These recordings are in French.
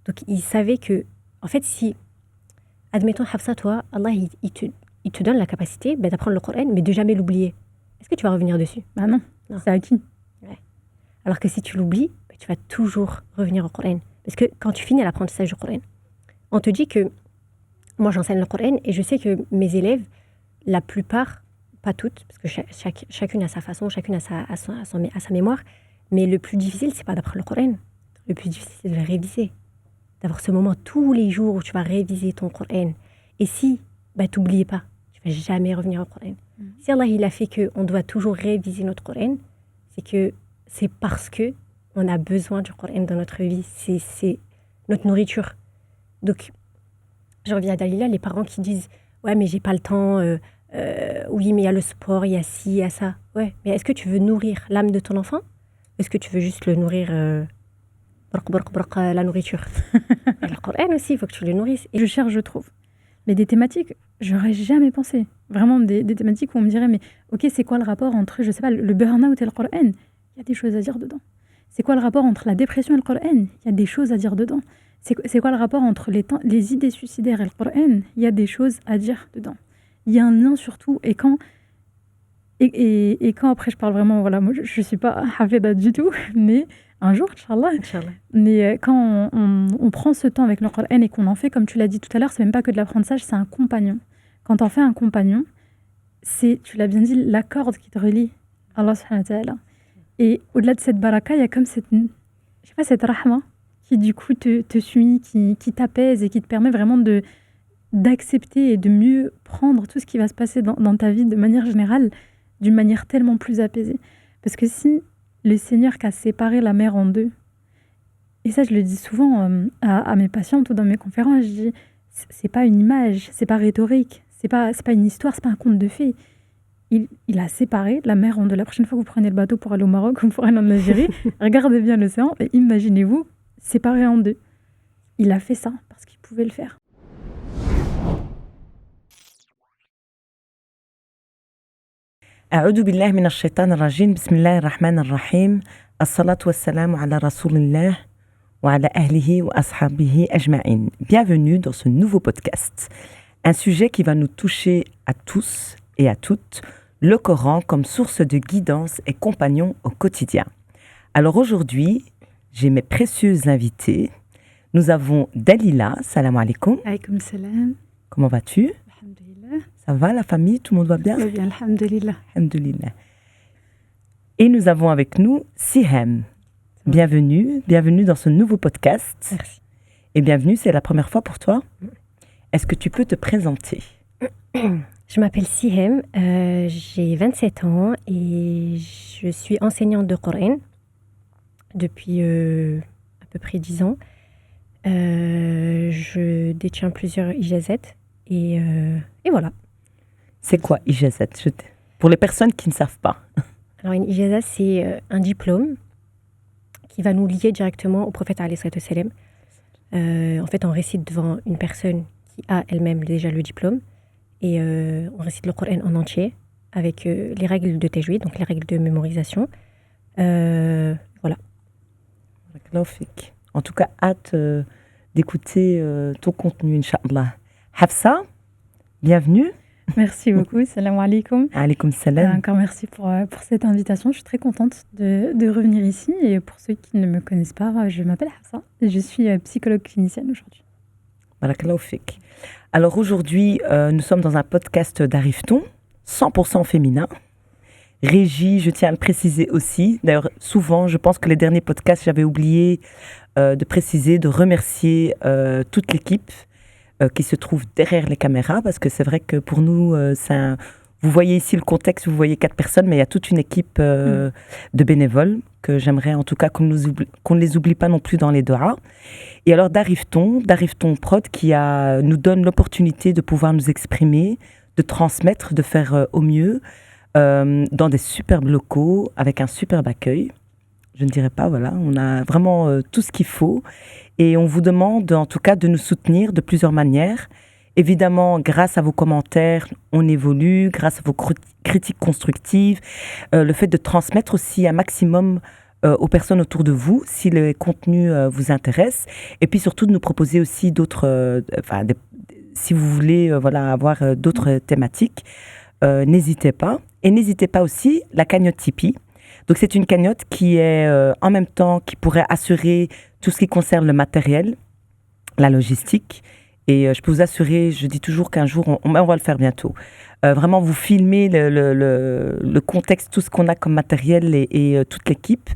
Donc, il savait que, en fait, si, admettons, Hafsa, toi, Allah, il te donne la capacité d'apprendre le Coran, mais de jamais l'oublier. Est-ce que tu vas revenir dessus? Bah non, c'est acquis. Ouais. Alors que si tu l'oublies, tu vas toujours revenir au Coran. Parce que quand tu finis l'apprentissage du Coran, on te dit que, moi j'enseigne le Coran et je sais que mes élèves, la plupart, pas toutes, parce que chacune a sa façon, chacune a sa mémoire, mais le plus difficile, c'est pas d'apprendre le Coran. Le plus difficile, c'est de le réviser. D'avoir ce moment tous les jours où tu vas réviser ton Coran. Et si, t'oublies pas, tu vas jamais revenir au Coran. Si Allah, il a fait qu'on doit toujours réviser notre Coran, c'est parce que on a besoin du Coran dans notre vie. C'est notre nourriture. Donc, je reviens à Dalila, les parents qui disent « Ouais, mais j'ai pas le temps. Oui, mais il y a le sport, il y a ci, il y a ça. » Ouais, mais est-ce que tu veux nourrir l'âme de ton enfant? Est-ce que tu veux juste le nourrir la nourriture? Et le Coran aussi, il faut que tu le nourrisses. Et je cherche, je trouve. Mais des thématiques, j'aurais jamais pensé. Vraiment des thématiques où on me dirait, mais ok, c'est quoi le rapport entre, je sais pas, le burn-out et le Coran? Il y a des choses à dire dedans. C'est quoi le rapport entre la dépression et le Coran? Il y a des choses à dire dedans. C'est quoi le rapport entre les idées suicidaires et le Coran? Il y a des choses à dire dedans. Il y a un lien surtout. Et quand après, je parle vraiment, voilà, moi, je suis pas hafida du tout, mais un jour, Inch'Allah. Mais quand on prend ce temps avec le Coran et qu'on en fait, comme tu l'as dit tout à l'heure, c'est même pas que de l'apprentissage, c'est un compagnon. Quand on fait un compagnon, c'est, tu l'as bien dit, la corde qui te relie à Allah subhanahu wa ta'ala. Et au-delà de cette baraka, il y a comme cette rahma qui du coup te suit, qui t'apaise et qui te permet vraiment d'accepter et de mieux prendre tout ce qui va se passer dans ta vie de manière générale, d'une manière tellement plus apaisée. Parce que si le Seigneur qui a séparé la mer en deux, et ça je le dis souvent à mes patientes ou dans mes conférences, je dis, c'est pas une image, c'est pas rhétorique, c'est pas une histoire, c'est pas un conte de fées. Il a séparé la mer en deux. La prochaine fois que vous prenez le bateau pour aller au Maroc ou pour aller en Algérie, regardez bien l'océan et imaginez-vous séparé en deux. Il a fait ça parce qu'il pouvait le faire. أعوذ بالله من الشيطان الرجيم بسم الله الرحمن الرحيم الصلاة والسلام على رسول الله وعلى أهله وأصحابه أجمعين. Bienvenue dans ce nouveau podcast. Un sujet qui va nous toucher à tous et à toutes, le Coran comme source de guidance et compagnon au quotidien. Alors aujourd'hui, j'ai mes précieuses invitées. Nous avons Dalila, salam alaikum. Alaykoum salam. Comment vas-tu? Alhamdulillah. Ça va, la famille? Tout le monde va bien? Très bien, alhamdulillah. Alhamdulillah. Et nous avons avec nous Siham. Bienvenue dans ce nouveau podcast. Merci. Et bienvenue, c'est la première fois pour toi. Est-ce que tu peux te présenter? Je m'appelle Siham, j'ai 27 ans et je suis enseignante de Coran depuis à peu près 10 ans. Je détiens plusieurs ijazat et voilà. C'est quoi ijazat? Pour les personnes qui ne savent pas. Alors une ijazat, c'est un diplôme qui va nous lier directement au prophète alayhi salatu wassalam. En fait, on récite devant une personne qui a elle-même déjà le diplôme et on récite le Coran en entier avec les règles de tajwid, donc les règles de mémorisation. Voilà. En tout cas, hâte d'écouter ton contenu, Inch'Allah. Hafsa, bienvenue. Merci beaucoup. Salam alaikum. Alaykoum salam. Encore merci pour cette invitation. Je suis très contente de revenir ici. Et pour ceux qui ne me connaissent pas, je m'appelle Hafsa et je suis psychologue clinicienne aujourd'hui. Barakallahu fik. Alors aujourd'hui, nous sommes dans un podcast d'Arifton, 100% féminin. Régie, je tiens à le préciser aussi. D'ailleurs, souvent, je pense que les derniers podcasts, j'avais oublié de préciser, de remercier toute l'équipe qui se trouve derrière les caméras, parce que c'est vrai que pour nous, vous voyez ici le contexte, vous voyez 4 personnes, mais il y a toute une équipe de bénévoles que j'aimerais en tout cas qu'on ne les oublie pas non plus dans les doigts. Et alors d'Arifton Prod qui nous donne l'opportunité de pouvoir nous exprimer, de transmettre, de faire au mieux dans des superbes locaux, avec un superbe accueil. Je ne dirais pas, voilà, on a vraiment tout ce qu'il faut. Et on vous demande en tout cas de nous soutenir de plusieurs manières. Évidemment, grâce à vos commentaires, on évolue, grâce à vos critiques constructives, le fait de transmettre aussi un maximum aux personnes autour de vous si le contenu vous intéresse. Et puis surtout de nous proposer aussi d'autres, si vous voulez avoir d'autres thématiques, n'hésitez pas. Et n'hésitez pas aussi la cagnotte Tipeee. Donc c'est une cagnotte qui est en même temps, qui pourrait assurer tout ce qui concerne le matériel, la logistique. Et je peux vous assurer, je dis toujours qu'un jour, on va le faire bientôt. Vraiment vous filmer le contexte, tout ce qu'on a comme matériel et toute l'équipe,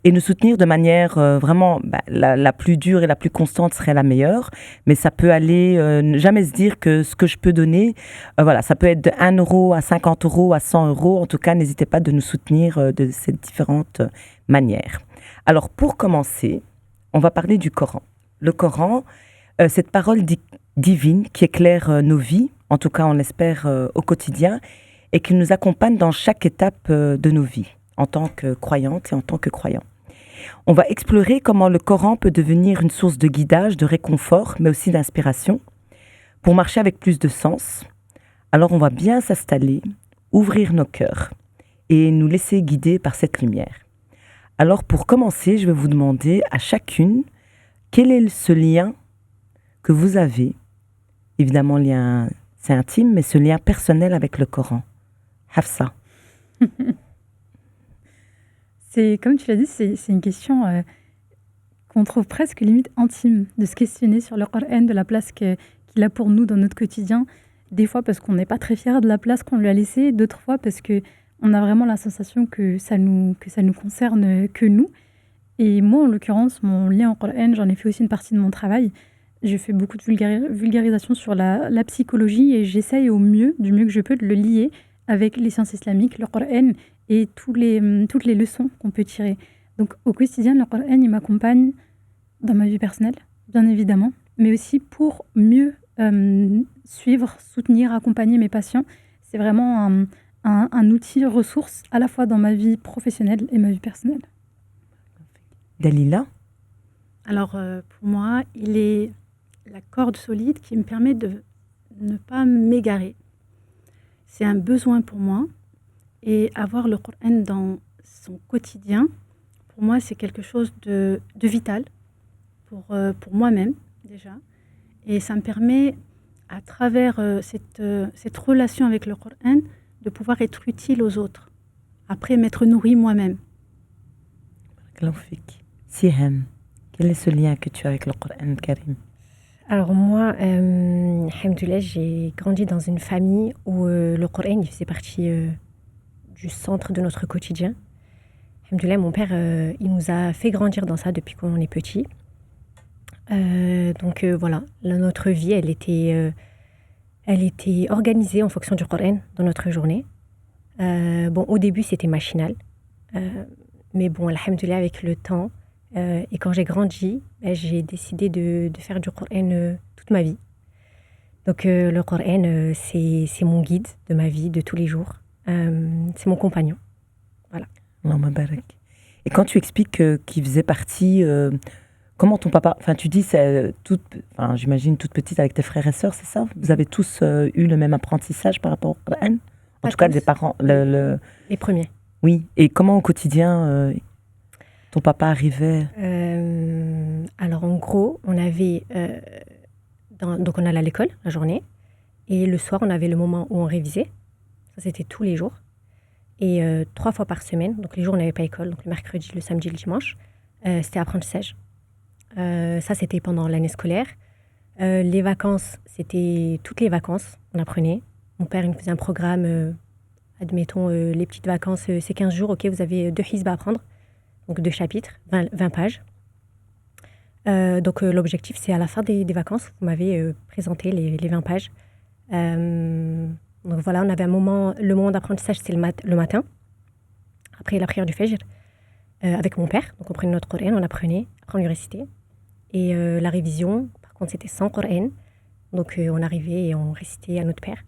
et nous soutenir de manière vraiment la plus dure et la plus constante serait la meilleure, mais ça peut aller, ne jamais se dire que ce que je peux donner, ça peut être de 1 euro à 50 euros à 100 euros. En tout cas, n'hésitez pas de nous soutenir de ces différentes manières. Alors pour commencer, on va parler du Coran. Le Coran, cette parole divine qui éclaire nos vies, en tout cas on l'espère au quotidien, et qui nous accompagne dans chaque étape de nos vies, en tant que croyantes et en tant que croyants. On va explorer comment le Coran peut devenir une source de guidage, de réconfort, mais aussi d'inspiration, pour marcher avec plus de sens. Alors on va bien s'installer, ouvrir nos cœurs, et nous laisser guider par cette lumière. Alors pour commencer, je vais vous demander à chacune, quel est ce lien que vous avez, évidemment lien, c'est intime, mais ce lien personnel avec le Coran. Hafsa. C'est, comme tu l'as dit, c'est une question qu'on trouve presque limite intime, de se questionner sur le Coran, de la place qu'il a pour nous dans notre quotidien. Des fois parce qu'on n'est pas très fiers de la place qu'on lui a laissée, d'autres fois parce qu'on a vraiment la sensation que ça nous concerne que nous. Et moi, en l'occurrence, mon lien au Coran, j'en ai fait aussi une partie de mon travail. Je fais beaucoup de vulgarisation sur la psychologie et j'essaye du mieux que je peux, de le lier avec les sciences islamiques, le Coran et toutes les leçons qu'on peut tirer. Donc au quotidien, le Coran, il m'accompagne dans ma vie personnelle, bien évidemment, mais aussi pour mieux suivre, soutenir, accompagner mes patients. C'est vraiment un outil ressource à la fois dans ma vie professionnelle et ma vie personnelle. Dalila? Alors pour moi, il est la corde solide qui me permet de ne pas m'égarer. C'est un besoin pour moi, et avoir le Coran dans son quotidien, pour moi, c'est quelque chose de vital pour moi-même déjà. Et ça me permet, à travers cette relation avec le Coran, de pouvoir être utile aux autres. Après, m'être nourrie moi-même. Sihem, quel est ce lien que tu as avec le Coran Karim? Alors moi, alhamdoulilah, j'ai grandi dans une famille où le Coran il faisait partie du centre de notre quotidien. Alhamdoulilah, mon père, il nous a fait grandir dans ça depuis qu'on est petit. Donc voilà, notre vie, elle était organisée en fonction du Coran dans notre journée. Au début, c'était machinal. Mais bon, alhamdoulilah, avec le temps, et quand j'ai grandi, j'ai décidé de faire du Coran toute ma vie. Donc le Coran, c'est mon guide de ma vie, de tous les jours. C'est mon compagnon. Voilà. Allah barak. Et quand tu expliques qu'il faisait partie... comment ton papa... Enfin, tu dis, j'imagine toute petite avec tes frères et sœurs, c'est ça? Vous avez tous eu le même apprentissage par rapport au Coran? En tout cas, des parents... Les premiers. Oui. Et comment au quotidien... ton papa arrivait? Alors en gros, on avait... donc on allait à l'école la journée. Et le soir, on avait le moment où on révisait. Ça, c'était tous les jours. Et 3 fois par semaine. Donc les jours où on n'avait pas école. Donc le mercredi, le samedi, le dimanche. C'était apprentissage. Ça, c'était pendant l'année scolaire. Les vacances, c'était toutes les vacances. On apprenait. Mon père, il nous faisait un programme. Admettons, les petites vacances, c'est 15 jours. OK, vous avez 2 hizb à apprendre. Donc 2 chapitres, 20 pages. Donc l'objectif, c'est à la fin des vacances, vous m'avez présenté les 20 pages. Donc voilà, on avait le moment d'apprentissage, c'est le matin, après la prière du Fajr, avec mon père. Donc on prenait notre Coran, on apprenait, après on lui récitait. Et la révision, par contre, c'était sans Coran. Donc on arrivait et on récitait à notre père.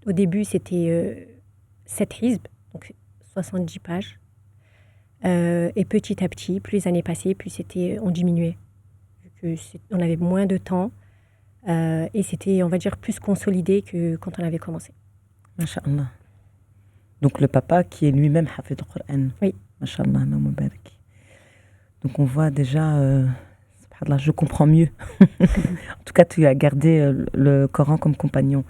Au début, c'était 7 hizb, donc 70 pages. Et petit à petit, plus les années passaient, plus on diminuait. Vu qu'on avait moins de temps et c'était, on va dire, plus consolidé que quand on avait commencé. Masha'Allah. Donc le papa qui est lui-même hafid al-Qur'an. Oui. Mashallah, Allah mubarak. Donc on voit déjà, subhanallah, je comprends mieux. En tout cas, tu as gardé le Coran comme compagnon.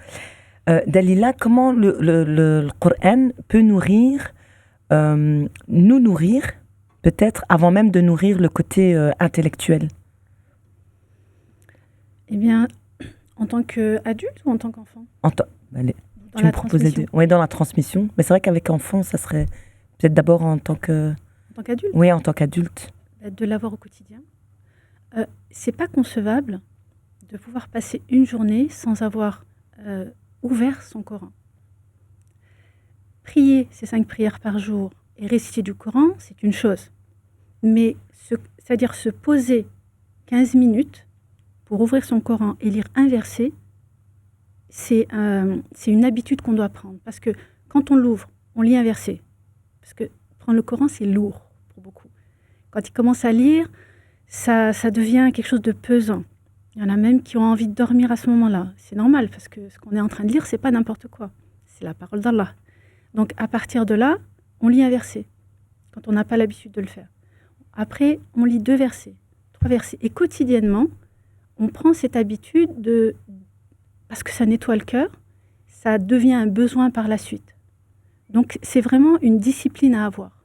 Dalila, comment le Coran peut nourrir, nous nourrir, peut-être avant même de nourrir le côté intellectuel? Eh bien, en tant qu'adulte ou en tant qu'enfant? Allez, Dans tu me la proposais transmission. Oui, dans la transmission. Mais c'est vrai qu'avec enfant, ça serait peut-être d'abord en tant que... En tant qu'adulte, Oui, en tant qu'adulte. de l'avoir au quotidien. C'est pas concevable de pouvoir passer une journée sans avoir ouvert son Coran. Prier ces 5 prières par jour et réciter du Coran, c'est une chose. Mais c'est-à-dire se poser 15 minutes pour ouvrir son Coran et lire un verset, c'est une habitude qu'on doit prendre. Parce que quand on l'ouvre, on lit un verset. Parce que prendre le Coran, c'est lourd pour beaucoup. Quand il commence à lire, ça devient quelque chose de pesant. Il y en a même qui ont envie de dormir à ce moment-là. C'est normal, parce que ce qu'on est en train de lire, c'est pas n'importe quoi. C'est la parole d'Allah. Donc à partir de là, on lit un verset, quand on n'a pas l'habitude de le faire. Après, on lit 2 versets, 3 versets. Et quotidiennement, on prend cette habitude parce que ça nettoie le cœur, ça devient un besoin par la suite. Donc c'est vraiment une discipline à avoir.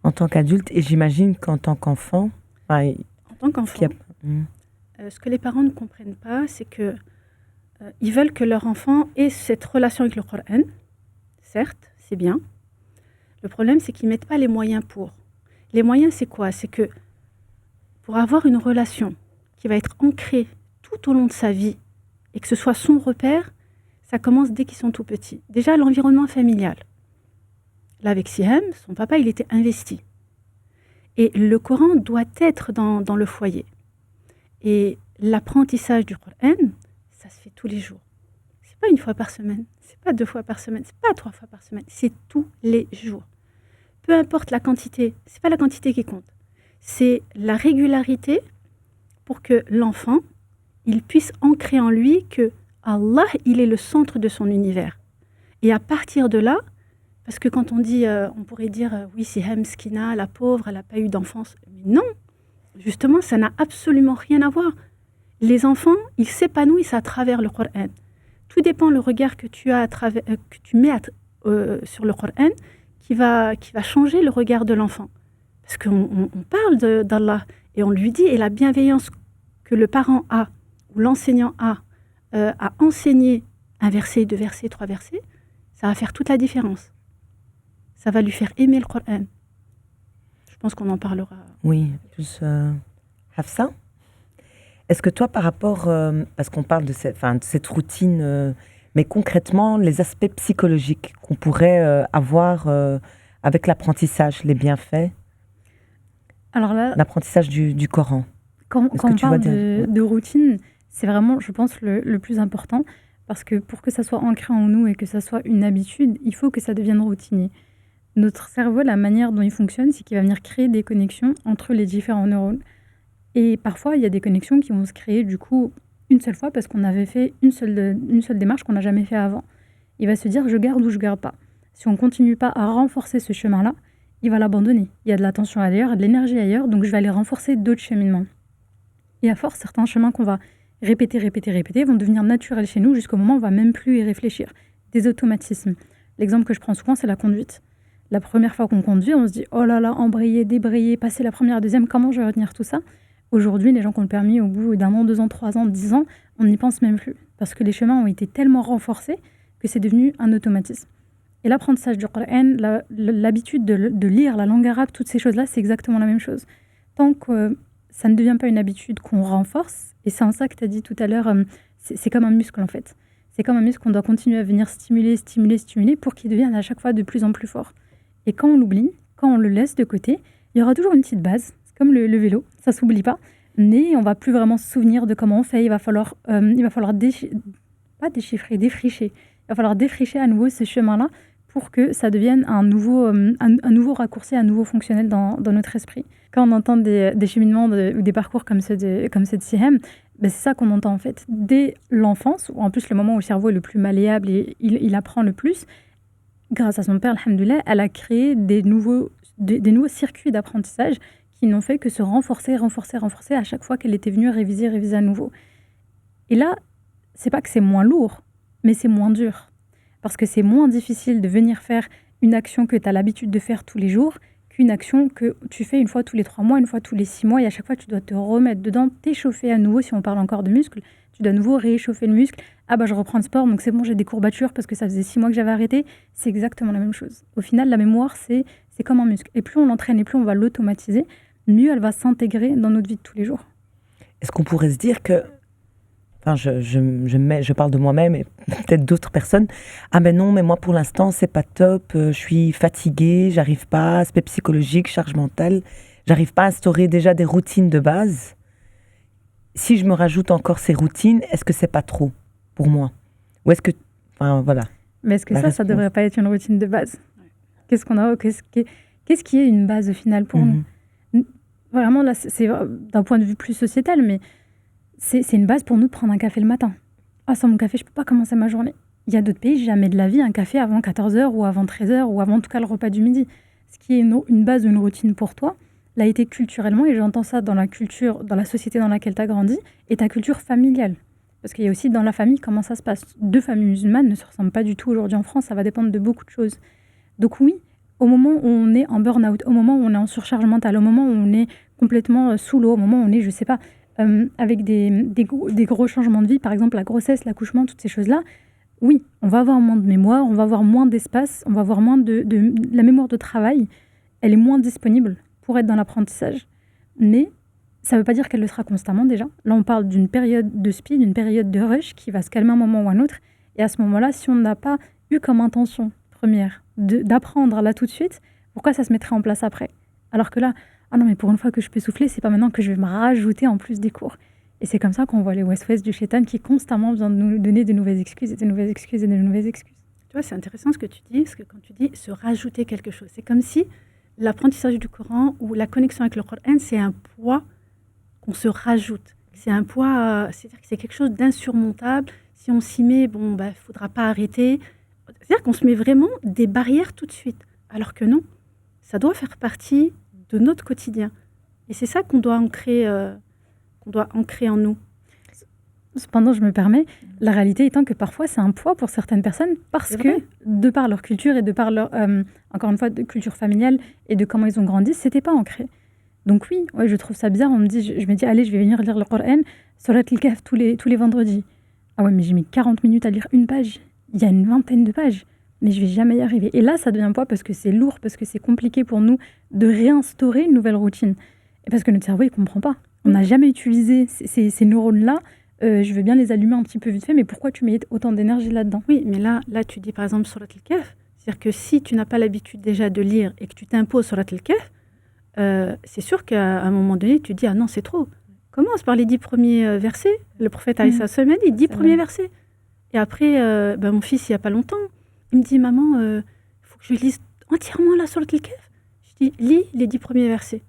En tant qu'adulte, et j'imagine qu'en tant qu'enfant... En tant qu'enfant, ce que les parents ne comprennent pas, c'est que ils veulent que leur enfant ait cette relation avec le Coran. Certes, c'est bien. Le problème, c'est qu'ils ne mettent pas les moyens pour. Les moyens, c'est quoi? C'est que pour avoir une relation qui va être ancrée tout au long de sa vie et que ce soit son repère, ça commence dès qu'ils sont tout petits. Déjà, l'environnement familial. Là, avec Sihem, son papa, il était investi. Et le Coran doit être dans le foyer. Et l'apprentissage du Coran, ça se fait tous les jours. C'est pas 1 fois par semaine, c'est pas 2 fois par semaine, c'est pas 3 fois par semaine, c'est tous les jours. Peu importe la quantité, c'est pas la quantité qui compte. C'est la régularité pour que l'enfant, il puisse ancrer en lui que Allah, il est le centre de son univers. Et à partir de là, parce que quand on dit, on pourrait dire, oui, c'est Hamskina, la pauvre, elle n'a pas eu d'enfance. Mais non, justement, ça n'a absolument rien à voir. Les enfants, ils s'épanouissent à travers le Coran. Tout dépend le regard que tu as que tu mets sur le Coran qui va changer le regard de l'enfant. Parce qu'on parle d'Allah et on lui dit, et la bienveillance que le parent a, ou l'enseignant a, à enseigner 1 verset, 2 versets, 3 versets, ça va faire toute la différence. Ça va lui faire aimer le Coran. Je pense qu'on en parlera. Oui, plus Hafsa, est-ce que toi, par rapport, parce qu'on parle de cette routine, mais concrètement, les aspects psychologiques qu'on pourrait avoir avec l'apprentissage, les bienfaits, Alors là, l'apprentissage du Coran. quand on parle dire de routine, c'est vraiment, je pense, le plus important. Parce que pour que ça soit ancré en nous et que ça soit une habitude, il faut que ça devienne routinier. Notre cerveau, la manière dont il fonctionne, c'est qu'il va venir créer des connexions entre les différents neurones. Et parfois, il y a des connexions qui vont se créer du coup une seule fois parce qu'on avait fait une seule démarche qu'on n'a jamais fait avant. Il va se dire je garde ou je garde pas. Si on continue pas à renforcer ce chemin-là, il va l'abandonner. Il y a de l'attention ailleurs, il y a de l'énergie ailleurs, donc je vais aller renforcer d'autres cheminements. Et à force, certains chemins qu'on va répéter vont devenir naturels chez nous jusqu'au moment où on va même plus y réfléchir. Des automatismes. L'exemple que je prends souvent, c'est la conduite. La première fois qu'on conduit, on se dit oh là là, embrayer, débrayer, passer la première, deuxième, comment je vais retenir tout ça? Aujourd'hui, les gens qui ont le permis au bout d'1 an, 2 ans, 3 ans, 10 ans, on n'y pense même plus. Parce que les chemins ont été tellement renforcés que c'est devenu un automatisme. Et l'apprentissage du Coran, l'habitude de lire la langue arabe, toutes ces choses-là, c'est exactement la même chose. Tant que ça ne devient pas une habitude qu'on renforce, et c'est en ça que tu as dit tout à l'heure, c'est comme un muscle en fait. C'est comme un muscle qu'on doit continuer à venir stimuler pour qu'il devienne à chaque fois de plus en plus fort. Et quand on l'oublie, quand on le laisse de côté, il y aura toujours une petite base. C'est comme le vélo, ça ne s'oublie pas. Mais on ne va plus vraiment se souvenir de comment on fait. Il va falloir défricher. Il va falloir défricher à nouveau ce chemin-là pour que ça devienne un nouveau raccourci, un nouveau fonctionnel dans notre esprit. Quand on entend des cheminements ou des parcours comme ceux de Sihem, c'est ça qu'on entend en fait. Dès l'enfance, ou en plus le moment où le cerveau est le plus malléable et il apprend le plus, grâce à son père, alhamdoulilah, elle a créé des nouveaux des nouveaux circuits d'apprentissage qui n'ont fait que se renforcer à chaque fois qu'elle était venue réviser à nouveau. Et là, c'est pas que c'est moins lourd, mais c'est moins dur. Parce que c'est moins difficile de venir faire une action que tu as l'habitude de faire tous les jours qu'une action que tu fais une fois tous les 3 mois, une fois tous les 6 mois, et à chaque fois tu dois te remettre dedans, t'échauffer à nouveau, si on parle encore de muscles, tu dois à nouveau rééchauffer le muscle. Ah bah je reprends le sport, donc c'est bon, j'ai des courbatures parce que ça faisait 6 mois que j'avais arrêté. C'est exactement la même chose. Au final, la mémoire, c'est comme un muscle. Et plus on l'entraîne et plus on va l'automatiser, mieux elle va s'intégrer dans notre vie de tous les jours. Est-ce qu'on pourrait se dire que, enfin, je parle de moi-même et peut-être d'autres personnes, ah ben non, mais moi pour l'instant c'est pas top, je suis fatiguée, j'arrive pas, aspect psychologique, charge mentale, j'arrive pas à instaurer déjà des routines de base. Si je me rajoute encore ces routines, est-ce que c'est pas trop pour moi? Ou est-ce que, enfin voilà. Mais est-ce que ça devrait pas être une routine de base? Qu'est-ce qu'on a, qu'est-ce qui est une base au final pour nous? Vraiment là, c'est d'un point de vue plus sociétal, mais c'est une base pour nous de prendre un café le matin. Ah, sans mon café, je peux pas commencer ma journée. Il y a d'autres pays, jamais de la vie, un café avant 14h ou avant 13h ou avant en tout cas le repas du midi. Ce qui est une base ou une routine pour toi, l'a été culturellement, et j'entends ça dans la culture, dans la société dans laquelle tu as grandi, et ta culture familiale. Parce qu'il y a aussi dans la famille comment ça se passe. 2 familles musulmanes ne se ressemblent pas du tout aujourd'hui en France, ça va dépendre de beaucoup de choses. Donc oui, au moment où on est en burn-out, au moment où on est en surcharge mentale, au moment où on est complètement sous l'eau, au moment où on est, je sais pas, avec des gros changements de vie, par exemple la grossesse, l'accouchement, toutes ces choses-là, oui, on va avoir moins de mémoire, on va avoir moins d'espace, on va avoir moins de la mémoire de travail, elle est moins disponible pour être dans l'apprentissage. Mais ça ne veut pas dire qu'elle le sera constamment déjà. Là, on parle d'une période de speed, d'une période de rush qui va se calmer un moment ou un autre. Et à ce moment-là, si on n'a pas eu comme intention première d'apprendre là tout de suite, pourquoi ça se mettrait en place après? Alors que là, ah non, mais pour une fois que je peux souffler, c'est pas maintenant que je vais me rajouter en plus des cours. Et c'est comme ça qu'on voit les West-West du Shaitan qui constamment besoin de nous donner de nouvelles excuses et de nouvelles excuses et de nouvelles excuses. Tu vois, c'est intéressant ce que tu dis, parce que quand tu dis se rajouter quelque chose, c'est comme si l'apprentissage du Coran ou la connexion avec le Coran, c'est un poids qu'on se rajoute. C'est un poids, c'est-à-dire que c'est quelque chose d'insurmontable. Si on s'y met, bon, bah, faudra pas arrêter. C'est-à-dire qu'on se met vraiment des barrières tout de suite. Alors que non, ça doit faire partie de notre quotidien. Et c'est ça qu'on doit ancrer en nous. Cependant, je me permets, la réalité étant que parfois c'est un poids pour certaines personnes parce que, de par leur culture et de par leur, encore une fois, de culture familiale et de comment ils ont grandi, c'était pas ancré. Donc oui, ouais, je trouve ça bizarre. On me dit, je me dis, allez, je vais venir lire le Coran, Surat al-Kahf tous les vendredis. Ah ouais, mais j'ai mis 40 minutes à lire une page. Il y a une vingtaine de pages, mais je vais jamais y arriver. Et là, ça devient un poids parce que c'est lourd, parce que c'est compliqué pour nous de réinstaurer une nouvelle routine. Et parce que notre cerveau, il comprend pas. On n'a jamais utilisé ces neurones-là. Je veux bien les allumer un petit peu vite fait, mais pourquoi tu mets autant d'énergie là-dedans? Oui, mais là, tu dis par exemple Surat al-Kahf. C'est-à-dire que si tu n'as pas l'habitude déjà de lire et que tu t'imposes Surat al-Kahf, c'est sûr qu'à un moment donné, tu dis « Ah non, c'est trop ». Commence par les 10 premiers versets. Le prophète a dit 10 premiers versets. Et après, mon fils, il n'y a pas longtemps, il me dit « Maman, il faut que je lise entièrement la Surat al-Kahf ». Je dis « Lis les 10 premiers versets ».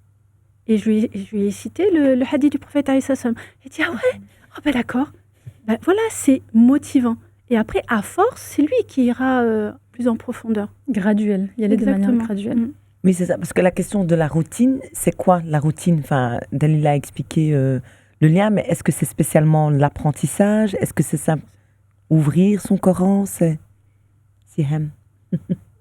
Et je lui ai cité le hadith du prophète alayhi salam. Il dit « Ah ouais, oh ben d'accord ». Ben voilà, c'est motivant. Et après, à force, c'est lui qui ira plus en profondeur. Graduel, y aller de manière graduelle. Oui, c'est ça, parce que la question de la routine, c'est quoi la routine? Enfin, Dalila a expliqué le lien, mais est-ce que c'est spécialement l'apprentissage? Est-ce que c'est ça, ouvrir son Coran? C'est Sihem.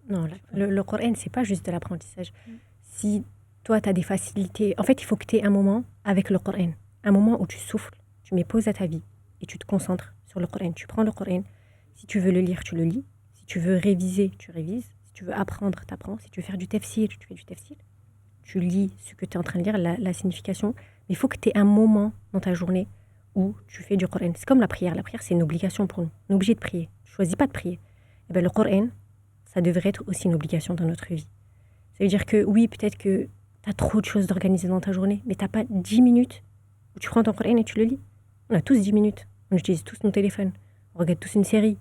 Non, le Coran, c'est pas juste de l'apprentissage. Si toi, tu as des facilités, en fait, il faut que tu aies un moment avec le Coran, un moment où tu souffles, tu mets pause à ta vie et tu te concentres sur le Coran. Tu prends le Coran, si tu veux le lire, tu le lis. Si tu veux réviser, tu révises. Si tu veux apprendre, tu apprends. Si tu veux faire du tafsir, tu fais du tafsir. Tu lis ce que tu es en train de lire, la signification. Mais il faut que tu aies un moment dans ta journée où tu fais du Coran. C'est comme la prière. La prière, c'est une obligation pour nous. On est obligé de prier. Tu ne choisis pas de prier. Et bien, le Coran, ça devrait être aussi une obligation dans notre vie. Ça veut dire que oui, peut-être que tu as trop de choses d'organiser dans ta journée, mais tu n'as pas 10 minutes où tu prends ton Coran et tu le lis. On a tous 10 minutes. On utilise tous nos téléphones. On regarde tous une série.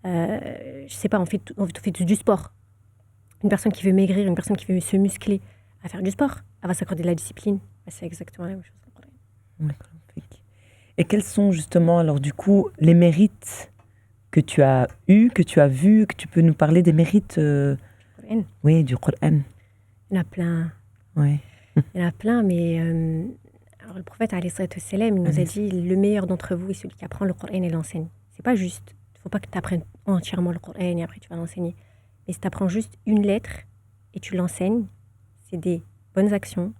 Je sais pas, on fait tous du sport. Une personne qui veut maigrir, une personne qui veut se muscler, à faire du sport, elle va s'accorder de la discipline. C'est exactement la même chose. Et quels sont justement, alors du coup, les mérites que tu as eus, que tu as vus, que tu peux nous parler des mérites Coran. Oui, du Coran. Il y en a plein. Ouais. Il y en a plein, mais alors le prophète, alayhi salatu wassalam, il nous a dit le meilleur d'entre vous est celui qui apprend le Coran et l'enseigne. C'est pas juste. Il faut pas que tu apprennes entièrement le Coran et après tu vas l'enseigner. Mais si tu apprends juste une lettre et tu l'enseignes, c'est des bonnes actions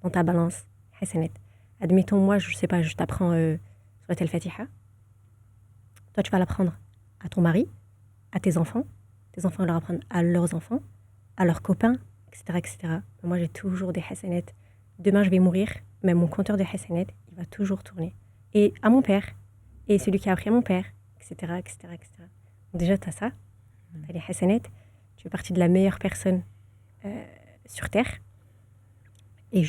dans ta balance. Hasanat. Admettons, moi, je sais pas, je t'apprends Surat al-Fatiha. Toi, tu vas l'apprendre à ton mari, à tes enfants. Tes enfants vont leur apprendre à leurs enfants, à leurs copains, etc. etc. Moi, j'ai toujours des hasanat. Demain, je vais mourir, mais mon compteur de hasanat, il va toujours tourner. Et à mon père, et celui qui a appris à mon père, etc. etc., etc. Donc déjà, tu as ça, tu as les hasanat, tu fais partie de la meilleure personne sur Terre. Et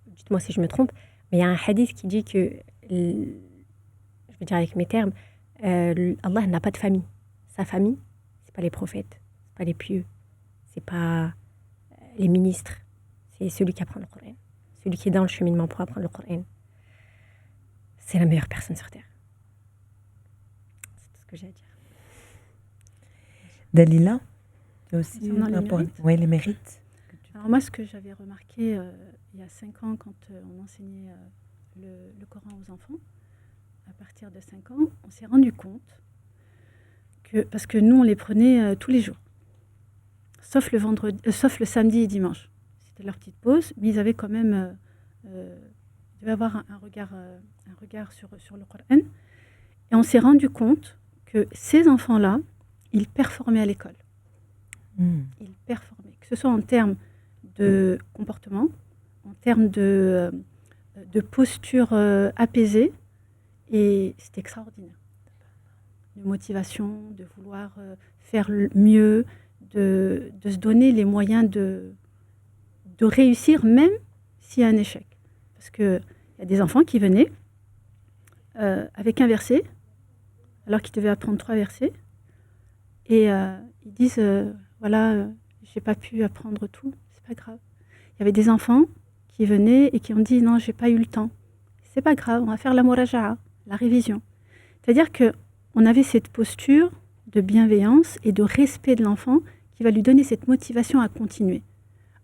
dites-moi si je me trompe, mais il y a un hadith qui dit que, je vais dire avec mes termes, Allah n'a pas de famille. Sa famille, c'est pas les prophètes, c'est pas les pieux, c'est pas les ministres, c'est celui qui apprend le Coran, celui qui est dans le cheminement pour apprendre le Coran. C'est la meilleure personne sur Terre. C'est tout ce que j'ai à dire. Dalila, tu as aussi les mérites. Alors moi, ce que j'avais remarqué il y a 5 ans, quand on enseignait le Coran aux enfants, à partir de 5 ans, on s'est rendu compte que, parce que nous, on les prenait tous les jours, sauf le samedi et dimanche. C'était leur petite pause, mais ils avaient quand même, ils devaient avoir un regard sur le Coran. Et on s'est rendu compte que ces enfants-là, ils performaient à l'école. Ils performaient, que ce soit en termes de comportement, en termes de posture apaisée, et c'était extraordinaire. De motivation, de vouloir faire mieux, de se donner les moyens de réussir, même s'il y a un échec. Parce qu'il y a des enfants qui venaient avec un verset, alors qu'ils devaient apprendre 3 versets, et ils disent, voilà, j'ai pas pu apprendre tout, c'est pas grave. Il y avait des enfants qui venaient et qui ont dit, non, j'ai pas eu le temps. C'est pas grave, on va faire la muraja'a, la révision. C'est-à-dire qu'on avait cette posture de bienveillance et de respect de l'enfant qui va lui donner cette motivation à continuer.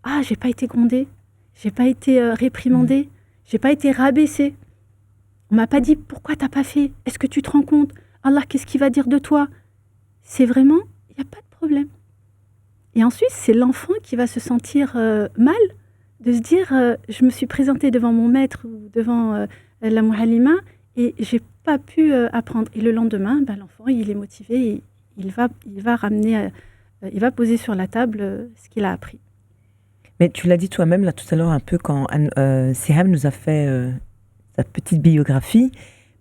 Ah, j'ai pas été grondée, j'ai pas été réprimandée, j'ai pas été rabaissée. On m'a pas dit, pourquoi t'as pas fait? Est-ce que tu te rends compte? Allah, qu'est-ce qu'il va dire de toi? C'est vraiment, il n'y a pas de problème. Et ensuite, c'est l'enfant qui va se sentir mal, de se dire, je me suis présentée devant mon maître ou devant la muallima et j'ai pas pu apprendre. Et le lendemain, l'enfant, il est motivé, et il va ramener, il va poser sur la table ce qu'il a appris. Mais tu l'as dit toi-même là tout à l'heure un peu quand Siham nous a fait sa petite biographie,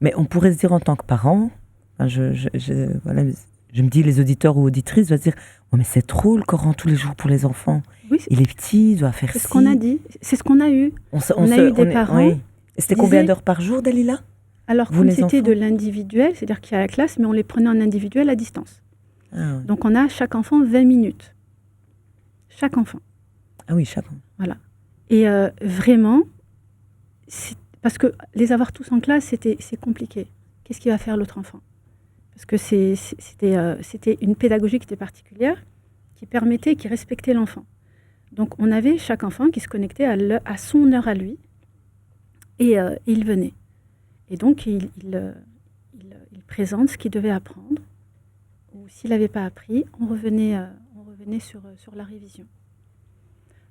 mais on pourrait se dire en tant que parent, voilà, je me dis, les auditeurs ou auditrices doivent se dire, oh, mais c'est trop le Coran tous les jours pour les enfants. Oui, il est petit, il doit faire c'est ce qu'on a dit, c'est ce qu'on a eu. On a eu des parents. Oui. C'était combien d'heures par jour, Dalila? Alors, comme c'était de l'individuel, c'est-à-dire qu'il y a la classe, mais on les prenait en individuel à distance. Ah, oui. Donc, on a chaque enfant 20 minutes. Chaque enfant. Ah oui, chaque enfant. Voilà. Et vraiment, parce que les avoir tous en classe, c'est compliqué. Qu'est-ce qu'il va faire l'autre enfant? Parce que c'était une pédagogie qui était particulière, qui respectait l'enfant. Donc, on avait chaque enfant qui se connectait à son heure à lui, et il venait. Et donc, il présente ce qu'il devait apprendre, ou s'il n'avait pas appris, on revenait sur la révision.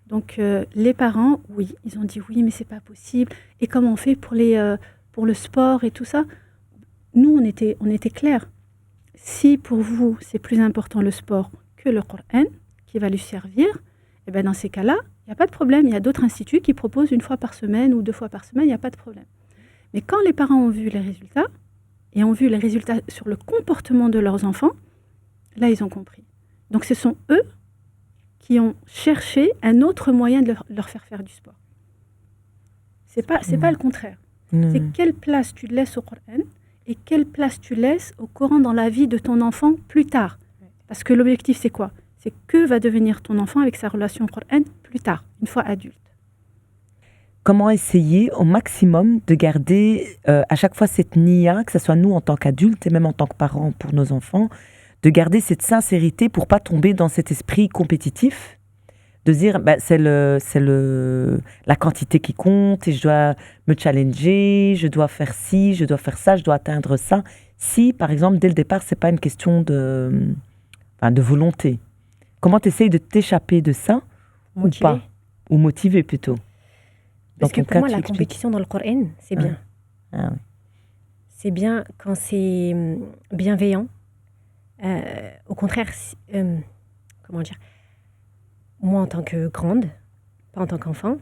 Donc, les parents, oui, ils ont dit oui, mais c'est pas possible. Et comment on fait pour le sport et tout ça? Nous, on était clairs. Si pour vous, c'est plus important le sport que le Coran, qui va lui servir, eh ben dans ces cas-là, il n'y a pas de problème. Il y a d'autres instituts qui proposent 1 fois par semaine ou 2 fois par semaine, il n'y a pas de problème. Mais quand les parents ont vu les résultats, et ont vu les résultats sur le comportement de leurs enfants, là, ils ont compris. Donc, ce sont eux qui ont cherché un autre moyen de leur faire faire du sport. C'est pas le contraire. C'est quelle place tu laisses au Coran et quelle place tu laisses au Coran dans la vie de ton enfant plus tard. Parce que l'objectif, c'est quoi? C'est que va devenir ton enfant avec sa relation au Coran plus tard, une fois adulte. Comment essayer au maximum de garder à chaque fois cette niya, que ce soit nous en tant qu'adultes et même en tant que parents pour nos enfants, de garder cette sincérité pour pas tomber dans cet esprit compétitif, de dire c'est la quantité qui compte et je dois me challenger, je dois faire ci, je dois faire ça, je dois atteindre ça. Si, par exemple, dès le départ, c'est pas une question de volonté. Comment tu essayes de t'échapper de ça ou pas? Ou motiver plutôt. Parce que pour moi, la compétition dans le Coran, c'est bien. Ah oui. C'est bien quand c'est bienveillant. Au contraire, comment dire, moi en tant que grande, pas en tant qu'enfant,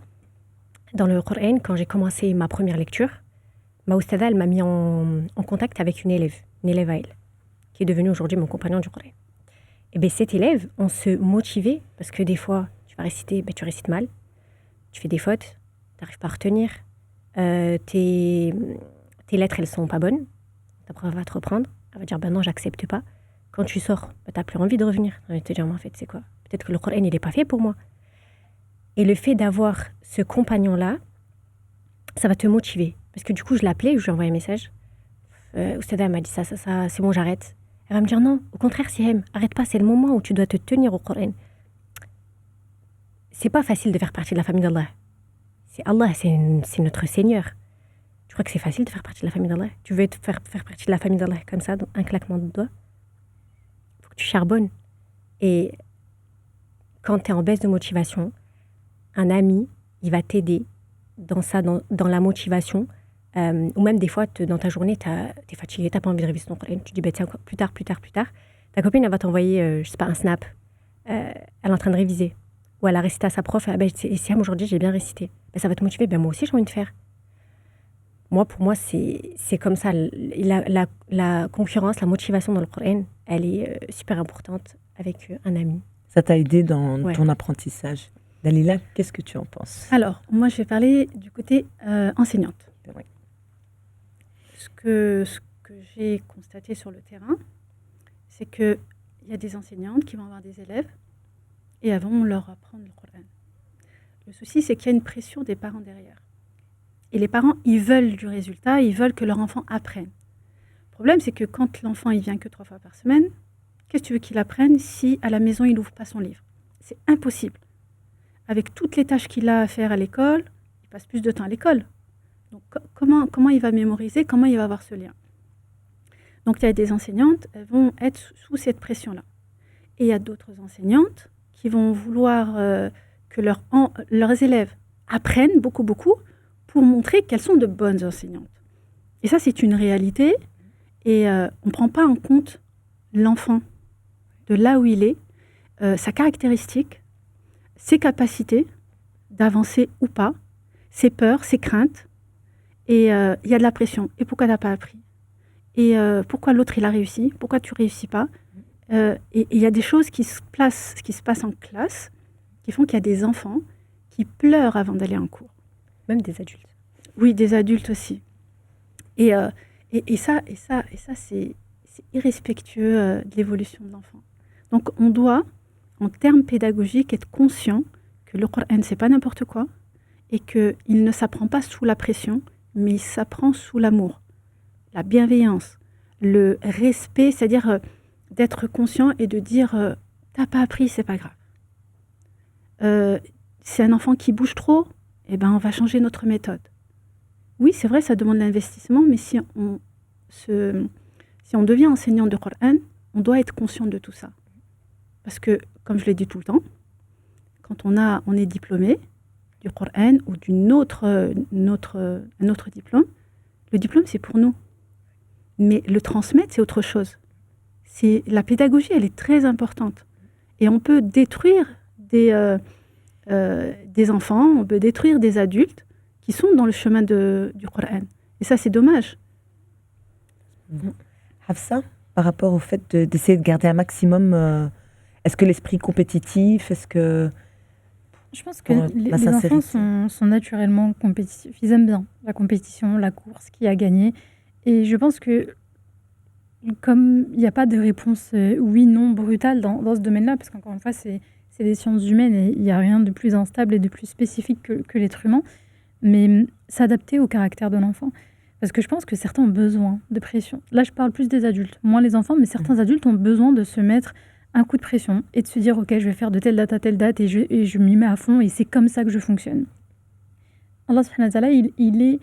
dans le Coran, quand j'ai commencé ma première lecture, ma oustada, elle m'a mis en contact avec une élève à elle, qui est devenue aujourd'hui mon compagnon du Coran. Et bien cette élève, on se motivait, parce que des fois, tu vas réciter, tu récites mal, tu fais des fautes, tu n'arrives pas à retenir, tes lettres, elles sont pas bonnes, ta prof va te reprendre, elle va dire, non, j'accepte pas. Quand tu sors, tu n'as plus envie de revenir. Tu vas te dire, en fait, c'est quoi? Peut-être que le Coran, il n'est pas fait pour moi. Et le fait d'avoir ce compagnon-là, ça va te motiver. Parce que du coup, je l'appelais, je lui envoyais un message. Oustada, elle m'a dit ça, c'est bon, j'arrête. Elle va me dire, non, au contraire, Sihem, arrête pas, c'est le moment où tu dois te tenir au Coran. C'est pas facile de faire partie de la famille d'Allah. C'est Allah, c'est notre Seigneur. Tu crois que c'est facile de faire partie de la famille d'Allah? Tu veux faire partie de la famille d'Allah comme ça, un claquement de doigts? Faut que tu charbonnes. Et quand tu es en baisse de motivation, un ami, il va t'aider dans la motivation. Ou même des fois, dans ta journée, tu es fatigué, tu n'as pas envie de réviser ton Coran. Tu dis, tiens, plus tard. Ta copine, elle va t'envoyer, je sais pas, un snap. Elle est en train de réviser. Ou elle a récité à sa prof. Siam, aujourd'hui, j'ai bien récité. Ça va te motiver. Moi aussi, j'ai envie de faire. Pour moi, c'est comme ça. La concurrence, la motivation dans le Coran, elle est super importante avec un ami. Ça t'a aidé dans ton apprentissage. Dalila, qu'est-ce que tu en penses? Alors, moi, je vais parler du côté enseignante. Oui. Ce que j'ai constaté sur le terrain, c'est qu'il y a des enseignantes qui vont avoir des élèves et elles vont leur apprendre le Coran. Le souci, c'est qu'il y a une pression des parents derrière. Et les parents, ils veulent du résultat, ils veulent que leur enfant apprenne. Le problème, c'est que quand l'enfant, il vient que 3 fois par semaine, qu'est-ce que tu veux qu'il apprenne si à la maison, il n'ouvre pas son livre? C'est impossible. Avec toutes les tâches qu'il a à faire à l'école, il passe plus de temps à l'école. Donc, comment il va mémoriser? Comment il va avoir ce lien? Donc, il y a des enseignantes, elles vont être sous cette pression-là. Et il y a d'autres enseignantes qui vont vouloir que leurs élèves apprennent beaucoup, pour montrer qu'elles sont de bonnes enseignantes. Et ça, c'est une réalité. Et on ne prend pas en compte l'enfant, de là où il est, sa caractéristique, ses capacités d'avancer ou pas, ses peurs, ses craintes. Et il y a de la pression. Et pourquoi tu n'as pas appris? Et pourquoi l'autre, il a réussi? Pourquoi tu ne réussis pas? Et il y a des choses qui se passent en classe qui font qu'il y a des enfants qui pleurent avant d'aller en cours. Même des adultes. Oui, des adultes aussi. Et ça, c'est irrespectueux de l'évolution de l'enfant. Donc, on doit, en termes pédagogiques, être conscient que le Coran, c'est pas n'importe quoi et qu'il ne s'apprend pas sous la pression, mais il s'apprend sous l'amour, la bienveillance, le respect, c'est-à-dire d'être conscient et de dire t'as pas appris, c'est pas grave. C'est un enfant qui bouge trop, on va changer notre méthode. Oui, c'est vrai, ça demande l'investissement, mais si on devient enseignant de Coran, on doit être conscient de tout ça. Parce que, comme je l'ai dit tout le temps, quand on est diplômé du Coran ou un autre diplôme, le diplôme, c'est pour nous. Mais le transmettre, c'est autre chose. La pédagogie, elle est très importante. Et on peut détruire des enfants, on peut détruire des adultes qui sont dans le chemin du Coran. Et ça, c'est dommage. Hafsa, par rapport au fait d'essayer de garder un maximum, est-ce que l'esprit compétitif, est-ce que... Je pense que les enfants sont naturellement compétitifs. Ils aiment bien la compétition, la course, qui a gagné. Et je pense que, comme il n'y a pas de réponse oui, non, brutale dans ce domaine-là, parce qu'encore une fois, c'est des sciences humaines et il n'y a rien de plus instable et de plus spécifique que l'être humain, mais s'adapter au caractère de l'enfant. Parce que je pense que certains ont besoin de pression. Là, je parle plus des adultes, moins les enfants, mais certains adultes ont besoin de se mettre un coup de pression et de se dire, ok, je vais faire de telle date à telle date et je m'y mets à fond et c'est comme ça que je fonctionne. Allah subhanahu wa ta'ala, il est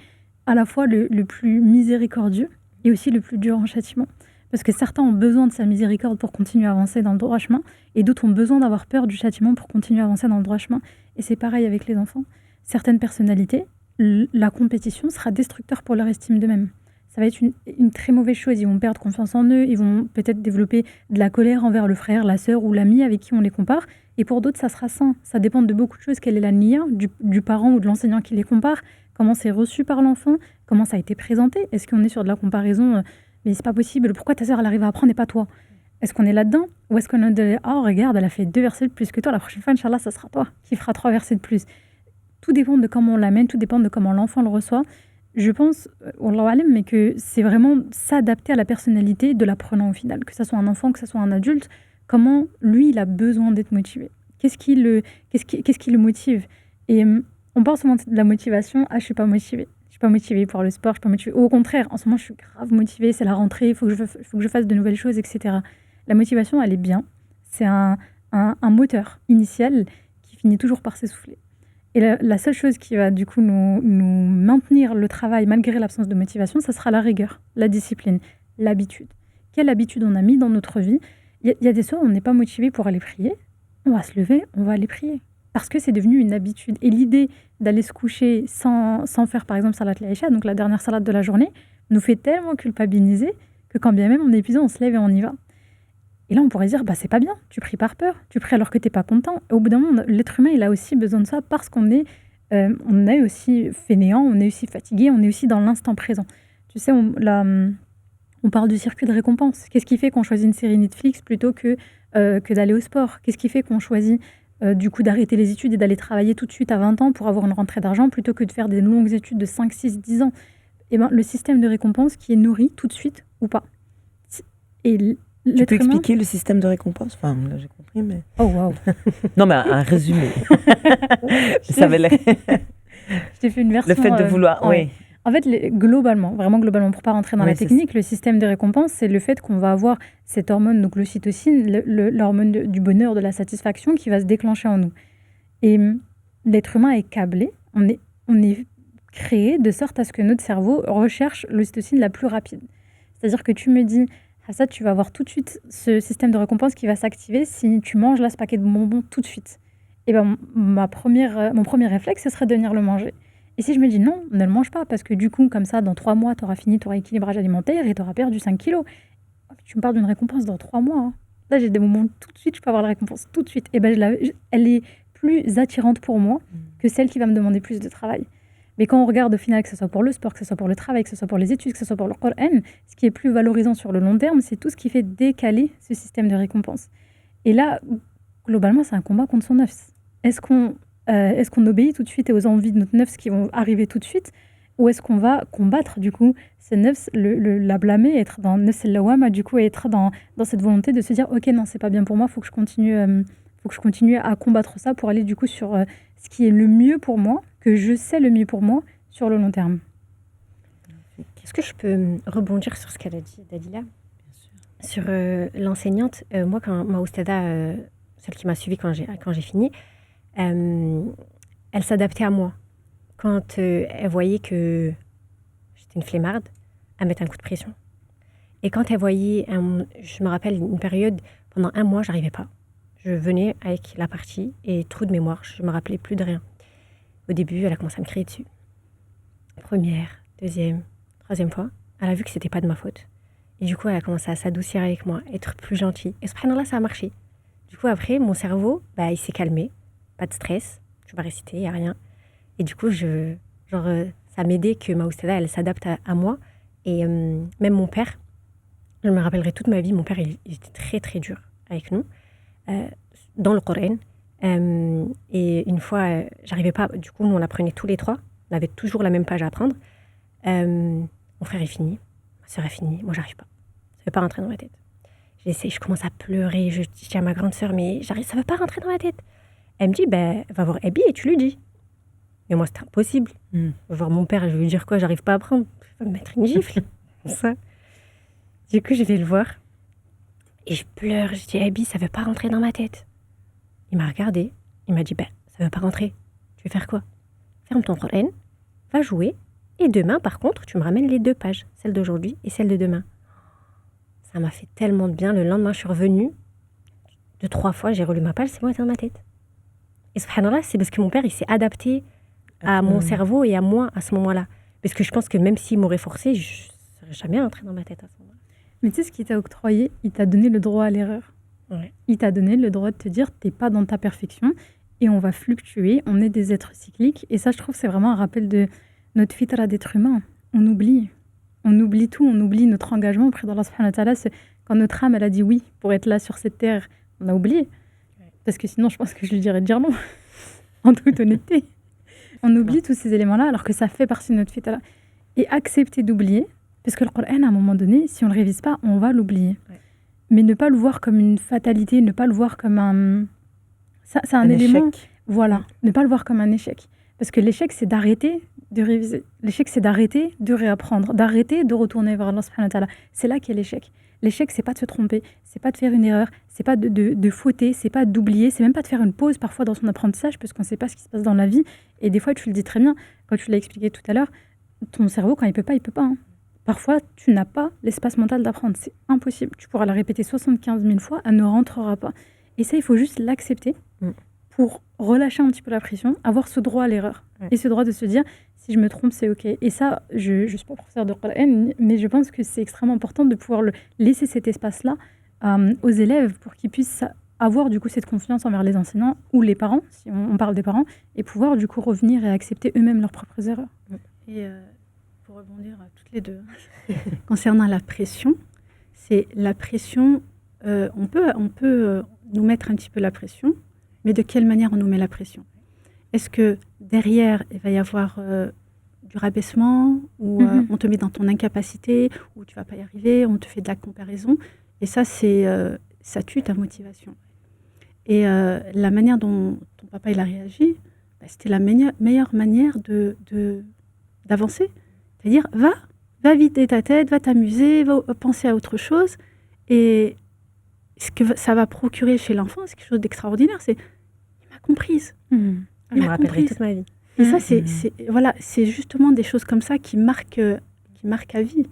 à la fois le plus miséricordieux et aussi le plus dur en châtiment. Parce que certains ont besoin de sa miséricorde pour continuer à avancer dans le droit chemin et d'autres ont besoin d'avoir peur du châtiment pour continuer à avancer dans le droit chemin. Et c'est pareil avec les enfants. Certaines personnalités, la compétition sera destructeur pour leur estime d'eux-mêmes. Ça va être une très mauvaise chose. Ils vont perdre confiance en eux, ils vont peut-être développer de la colère envers le frère, la sœur ou l'ami avec qui on les compare. Et pour d'autres, ça sera sain. Ça dépend de beaucoup de choses. Quelle est la niya du parent ou de l'enseignant qui les compare? Comment c'est reçu par l'enfant? Comment ça a été présenté? Est-ce qu'on est sur de la comparaison mais c'est pas possible, pourquoi ta sœur elle arrive à apprendre et pas toi? Est-ce qu'on est là-dedans? Ou est-ce qu'on est de oh regarde, elle a fait 2 versets de plus que toi, la prochaine fois, Inch'Allah, ça sera toi qui fera 3 versets de plus. Tout dépend de comment on l'amène, tout dépend de comment l'enfant le reçoit. Je pense, Wallahu alam, mais que c'est vraiment s'adapter à la personnalité de l'apprenant au final, que ce soit un enfant, que ce soit un adulte, comment lui il a besoin d'être motivé. Qu'est-ce qui le motive? Et on parle souvent de la motivation, je suis pas motivée. Pas motivée pour le sport, je suis pas motivée. Ou au contraire, en ce moment, je suis grave motivée, c'est la rentrée, il faut que je fasse de nouvelles choses, etc. La motivation, elle est bien. C'est un moteur initial qui finit toujours par s'essouffler. Et la seule chose qui va du coup nous maintenir le travail malgré l'absence de motivation, ça sera la rigueur, la discipline, l'habitude. Quelle habitude on a mis dans notre vie? Il y a des soirs où on n'est pas motivé pour aller prier. On va se lever, on va aller prier. Parce que c'est devenu une habitude. Et l'idée d'aller se coucher sans faire, par exemple, salat al-Isha, donc la dernière salade de la journée, nous fait tellement culpabiliser que quand bien même on est épuisé, on se lève et on y va. Et là, on pourrait dire, c'est pas bien, tu pries par peur, tu pries alors que t'es pas content. Et au bout d'un moment, l'être humain, il a aussi besoin de ça parce qu'on est aussi fainéant, on est aussi fatigué, on est aussi dans l'instant présent. Tu sais, on parle du circuit de récompense. Qu'est-ce qui fait qu'on choisit une série Netflix plutôt que d'aller au sport? Qu'est-ce qui fait qu'on choisit du coup d'arrêter les études et d'aller travailler tout de suite à 20 ans pour avoir une rentrée d'argent plutôt que de faire des longues études de 5, 6, 10 ans? Et le système de récompense qui est nourri tout de suite ou pas. Et tu peux expliquer le système de récompense? Enfin, là, j'ai compris, mais... Oh, waouh. Non, mais un résumé. Ça avait l'air... Je t'ai fait une version... Le fait de vouloir, oui. En fait, globalement, pour pas rentrer dans la technique, le système de récompense, c'est le fait qu'on va avoir cette hormone, donc l'ocytocine, l'hormone du bonheur, de la satisfaction, qui va se déclencher en nous. Et l'être humain est câblé, on est créé de sorte à ce que notre cerveau recherche l'ocytocine la plus rapide. C'est-à-dire que tu me dis, ça, tu vas avoir tout de suite ce système de récompense qui va s'activer si tu manges là ce paquet de bonbons tout de suite. Et mon premier réflexe, ce serait de venir le manger. Et si je me dis non, ne le mange pas, parce que du coup, comme ça, dans 3 mois, tu auras fini ton équilibrage alimentaire et tu auras perdu 5 kilos. Tu me parles d'une récompense dans 3 mois. Hein. Là, j'ai des moments tout de suite, je peux avoir la récompense tout de suite. Et elle est plus attirante pour moi que celle qui va me demander plus de travail. Mais quand on regarde au final, que ce soit pour le sport, que ce soit pour le travail, que ce soit pour les études, que ce soit pour le Coran, ce qui est plus valorisant sur le long terme, c'est tout ce qui fait décaler ce système de récompense. Et là, globalement, c'est un combat contre son nafs. Est-ce qu'on obéit tout de suite aux envies de notre nafs qui vont arriver tout de suite, ou est-ce qu'on va combattre du coup ce nafs, la blâmer, être dans nafs al-lawama, du coup, et être dans cette volonté de se dire ok, non, c'est pas bien pour moi, faut que je continue à combattre ça pour aller du coup sur ce qui est le mieux pour moi, que je sais le mieux pour moi sur le long terme. Est-ce que je peux rebondir sur ce qu'elle a dit, Dalila? Sur l'enseignante, moi, quand ma oustada, celle qui m'a suivie quand j'ai fini, elle s'adaptait à moi. Quand elle voyait que j'étais une flemmarde, elle mettait un coup de pression. Et quand elle voyait, je me rappelle une période, pendant 1 mois, j'arrivais pas. Je venais avec la partie et trou de mémoire, je me rappelais plus de rien. Au début, elle a commencé à me crier dessus. 1re, 2e, 3e fois, elle a vu que c'était pas de ma faute. Et du coup, elle a commencé à s'adoucir avec moi, être plus gentille. Et subhanallah, ça a marché. Du coup, après, mon cerveau, il s'est calmé. Pas de stress, je vais réciter, il n'y a rien. Et du coup, ça m'aidait que ma oustada, elle s'adapte à moi. Et même mon père, je me rappellerai toute ma vie, mon père, il était très, très dur avec nous, dans le Coran. Et une fois, j'arrivais pas, du coup, nous, on apprenait tous les 3. On avait toujours la même page à apprendre. Mon frère est fini, ma soeur est finie, moi, j'arrive pas. Ça ne veut pas rentrer dans ma tête. Je commence à pleurer, je dis à ma grande sœur, mais ça ne veut pas rentrer dans ma tête. Elle me dit, va voir Abby et tu lui dis. Mais moi, c'est impossible. Je vais voir mon père, je vais lui dire quoi, j'arrive pas à apprendre. Je vais me mettre une gifle. Ça. Du coup, je vais le voir. Et je pleure, je dis, Abi, ça veut pas rentrer dans ma tête. Il m'a regardé, il m'a dit, ben, ça veut pas rentrer. Tu veux faire quoi? Ferme ton Coran, va jouer, et demain, par contre, tu me ramènes les 2 pages, celle d'aujourd'hui et celle de demain. Ça m'a fait tellement de bien. Le lendemain, je suis revenue, 2-3 fois, j'ai relu ma page, c'est bon, c'était dans ma tête. Et subhanallah, c'est parce que mon père, il s'est adapté à mon cerveau et à moi à ce moment-là. Parce que je pense que même s'il m'aurait forcé, je ne serais jamais rentrée dans ma tête à ce moment-là. Mais tu sais ce qu'il t'a octroyé? Il t'a donné le droit à l'erreur. Ouais. Il t'a donné le droit de te dire, t'es pas dans ta perfection et on va fluctuer, on est des êtres cycliques. Et ça, je trouve, c'est vraiment un rappel de notre fitra d'être humain. On oublie tout, on oublie notre engagement auprès d'Allah subhanahu wa ta'ala. Quand notre âme, elle a dit oui pour être là sur cette terre, on a oublié. Parce que sinon, je pense que je lui dirais de dire non, en toute honnêteté. On oublie tous ces éléments-là alors que ça fait partie de notre fitra. Et accepter d'oublier, parce que le Coran, à un moment donné, si on ne le révise pas, on va l'oublier. Ouais. Mais ne pas le voir comme une fatalité, ne pas le voir comme un... Ça, c'est un élément... Échec. Voilà, ne pas le voir comme un échec. Parce que l'échec, c'est d'arrêter de réviser. L'échec, c'est d'arrêter de réapprendre, d'arrêter de retourner vers Allah subhanahu wa ta'ala. C'est là qu'est l'échec. L'échec, c'est pas de se tromper, c'est pas de faire une erreur, c'est pas de fauter, c'est pas d'oublier, c'est même pas de faire une pause parfois dans son apprentissage parce qu'on sait pas ce qui se passe dans la vie. Et des fois, tu le dis très bien, quand tu l'as expliqué tout à l'heure, ton cerveau, quand il peut pas, il peut pas. Hein. Parfois, tu n'as pas l'espace mental d'apprendre. C'est impossible. Tu pourras la répéter 75 000 fois, elle ne rentrera pas. Et ça, il faut juste l'accepter pour relâcher un petit peu la pression, avoir ce droit à l'erreur. Et ce droit de se dire, si je me trompe, c'est OK. Et ça, je ne suis pas professeur de Coran, mais je pense que c'est extrêmement important de pouvoir laisser cet espace-là aux élèves pour qu'ils puissent avoir du coup cette confiance envers les enseignants ou les parents, si on parle des parents, et pouvoir du coup revenir et accepter eux-mêmes leurs propres erreurs. Et pour rebondir à toutes les deux, concernant la pression, c'est la pression, on peut nous mettre un petit peu la pression, mais de quelle manière on nous met la pression? Est-ce que derrière, il va y avoir du rabaissement, ou on te met dans ton incapacité, ou tu ne vas pas y arriver, on te fait de la comparaison, et ça, ça tue ta motivation. Et la manière dont ton papa il a réagi, c'était la meilleure manière d'avancer. C'est-à-dire, va vider ta tête, va t'amuser, va penser à autre chose. Et ce que ça va procurer chez l'enfant, c'est quelque chose d'extraordinaire. C'est, il m'a comprise. Je me rappellerai toute ma vie. Et ça, c'est justement des choses comme ça qui marquent à vie.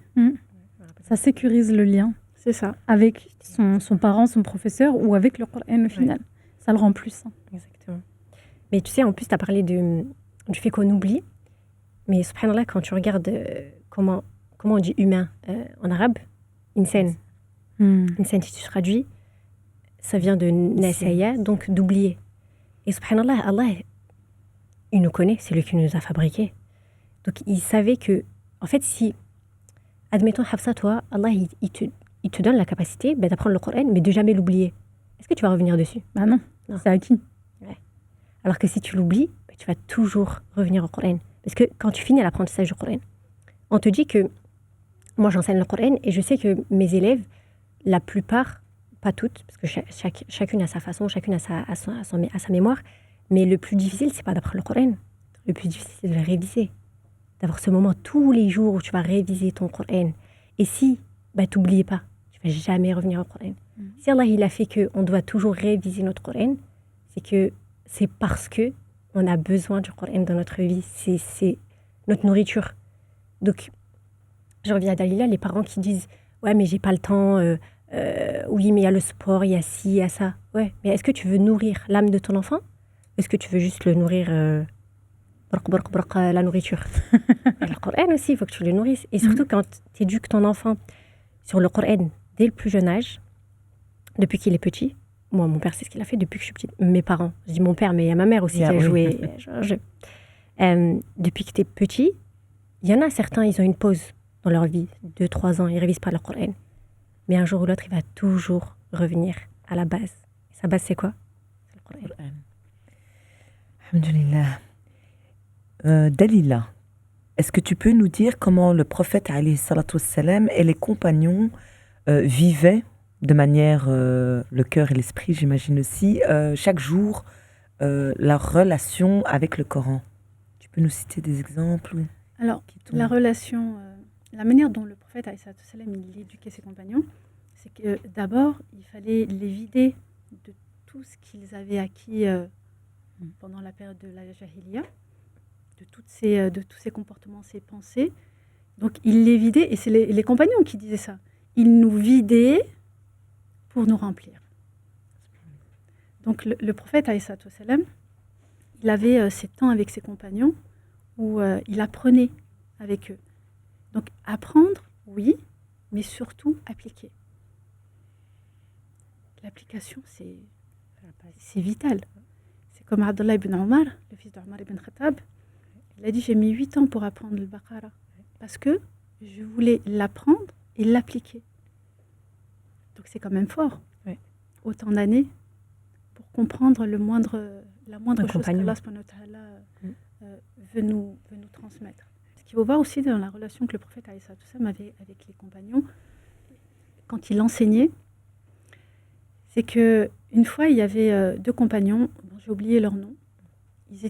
Ça sécurise le lien. C'est ça. Avec son parent, son professeur, ou avec le Coran au final. Ça le rend plus sain. Exactement. Mais tu sais, en plus, tu as parlé du fait qu'on oublie. Mais subhanallah, quand tu regardes comment on dit humain en arabe, insan. Insan, si tu traduis, ça vient de nasaya, donc d'oublier. Et subhanallah, Allah, il nous connaît, c'est lui qui nous a fabriqués. Donc il savait que, en fait, si, admettons, Hafsa, toi, Allah, il te donne la capacité d'apprendre le Coran, mais de jamais l'oublier. Est-ce que tu vas revenir dessus? Bah non, c'est acquis. Ouais. Alors que si tu l'oublies, tu vas toujours revenir au Coran. Parce que quand tu finis l'apprentissage du Coran, on te dit que, moi j'enseigne le Coran, et je sais que mes élèves, la plupart, pas toutes, parce que chacune a sa façon, chacune a sa mémoire, mais le plus difficile, c'est pas d'apprendre le Coran. Le plus difficile, c'est de le réviser. D'avoir ce moment tous les jours où tu vas réviser ton Coran. Et si, t'oublies pas, tu vas jamais revenir au Coran. Si Allah, il a fait qu'on doit toujours réviser notre Coran, c'est parce que on a besoin du Coran dans notre vie. C'est notre nourriture. Donc, je reviens à Dalila, les parents qui disent « Ouais, mais j'ai pas le temps. Oui, mais il y a le sport, il y a ci, il y a ça. » Ouais, mais est-ce que tu veux nourrir l'âme de ton enfant? Est-ce que tu veux juste le nourrir la nourriture? Et le Coran aussi, il faut que tu le nourrisses. Et surtout, quand tu éduques ton enfant sur le Coran dès le plus jeune âge, depuis qu'il est petit. Moi, mon père, c'est ce qu'il a fait depuis que je suis petite. Mes parents, je dis mon père, mais il y a ma mère aussi qui a joué un jeu. Depuis que tu es petit, il y en a certains, ils ont une pause dans leur vie, 2-3 ans, ils ne révisent pas le Coran. Mais un jour ou l'autre, il va toujours revenir à la base. Sa base, c'est quoi? C'est le Coran. Alhamdulillah. Dalila, est-ce que tu peux nous dire comment le prophète alayhi salatu wassalam et les compagnons vivaient de manière, le cœur et l'esprit, j'imagine aussi, chaque jour, leur relation avec le Coran? Tu peux nous citer des exemples? Alors, la relation, la manière dont le prophète alayhi salatu wassalam, il éduquait ses compagnons, c'est que d'abord, il fallait les vider de tout ce qu'ils avaient acquis pendant la période de la Jahiliya, de tous ces comportements, ces pensées. Donc, ils les vidaient, et c'est les compagnons qui disaient ça. Ils nous vidaient pour nous remplir. Donc, le prophète, alayhi salatu wassalam, il avait ces temps avec ses compagnons où il apprenait avec eux. Donc, apprendre, oui, mais surtout appliquer. L'application, c'est vital. C'est comme Abdullah ibn Omar, le fils d'Omar ibn Khattab. Il a dit, j'ai mis 8 ans pour apprendre le Baqara. Parce que je voulais l'apprendre et l'appliquer. Donc c'est quand même fort. Ouais. Autant d'années pour comprendre la moindre chose qu'Allah subhanahu wa ta'ala veut nous transmettre. Ce qu'il faut voir aussi dans la relation que le prophète alayhi salatu wassalam avait avec les compagnons, quand il enseignait, c'est qu'une fois, il y avait 2 compagnons, j'ai oublié leur nom, ils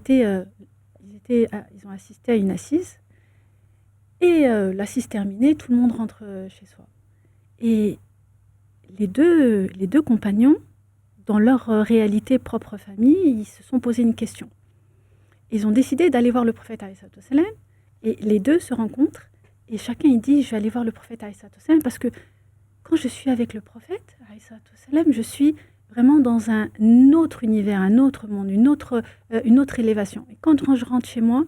ont assisté à une assise, et l'assise terminée, tout le monde rentre chez soi. Et les deux compagnons, dans leur réalité propre famille, ils se sont posé une question. Ils ont décidé d'aller voir le prophète alayhi salatu wassalam, et les deux se rencontrent, et chacun il dit, je vais aller voir le prophète alayhi salatu wassalam, parce que quand je suis avec le prophète alayhi salatu wassalam, je suis vraiment dans un autre univers, un autre monde, une autre élévation. Et quand je rentre chez moi,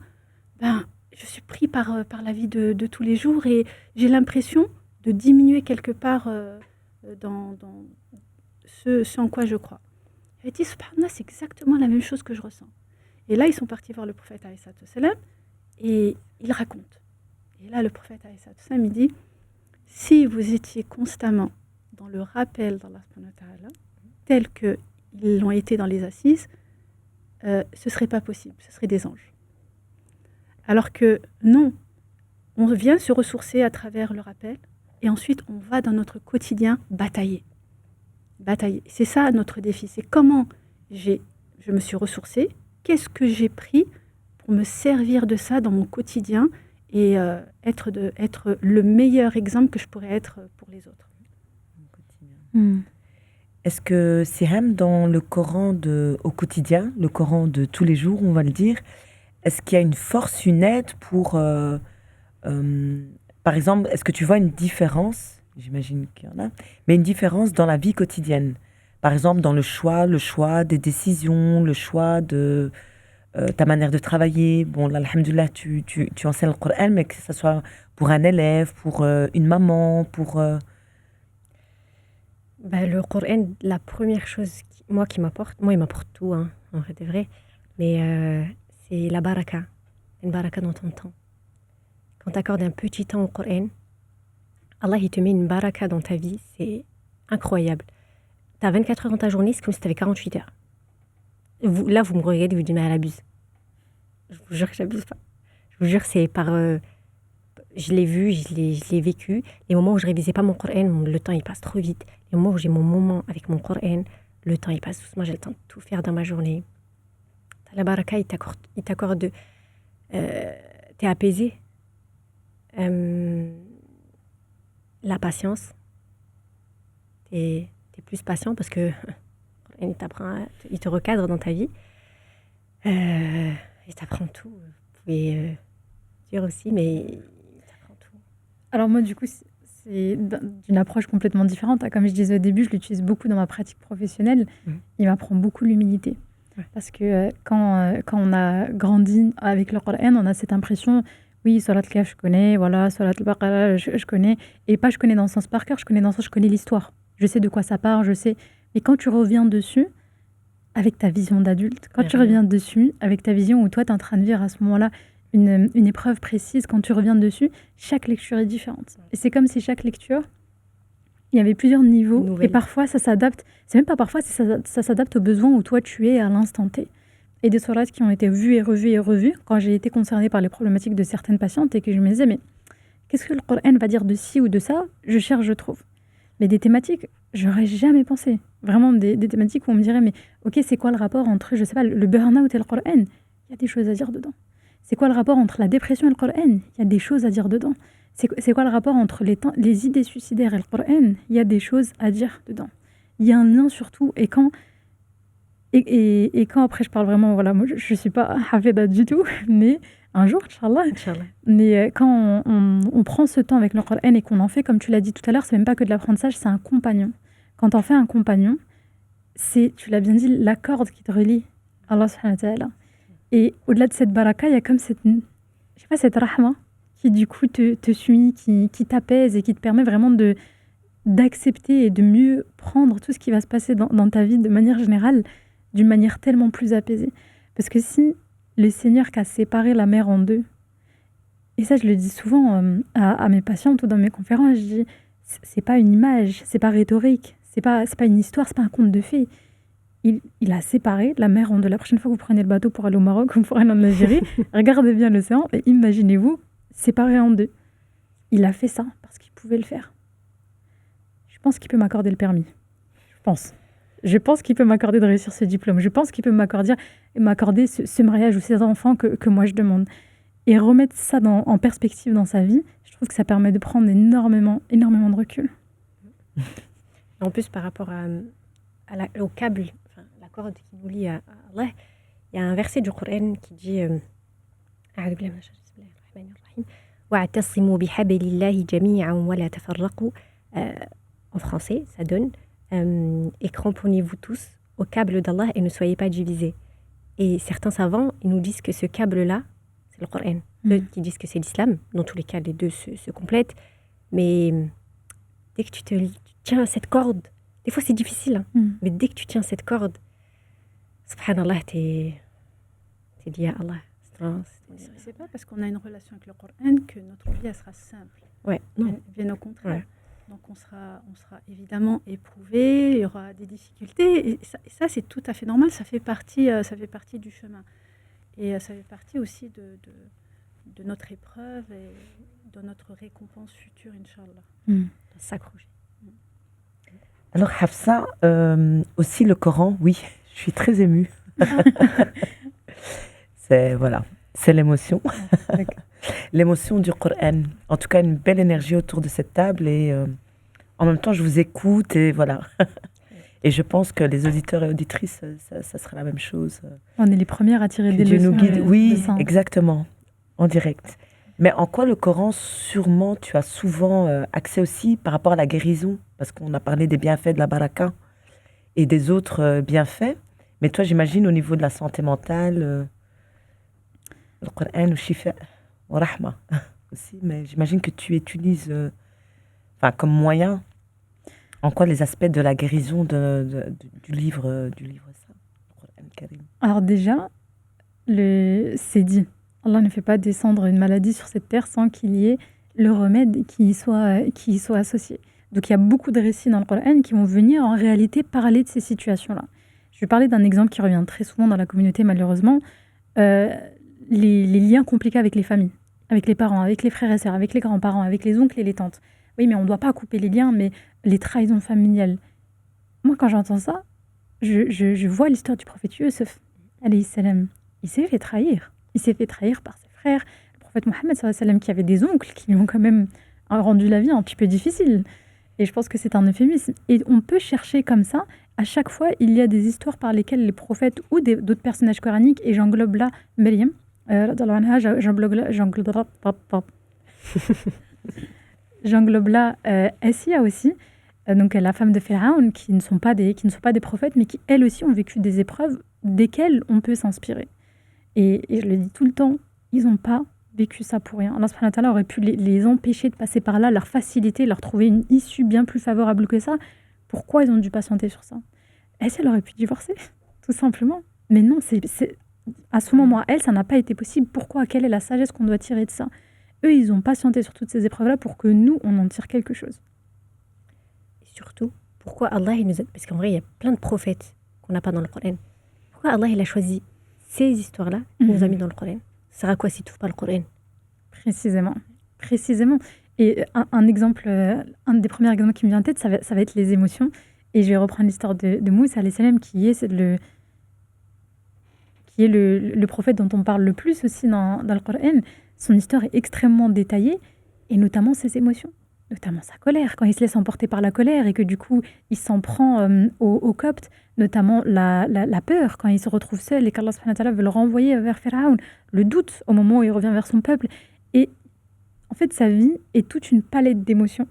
je suis pris par la vie de tous les jours, et j'ai l'impression de diminuer quelque part dans ce en quoi je crois. Elle dit, subhanallah, c'est exactement la même chose que je ressens. Et là, ils sont partis voir le prophète alayhi salatu wassalam, et ils racontent. Et là, le prophète alayhi salatu wassalam, il dit, si vous étiez constamment dans le rappel d'Allah subhanahu wa ta'ala, tel qu'ils l'ont été dans les assises, ce ne serait pas possible, ce serait des anges. Alors que non, on vient se ressourcer à travers le rappel, et ensuite on va dans notre quotidien batailler. C'est ça notre défi, c'est comment je me suis ressourcée, qu'est-ce que j'ai pris pour me servir de ça dans mon quotidien et être le meilleur exemple que je pourrais être pour les autres. Est-ce que Siham, dans le Coran au quotidien, le Coran de tous les jours, on va le dire, est-ce qu'il y a une force, une aide pour... par exemple, est-ce que tu vois une différence, j'imagine qu'il y en a, mais une différence dans la vie quotidienne? Par exemple, dans le choix des décisions, le choix de ta manière de travailler. Bon, là, alhamdoulilah, tu enseignes le Coran, mais que ce soit pour un élève, pour une maman, pour... Le Coran, la première chose il m'apporte tout, hein, en vrai de vrai, mais c'est la baraka, une baraka dans ton temps. Quand tu accordes un petit temps au Coran, Allah il te met une baraka dans ta vie, c'est incroyable. Tu as 24 heures dans ta journée, c'est comme si tu avais 48 heures. Vous me regardez, vous dites, mais elle abuse. Je vous jure que j'abuse pas. Je vous jure, c'est par... je l'ai vu, je l'ai vécu. Les moments où je révisais pas mon Coran, le temps il passe trop vite. Les moments où j'ai mon moment avec mon Coran, le temps il passe doucement, j'ai le temps de tout faire dans ma journée. La baraka, il t'accorde t'es apaisé. La patience. T'es plus patient parce que il te recadre dans ta vie. Il t'apprend tout. Vous pouvez dire aussi, mais il t'apprend tout. Alors moi, du coup, c'est d'une approche complètement différente. Comme je disais au début, je l'utilise beaucoup dans ma pratique professionnelle. Il m'apprend beaucoup l'humilité. Parce que quand on a grandi avec le Coran, on a cette impression, oui, Salat al-Kahf, je connais, voilà, Salat al-Baqarah, je connais. Et pas je connais dans le sens par cœur, je connais dans le sens, je connais l'histoire. Je sais de quoi ça part, je sais. Mais quand tu reviens dessus, avec ta vision d'adulte, quand tu reviens dessus, avec ta vision où toi, tu es en train de vivre à ce moment-là une épreuve précise, quand tu reviens dessus, chaque lecture est différente. Et c'est comme si chaque lecture, il y avait plusieurs niveaux, et parfois ça s'adapte, c'est même pas parfois, ça s'adapte aux besoins où toi tu es à l'instant T. Et des sourates qui ont été vues et revues et revues, quand j'ai été concernée par les problématiques de certaines patientes, et que je me disais, mais qu'est-ce que le Coran va dire de ci ou de ça? Je cherche, je trouve. Mais des thématiques, j'aurais jamais pensé. Vraiment des thématiques où on me dirait, mais ok, c'est quoi le rapport entre, je sais pas, le burn-out et le Coran? Il y a des choses à dire dedans. C'est quoi le rapport entre la dépression et le Coran? Il y a des choses à dire dedans. C'est quoi le rapport entre les idées suicidaires et le Coran? Il y a des choses à dire dedans. Il y a un lien surtout. Et quand après, je parle vraiment, voilà, moi, je ne suis pas hafida du tout, mais un jour, Inch'Allah. Mais quand on prend ce temps avec le Coran et qu'on en fait, comme tu l'as dit tout à l'heure, c'est même pas que de l'apprentissage, c'est un compagnon. Quand on fait un compagnon, c'est, tu l'as bien dit, la corde qui te relie à Allah subhanahu wa ta'ala. Et au-delà de cette baraka, il y a comme cette rahma qui du coup te suit, qui t'apaise et qui te permet vraiment d'accepter et de mieux prendre tout ce qui va se passer dans ta vie de manière générale, d'une manière tellement plus apaisée. Parce que si le Seigneur qui a séparé la mer en deux, et ça je le dis souvent à mes patientes ou dans mes conférences, je dis, c'est pas une image, c'est pas rhétorique, c'est pas une histoire, c'est pas un conte de fées. Il a séparé la mer en deux. La prochaine fois que vous prenez le bateau pour aller au Maroc ou pour aller en Algérie, regardez bien l'océan et imaginez-vous séparé en deux. Il a fait ça parce qu'il pouvait le faire. Je pense qu'il peut m'accorder le permis. Je pense qu'il peut m'accorder de réussir ce diplôme. Je pense qu'il peut m'accorder ce mariage ou ces enfants que moi je demande. Et remettre ça en perspective dans sa vie, je trouve que ça permet de prendre énormément de recul. En plus, par rapport au câble, la corde qui nous lie à Allah, il y a un verset du Coran qui dit وَاعْتَصِمُوا بِحَبْلِ اللَّهِ جَمِيعًا وَلَا تَفَرَّقُوا. En français, ça donne et cramponnez-vous tous au câble d'Allah et ne soyez pas divisés. Et certains savants, ils nous disent que ce câble-là, c'est le Coran. D'autres qui disent que c'est l'islam. Dans tous les cas, les deux se complètent. Mais dès que tu tiens à cette corde, des fois c'est difficile, mais dès que tu tiens cette corde, subhanallah, t'es lié à Allah. C'est pas parce qu'on a une relation avec le Coran que notre vie elle sera simple. Ouais, non. Bien au contraire. Ouais. Donc on sera évidemment éprouvé, il y aura des difficultés, et ça c'est tout à fait normal, ça fait partie du chemin. Et ça fait partie aussi de notre épreuve et de notre récompense future, Inch'Allah. S'accrocher. Alors Hafsa, aussi le Coran, oui, je suis très émue. C'est l'émotion. L'émotion du Coran. En tout cas, une belle énergie autour de cette table et en même temps, je vous écoute et voilà. Et je pense que les auditeurs et auditrices, ça sera la même chose. On est les premières à tirer des leçons. Dieu nous guide. Oui, exactement, en direct. Mais en quoi le Coran, sûrement, tu as souvent accès aussi par rapport à la guérison, parce qu'on a parlé des bienfaits de la baraka et des autres bienfaits. Mais toi, j'imagine au niveau de la santé mentale, le Coran, shifa, wa rahma aussi. Mais j'imagine que tu utilises, comme moyen, en quoi les aspects de la guérison du livre ça, le Coran Karim. Alors déjà, c'est dit. Allah ne fait pas descendre une maladie sur cette terre sans qu'il y ait le remède qui y soit associé. Donc il y a beaucoup de récits dans le Coran qui vont venir en réalité parler de ces situations-là. Je vais parler d'un exemple qui revient très souvent dans la communauté malheureusement, les liens compliqués avec les familles, avec les parents, avec les frères et sœurs, avec les grands-parents, avec les oncles et les tantes. Oui, mais on ne doit pas couper les liens, mais les trahisons familiales. Moi, quand j'entends ça, je vois l'histoire du prophète Youssef, alayhi salam. Il s'est fait trahir. Il s'est fait trahir par ses frères. Le prophète Mohammed, qui avait des oncles qui lui ont quand même rendu la vie un petit peu difficile. Et je pense que c'est un euphémisme. Et on peut chercher comme ça. À chaque fois, il y a des histoires par lesquelles les prophètes ou d'autres personnages coraniques, et j'englobe là Maryam, j'englobe là Assia aussi, donc la femme de Pharaon, qui ne sont pas des prophètes, mais qui, elles aussi, ont vécu des épreuves desquelles on peut s'inspirer. Et je le dis tout le temps, ils n'ont pas vécu ça pour rien. Allah subhanahu wa ta'ala aurait pu les empêcher de passer par là, leur faciliter, leur trouver une issue bien plus favorable que ça. Pourquoi ils ont dû patienter sur ça? Elle aurait pu divorcer, tout simplement. Mais non, à ce moment, elle, ça n'a pas été possible. Pourquoi? Quelle est la sagesse qu'on doit tirer de ça? Eux, ils ont patienté sur toutes ces épreuves-là pour que nous, on en tire quelque chose. Et surtout, pourquoi Allah, parce qu'en vrai, il y a plein de prophètes qu'on n'a pas dans le Coran. Pourquoi Allah, il a choisi ces histoires-là qu'il nous a mis dans le Coran? Ça sert à quoi si tu ne trouves pas le Coran? Précisément. Et un exemple, un des premiers exemples qui me vient en tête, ça va être les émotions. Et je vais reprendre l'histoire de Moussa alayhi salam, qui est le prophète dont on parle le plus aussi dans le Coran. Son histoire est extrêmement détaillée. et notamment ses émotions, notamment sa colère, quand il se laisse emporter par la colère et que du coup, il s'en prend au Copte, notamment la peur, quand il se retrouve seul et qu'Allah subhanahu wa ta'ala veut le renvoyer vers Pharaon, le doute au moment où il revient vers son peuple. Et en fait, sa vie est toute une palette d'émotions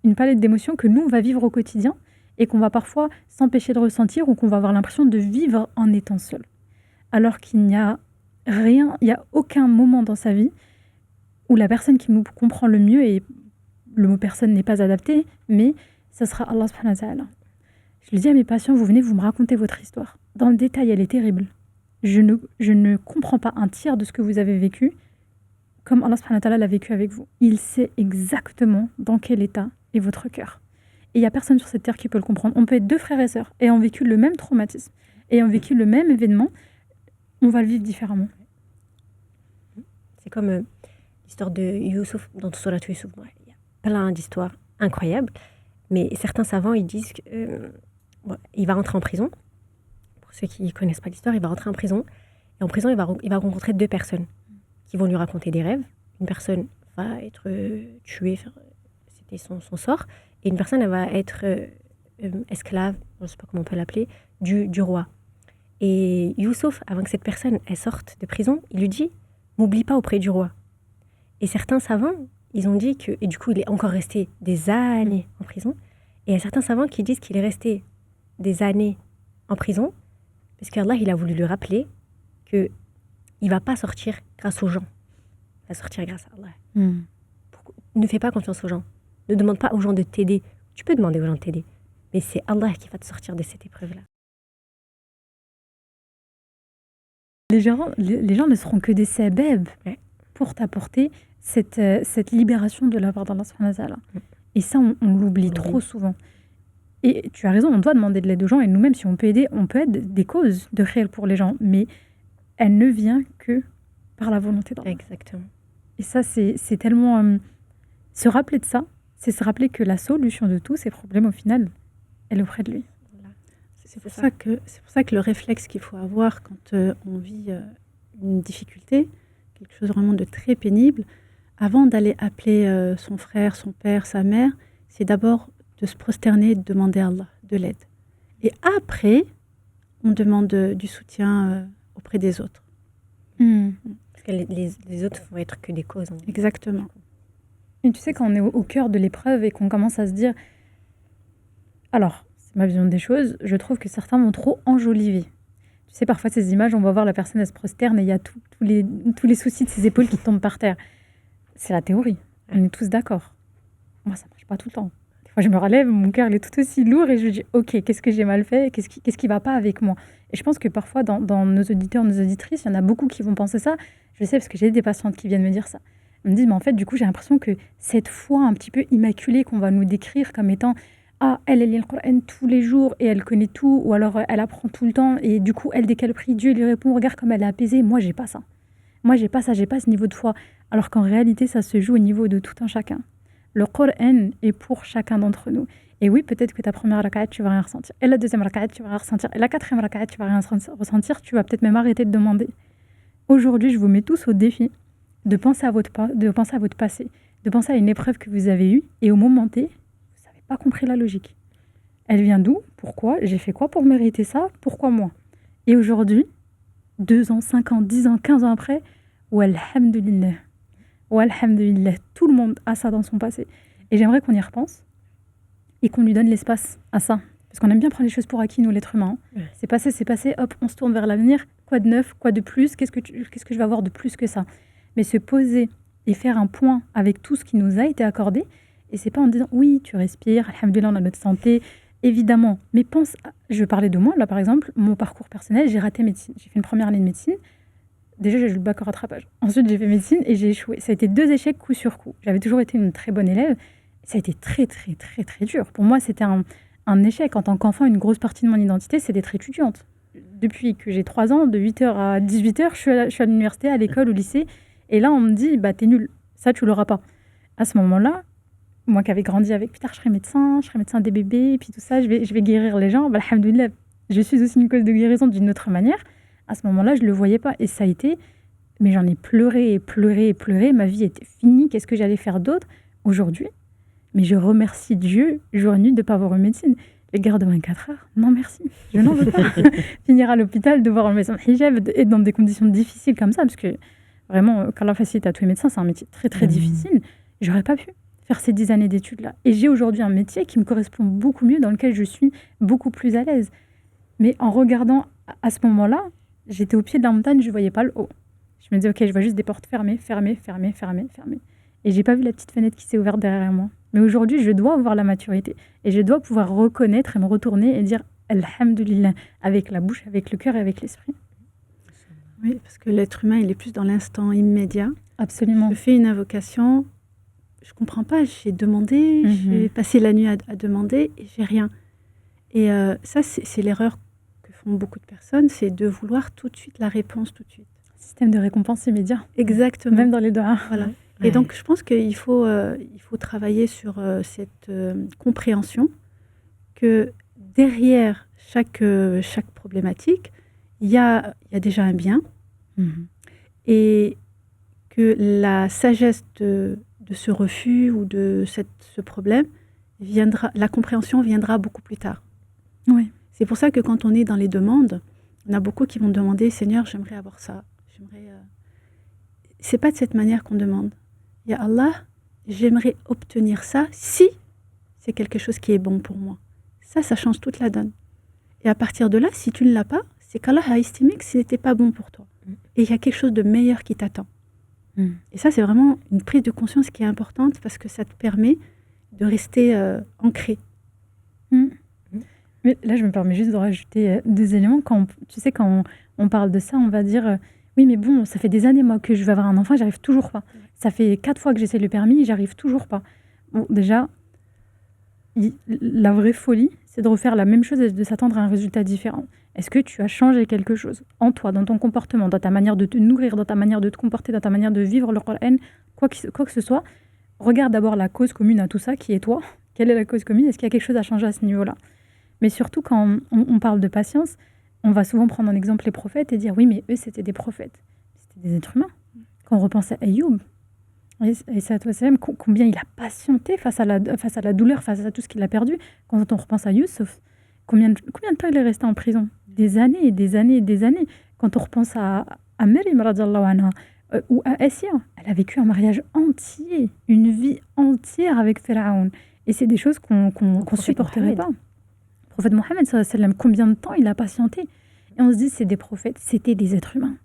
que nous, on va vivre au quotidien et qu'on va parfois s'empêcher de ressentir ou qu'on va avoir l'impression de vivre en étant seul. Alors qu'il n'y a rien, il n'y a aucun moment dans sa vie où la personne qui nous comprend le mieux, et le mot personne n'est pas adapté, mais ça sera Allah subhanahu wa ta'ala. Je le dis à mes patients, vous venez, vous me racontez votre histoire. Dans le détail, elle est terrible. Je ne comprends pas un tiers de ce que vous avez vécu comme Allah subhanahu wa ta'ala l'a vécu avec vous. Il sait exactement dans quel état est votre cœur. Et il n'y a personne sur cette terre qui peut le comprendre. On peut être 2 frères et sœurs ayant vécu le même traumatisme, ayant vécu le même événement, on va le vivre différemment. C'est comme l'histoire de Youssouf, dans Surat Youssouf. Il y a plein d'histoires incroyables, mais certains savants, ils disent qu'il va rentrer en prison. Pour ceux qui ne connaissent pas l'histoire, il va rentrer en prison. Et en prison, il va rencontrer 2 personnes qui vont lui raconter des rêves. Une personne va être tuée, c'était son sort, et une personne, elle va être esclave, je ne sais pas comment on peut l'appeler, du roi. Et Youssouf, avant que cette personne elle sorte de prison, il lui dit « M'oublie pas auprès du roi ». Et certains savants, ils ont dit que, et du coup il est encore resté des années en prison, et il y a certains savants qui disent qu'il est resté des années en prison, parce qu'Allah, il a voulu lui rappeler qu'il ne va pas sortir grâce aux gens, il va sortir grâce à Allah. Ne fais pas confiance aux gens, ne demande pas aux gens de t'aider, tu peux demander aux gens de t'aider, mais c'est Allah qui va te sortir de cette épreuve-là. Les gens ne seront que des sabab pour t'apporter cette libération de la part d'Allah subhanahu wa ta'ala. Et ça, on l'oublie trop souvent. Et tu as raison, on doit demander de l'aide aux gens, et nous-mêmes, si on peut aider, on peut être des causes de réel pour les gens, mais elle ne vient que par la volonté d'Allah. Exactement. Et ça, c'est tellement... se rappeler de ça, c'est se rappeler que la solution de tous ces problèmes, au final, elle est auprès de lui. C'est pour ça que le réflexe qu'il faut avoir quand on vit une difficulté, quelque chose vraiment de très pénible, avant d'aller appeler son frère, son père, sa mère, c'est d'abord de se prosterner et de demander à Allah de l'aide. Et après, on demande du soutien auprès des autres. Parce que les autres vont être que des causes. Exactement. Et tu sais, quand on est au cœur de l'épreuve et qu'on commence à se dire... Alors, c'est ma vision des choses, je trouve que certains vont trop enjoliver. Tu sais, parfois, ces images, on va voir la personne, elle se prosterne et il y a tous les soucis de ses épaules qui tombent par terre. C'est la théorie. On est tous d'accord. Moi, ça ne marche pas tout le temps. Des fois, je me relève, mon cœur il est tout aussi lourd et je dis, OK, qu'est-ce que j'ai mal fait? Qu'est-ce qui ne va pas avec moi? Et je pense que parfois, dans nos auditeurs, nos auditrices, il y en a beaucoup qui vont penser ça. Je sais parce que j'ai des patientes qui viennent me dire ça. Elles me disent, mais en fait, du coup, j'ai l'impression que cette foi un petit peu immaculée qu'on va nous décrire comme étant elle lit le Coran tous les jours et elle connaît tout, ou alors elle apprend tout le temps et du coup, elle, dès qu'elle prie, Dieu lui répond, regarde comme elle est apaisée. Moi, j'ai pas ça. Moi, j'ai pas ce niveau de foi. Alors qu'en réalité, ça se joue au niveau de tout un chacun. Le Coran est pour chacun d'entre nous. Et oui, peut-être que ta première raka'at, tu vas rien ressentir. Et la deuxième raka'at, tu vas rien ressentir. Et la quatrième raka'at, tu vas rien ressentir. Tu vas peut-être même arrêter de demander. Aujourd'hui, je vous mets tous au défi de penser à votre passé, de penser à une épreuve que vous avez eue et au moment T, pas compris la logique. Elle vient d'où? Pourquoi? J'ai fait quoi pour mériter ça? Pourquoi moi? Et aujourd'hui, 2 ans, 5 ans, 10 ans, 15 ans après, walhamdulillah. Walhamdulillah. Tout le monde a ça dans son passé. Et j'aimerais qu'on y repense et qu'on lui donne l'espace à ça. Parce qu'on aime bien prendre les choses pour acquis, nous, l'être humain. C'est passé, hop, on se tourne vers l'avenir. Quoi de neuf? Quoi de plus? Qu'est-ce que je vais avoir de plus que ça? Mais se poser et faire un point avec tout ce qui nous a été accordé. Et c'est pas en disant, oui, tu respires, alhamdoulilah, on a notre santé, évidemment. Mais je vais parler de moi, là, par exemple, mon parcours personnel, j'ai raté médecine. J'ai fait une première année de médecine. Déjà, j'ai eu le bac au rattrapage. Ensuite, j'ai fait médecine et j'ai échoué. Ça a été 2 échecs coup sur coup. J'avais toujours été une très bonne élève. Ça a été très, très, très, très dur. Pour moi, c'était un échec. En tant qu'enfant, une grosse partie de mon identité, c'est d'être étudiante. Depuis que j'ai 3 ans, de 8h à 18h, je suis à l'université, à l'école, au lycée. Et là, on me dit, t'es nul. Ça, tu l'auras pas. À ce moment-là, moi qui avais grandi avec, putain, je serai médecin des bébés, et puis tout ça, je vais guérir les gens. Alhamdoulilah, je suis aussi une cause de guérison d'une autre manière. À ce moment-là, je ne le voyais pas. Et ça a été, mais j'en ai pleuré et pleuré et pleuré. Ma vie était finie. Qu'est-ce que j'allais faire d'autre? aujourd'hui, mais je remercie Dieu jour et nuit de ne pas avoir une médecine. Les gardes de 24 heures, non merci, je n'en veux pas. Finir à l'hôpital, devoir enlever son hijab, être dans des conditions difficiles comme ça, parce que vraiment, qu'Allah facilite à tous les médecins, c'est un métier très très difficile. J'aurais pas pu faire ces 10 années d'études-là. Et j'ai aujourd'hui un métier qui me correspond beaucoup mieux, dans lequel je suis beaucoup plus à l'aise. Mais en regardant à ce moment-là, j'étais au pied de la montagne, je ne voyais pas le haut. Je me disais, ok, je vois juste des portes fermées. Et j'ai pas vu la petite fenêtre qui s'est ouverte derrière moi. Mais aujourd'hui, je dois avoir la maturité. Et je dois pouvoir reconnaître et me retourner et dire Alhamdulillah, avec la bouche, avec le cœur et avec l'esprit. Oui, parce que l'être humain, il est plus dans l'instant immédiat. Absolument. Je fais une invocation, je comprends pas, j'ai demandé, j'ai passé la nuit à demander et j'ai rien. Et ça, c'est l'erreur que font beaucoup de personnes, c'est de vouloir tout de suite la réponse tout de suite. Système de récompense immédiat. Exactement. Même dans les doigts. Voilà. Et donc, je pense qu'il faut travailler sur cette compréhension que derrière chaque problématique, il y a déjà un bien et que la sagesse de ce refus ou de ce problème, la compréhension viendra beaucoup plus tard. Oui. C'est pour ça que quand on est dans les demandes, on a beaucoup qui vont demander « Seigneur, j'aimerais avoir ça. » C'est pas de cette manière qu'on demande. « Ya Allah, j'aimerais obtenir ça si c'est quelque chose qui est bon pour moi. » Ça change toute la donne. Et à partir de là, si tu ne l'as pas, c'est qu'Allah a estimé que ce n'était pas bon pour toi. Et il y a quelque chose de meilleur qui t'attend. Et ça, c'est vraiment une prise de conscience qui est importante parce que ça te permet de rester ancré. Mais là, je me permets juste de rajouter 2 éléments. Quand on parle de ça, on va dire oui, mais bon, ça fait des années, moi, que je veux avoir un enfant, j'arrive toujours pas. Ça fait 4 fois que j'essaie le permis, j'arrive toujours pas. Bon, déjà, la vraie folie, c'est de refaire la même chose et de s'attendre à un résultat différent. Est-ce que tu as changé quelque chose en toi, dans ton comportement, dans ta manière de te nourrir, dans ta manière de te comporter, dans ta manière de vivre le Coran, quoi que ce soit? Regarde d'abord la cause commune à tout ça, qui est toi. Quelle est la cause commune? Est-ce qu'il y a quelque chose à changer à ce niveau-là? Mais surtout, quand on parle de patience, on va souvent prendre en exemple les prophètes et dire oui, mais eux, c'était des prophètes. C'était des êtres humains. Quand on repense à Ayoub, combien il a patienté face à la douleur, face à tout ce qu'il a perdu. Quand on repense à Youssef, combien de temps il est resté en prison? Des années et des années et des années. Quand on repense à Maryam, radiallahu anha, ou à Assia, elle a vécu un mariage entier, une vie entière avec Pharaon. Et c'est des choses qu'on ne supporterait pas. Le prophète Mohammed, combien de temps il a patienté? Et on se dit, c'est des prophètes, c'était des êtres humains.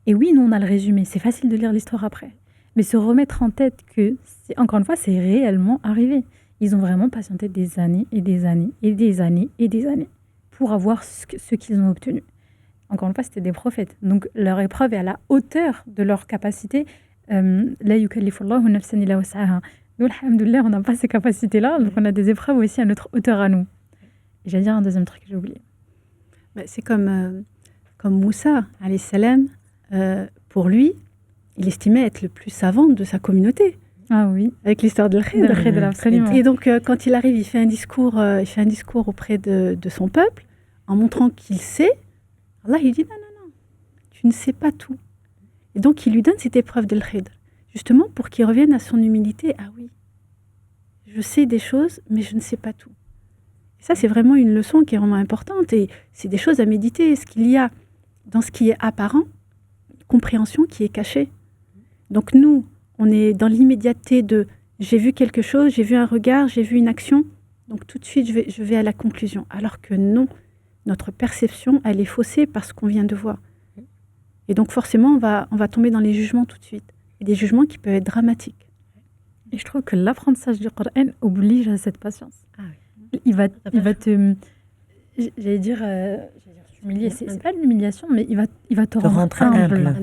Et oui, nous, on a le résumé. C'est facile de lire l'histoire après. Mais se remettre en tête que, encore une fois, c'est réellement arrivé. Ils ont vraiment patienté des années et des années et des années et des années pour avoir ce qu'ils ont obtenu. Encore une fois, c'était des prophètes. Donc, leur épreuve est à la hauteur de leur capacité. La yukallifullahu nafsan illa wus'aha. Nous, alhamdoulilah, on n'a pas ces capacités-là. Donc, on a des épreuves aussi à notre hauteur à nous. Et j'allais dire un deuxième truc que j'ai oublié. C'est comme Moussa, alayhi salam. Pour lui, il estimait être le plus savant de sa communauté. Ah oui. Avec l'histoire de l'Khidr. Absolument. Et donc, quand il arrive, il fait un discours auprès de son peuple, en montrant qu'il sait. Allah, il dit non, tu ne sais pas tout. Et donc, il lui donne cette épreuve de l'Khidr, justement pour qu'il revienne à son humilité. Ah oui, je sais des choses, mais je ne sais pas tout. Et ça, c'est vraiment une leçon qui est vraiment importante. Et c'est des choses à méditer. Ce qu'il y a dans ce qui est apparent, compréhension qui est cachée. Donc nous, on est dans l'immédiateté de j'ai vu quelque chose, j'ai vu un regard, j'ai vu une action, donc tout de suite je vais à la conclusion. Alors que non, notre perception, elle est faussée par ce qu'on vient de voir. Et donc forcément, on va tomber dans les jugements tout de suite. Et des jugements qui peuvent être dramatiques. Et je trouve que l'apprentissage du Coran oblige à cette patience. Ah oui. Il va te... J'allais dire humilier. C'est pas l'humiliation, mais il va te rendre humble.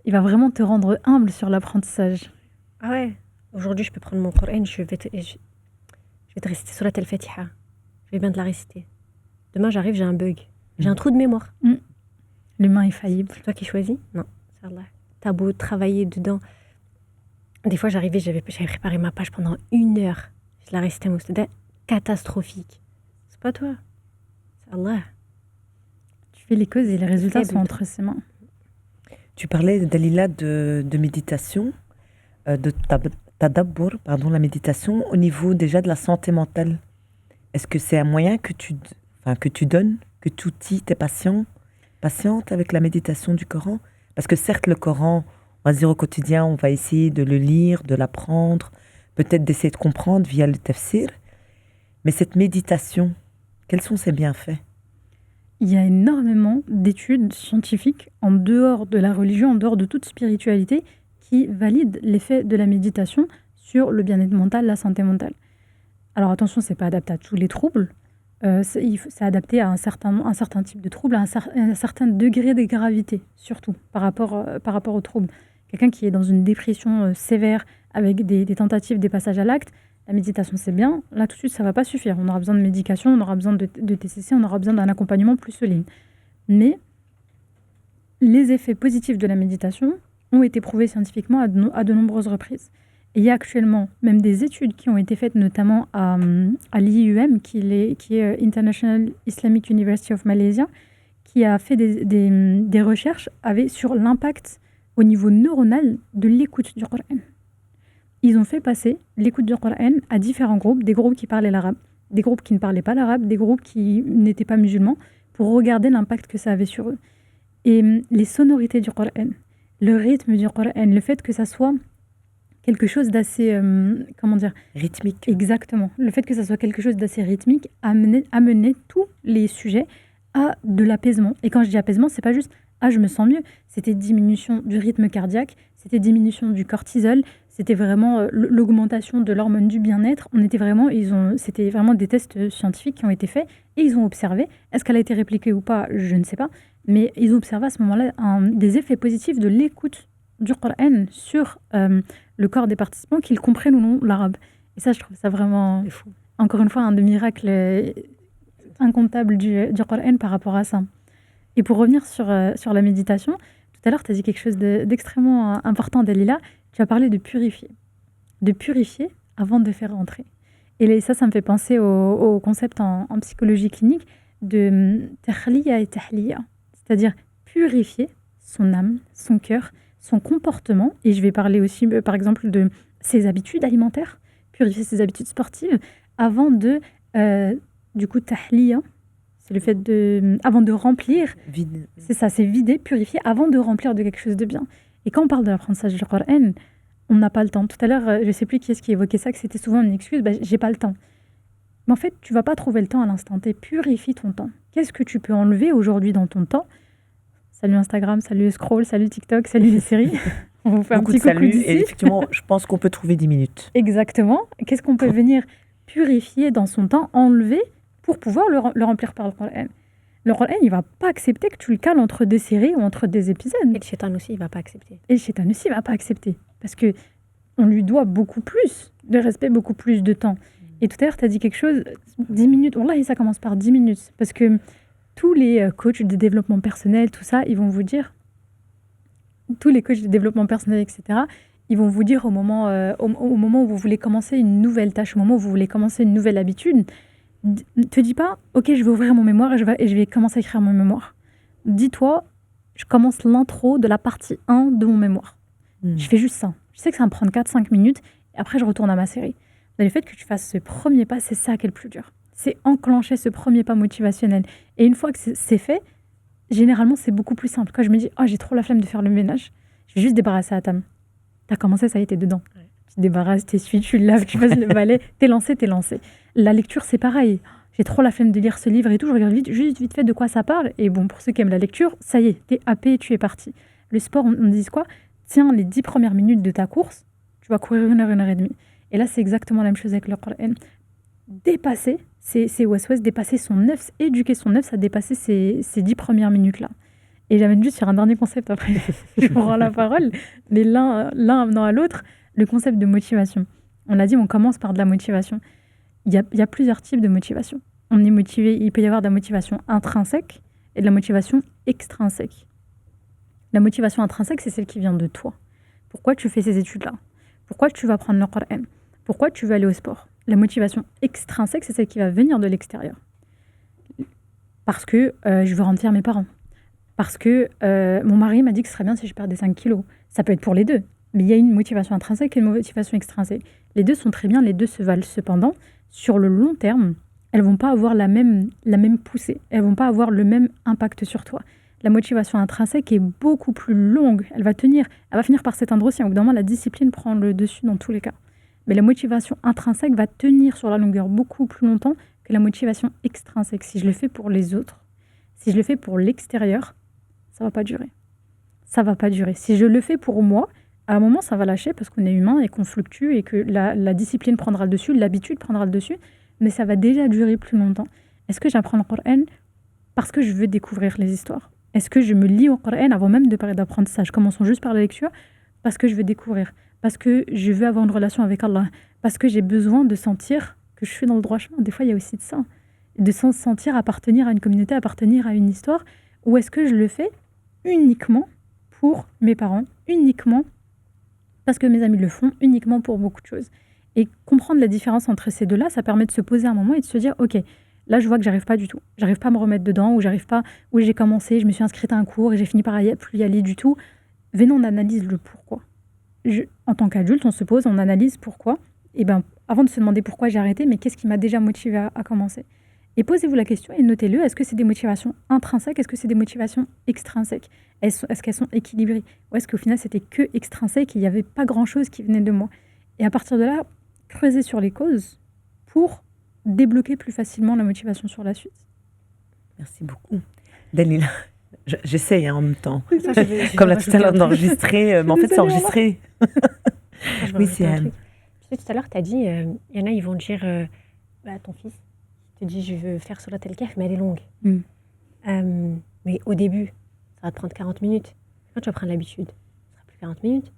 Il va vraiment te rendre humble sur l'apprentissage. Ah ouais. Aujourd'hui, je peux prendre mon Coran, je vais te réciter Surat al-Fatiha. Je vais bien te la réciter. Demain, j'arrive, j'ai un bug. J'ai un trou de mémoire. L'humain est faillible. C'est toi qui choisis? Non, c'est Allah. T'as beau travailler dedans. Des fois, j'avais préparé ma page pendant 1 heure. Je la récitais, c'était catastrophique. C'est pas toi. C'est Allah. Tu fais les causes et les résultats sont entre ses mains. Tu parlais, Dalila, de méditation, de tadabbur, pardon, la méditation, au niveau déjà de la santé mentale? Est-ce que c'est un moyen que tu donnes, que tu outilles tes patientes avec la méditation du Coran? Parce que certes, le Coran, on va se dire au quotidien, on va essayer de le lire, de l'apprendre, peut-être d'essayer de comprendre via le tafsir. Mais cette méditation, quels sont ses bienfaits? Il y a énormément d'études scientifiques en dehors de la religion, en dehors de toute spiritualité, qui valident l'effet de la méditation sur le bien-être mental, la santé mentale. Alors attention, c'est pas adapté à tous les troubles. C'est adapté à un certain type de trouble, à un certain degré de gravité, surtout par rapport aux troubles. Quelqu'un qui est dans une dépression sévère avec des tentatives, des passages à l'acte, la méditation c'est bien, là tout de suite ça va pas suffire. On aura besoin de médication, on aura besoin de TCC, on aura besoin d'un accompagnement plus solide. Mais les effets positifs de la méditation ont été prouvés scientifiquement à de nombreuses reprises. Et il y a actuellement même des études qui ont été faites notamment à l'IUM, qui est International Islamic University of Malaysia, qui a fait des recherches sur l'impact au niveau neuronal de l'écoute du Coran. Ils ont fait passer l'écoute du Coran à différents groupes, des groupes qui parlaient l'arabe, des groupes qui ne parlaient pas l'arabe, des groupes qui n'étaient pas musulmans, pour regarder l'impact que ça avait sur eux. Et les sonorités du Coran, le rythme du Coran, le fait que ça soit quelque chose d'assez, rythmique. Exactement. Le fait que ça soit quelque chose d'assez rythmique amenait tous les sujets à de l'apaisement. Et quand je dis apaisement, c'est pas juste « ah, je me sens mieux », c'était diminution du rythme cardiaque, c'était diminution du cortisol, c'était vraiment l'augmentation de l'hormone du bien-être. C'était vraiment des tests scientifiques qui ont été faits et ils ont observé. Est-ce qu'elle a été répliquée ou pas? Je ne sais pas. Mais ils ont observé à ce moment-là des effets positifs de l'écoute du Coran sur le corps des participants, qu'ils comprennent ou non l'arabe. Et ça, je trouve ça vraiment, encore une fois, un des miracles incomptables du Coran par rapport à ça. Et pour revenir sur la méditation, tout à l'heure, tu as dit quelque chose d'extrêmement important, Dalila. Tu as parlé de purifier. De purifier avant de faire rentrer. Et ça me fait penser au concept en psychologie clinique de tahliya et tahliya. C'est-à-dire purifier son âme, son cœur, son comportement. Et je vais parler aussi, par exemple, de ses habitudes alimentaires, purifier ses habitudes sportives, avant de, tahliya, c'est le fait avant de remplir. Vide. C'est ça, c'est vider, purifier, avant de remplir de quelque chose de bien. Et quand on parle de l'apprentissage du Coran, on n'a pas le temps. Tout à l'heure, je ne sais plus qui est-ce qui évoquait ça, que c'était souvent une excuse, j'ai pas le temps. Mais en fait, tu vas pas trouver le temps à l'instant T. Purifie ton temps. Qu'est-ce que tu peux enlever aujourd'hui dans ton temps? Salut Instagram, salut Scroll, salut TikTok, salut les séries. On vous fait un petit coucou d'ici. Et effectivement, je pense qu'on peut trouver 10 minutes. Exactement. Qu'est-ce qu'on peut venir purifier dans son temps, enlever pour pouvoir le remplir par le Coran? Le Coran, il ne va pas accepter que tu le cales entre des séries ou entre des épisodes. Et le shaitan aussi, il ne va pas accepter. Et le shaitan aussi, il ne va pas accepter. Parce qu'on lui doit beaucoup plus de respect, beaucoup plus de temps. Et tout à l'heure, tu as dit quelque chose, 10 minutes. Wallah, ça commence par 10 minutes. Parce que tous les coachs de développement personnel, tout ça, ils vont vous dire, tous les coachs de développement personnel, etc., ils vont vous dire au moment où vous voulez commencer une nouvelle tâche, au moment où vous voulez commencer une nouvelle habitude, te dis pas, ok, je vais ouvrir mon mémoire et je vais commencer à écrire mon mémoire. Dis-toi, je commence l'intro de la partie 1 de mon mémoire. Je fais juste ça. Je sais que ça va me prendre 4-5 minutes et après je retourne à ma série. Mais le fait que tu fasses ce premier pas, c'est ça qui est le plus dur. C'est enclencher ce premier pas motivationnel. Et une fois que c'est fait, généralement c'est beaucoup plus simple. Quand je me dis, oh, j'ai trop la flemme de faire le ménage, je vais juste débarrasser la table. T'as commencé, ça y est, t'es dedans. Ouais. Tu débarrasses, t'essuies, tu laves, tu passes le balai, t'es lancé. La lecture, c'est pareil. J'ai trop la flemme de lire ce livre et tout, je regarde juste vite fait de quoi ça parle. Et bon, pour ceux qui aiment la lecture, ça y est, t'es happé, tu es parti. Le sport, on dit quoi? Tiens, les 10 premières minutes de ta course, tu vas courir 1 heure, 1 heure et demie. Et là, c'est exactement la même chose avec le Coran. Dépasser ces waswas, dépasser son nefs, éduquer son nefs à dépasser ces 10 premières minutes-là. Et j'amène juste sur un dernier concept, après je prends la parole, mais l'un amenant à l'autre, le concept de motivation. On a dit, on commence par de la motivation. Il y a plusieurs types de motivation. On est motivé, il peut y avoir de la motivation intrinsèque et de la motivation extrinsèque. La motivation intrinsèque, c'est celle qui vient de toi. Pourquoi tu fais ces études-là? Pourquoi tu vas prendre le Coran? Pourquoi tu veux aller au sport? La motivation extrinsèque, c'est celle qui va venir de l'extérieur. Parce que je veux rendre fier mes parents. Parce que mon mari m'a dit que ce serait bien si je perdais 5 kilos. Ça peut être pour les deux. Mais il y a une motivation intrinsèque et une motivation extrinsèque. Les deux sont très bien, les deux se valent. Cependant, sur le long terme, elles ne vont pas avoir la même poussée. Elles ne vont pas avoir le même impact sur toi. La motivation intrinsèque est beaucoup plus longue. Elle va finir par s'éteindre aussi. Au bout d'un moment, la discipline prend le dessus dans tous les cas. Mais la motivation intrinsèque va tenir sur la longueur beaucoup plus longtemps que la motivation extrinsèque. Si je le fais pour les autres, si je le fais pour l'extérieur, ça ne va pas durer. Ça ne va pas durer. Si je le fais pour moi, à un moment, ça va lâcher parce qu'on est humain et qu'on fluctue et que la discipline prendra le dessus, l'habitude prendra le dessus, mais ça va déjà durer plus longtemps. Est-ce que j'apprends le Coran parce que je veux découvrir les histoires? Est-ce que je me lis au Coran avant même de parler d'apprentissage? Commençons juste par la lecture parce que je veux découvrir, parce que je veux avoir une relation avec Allah, parce que j'ai besoin de sentir que je suis dans le droit chemin. Des fois, il y a aussi de ça, de se sentir appartenir à une communauté, appartenir à une histoire, ou est-ce que je le fais uniquement pour mes parents, uniquement parce que mes amis le font, uniquement pour beaucoup de choses. Et comprendre la différence entre ces deux-là, ça permet de se poser un moment et de se dire, ok, là je vois que j'arrive pas du tout, j'arrive pas à me remettre dedans, ou j'arrive pas, où j'ai commencé, je me suis inscrite à un cours et j'ai fini par plus y aller du tout. Venons, on analyse le pourquoi. En tant qu'adulte, on se pose, on analyse pourquoi. Et ben, avant de se demander pourquoi j'ai arrêté, mais qu'est-ce qui m'a déjà motivé à commencer? Et posez-vous la question et notez-le. Est-ce que c'est des motivations intrinsèques? Est-ce que c'est des motivations extrinsèques? Est-ce qu'elles sont équilibrées? Ou est-ce qu'au final, c'était que extrinsèque et il n'y avait pas grand-chose qui venait de moi? Et à partir de là, creuser sur les causes pour débloquer plus facilement la motivation sur la suite. Merci beaucoup. Dalila, j'essaye en même temps. Ça, Comme là tout à l'heure d'enregistrer, mais en fait c'est enregistré. Oui, c'est Tu sais, tout à l'heure, tu as dit, il y en a, ils vont dire, ton fils te dit, je veux faire Solat El-Kahf, mais elle est longue. Mais au début, ça va te prendre 40 minutes. Quand tu vas prendre l'habitude, ça sera plus 40 minutes,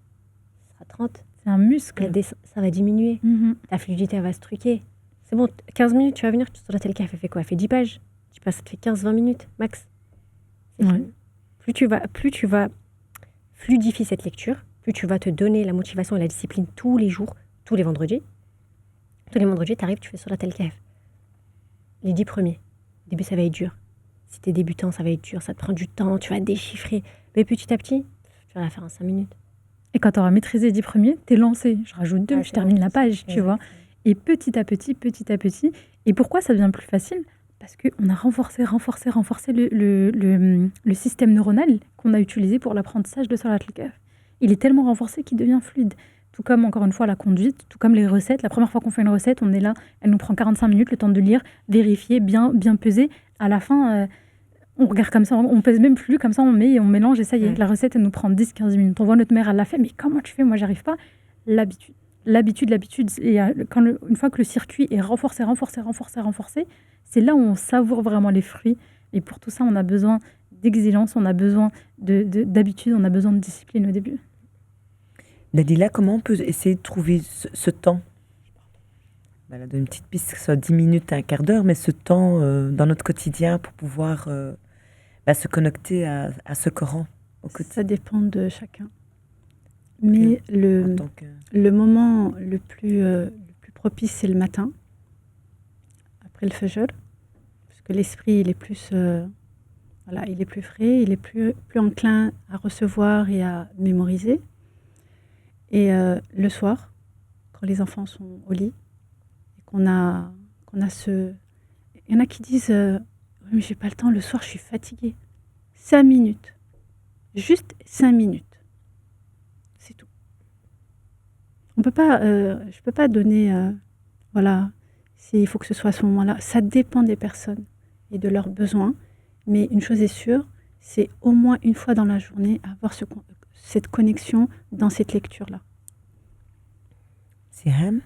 ça sera 30. C'est un muscle. Ça va diminuer. Ta fluidité, elle va se truquer. C'est bon, 15 minutes, tu vas venir, Solat El-Kahf, elle fait quoi? Elle fait 10 pages. Tu passes, ça te fait 15-20 minutes, max. Ouais. Plus tu vas fluidifier cette lecture, plus tu vas te donner la motivation et la discipline tous les jours, tous les vendredis. Tous les vendredis, tu arrives, tu fais Solat El-Kahf. Les 10 premiers. Au début, ça va être dur. Si tu es débutant, ça va être dur. Ça te prend du temps, tu vas déchiffrer. Mais petit à petit, tu vas la faire en 5 minutes. Et quand tu auras maîtrisé les 10 premiers, tu es lancé. Je rajoute 2, je termine la page, tu vois. Et petit à petit. Et pourquoi ça devient plus facile? Parce qu'on a renforcé le système neuronal qu'on a utilisé pour l'apprentissage de Solat El-Kahf. Il est tellement renforcé qu'il devient fluide. Tout comme, encore une fois, la conduite, tout comme les recettes. La première fois qu'on fait une recette, on est là, elle nous prend 45 minutes, le temps de lire, vérifier, bien peser. À la fin, on regarde comme ça, on pèse même plus, comme ça on met et on mélange et ça y est, la recette, elle nous prend 10-15 minutes. On voit notre mère, elle l'a fait, mais comment tu fais? Moi, j'arrive pas. L'habitude. Et une fois que le circuit est renforcé, c'est là où on savoure vraiment les fruits. Et pour tout ça, on a besoin d'exigence, on a besoin d'habitude, on a besoin de discipline au début. Dalila, comment on peut essayer de trouver ce temps? Elle a donné une petite piste, que ce soit 10 minutes, un quart d'heure, mais ce temps dans notre quotidien pour pouvoir se connecter à ce Coran au quotidien. Ça dépend de chacun. Mais le moment le plus propice, c'est le matin, après le Fajr, parce que l'esprit, il est plus, il est plus frais, il est plus enclin à recevoir et à mémoriser. Et le soir, quand les enfants sont au lit, et qu'on a ce... Il y en a qui disent oui, mais j'ai pas le temps, le soir, je suis fatiguée. 5 minutes. Juste 5 minutes. C'est tout. Je peux pas donner... il faut que ce soit à ce moment-là. Ça dépend des personnes et de leurs besoins. Mais une chose est sûre, c'est au moins une fois dans la journée avoir cette connexion dans cette lecture-là. Siham,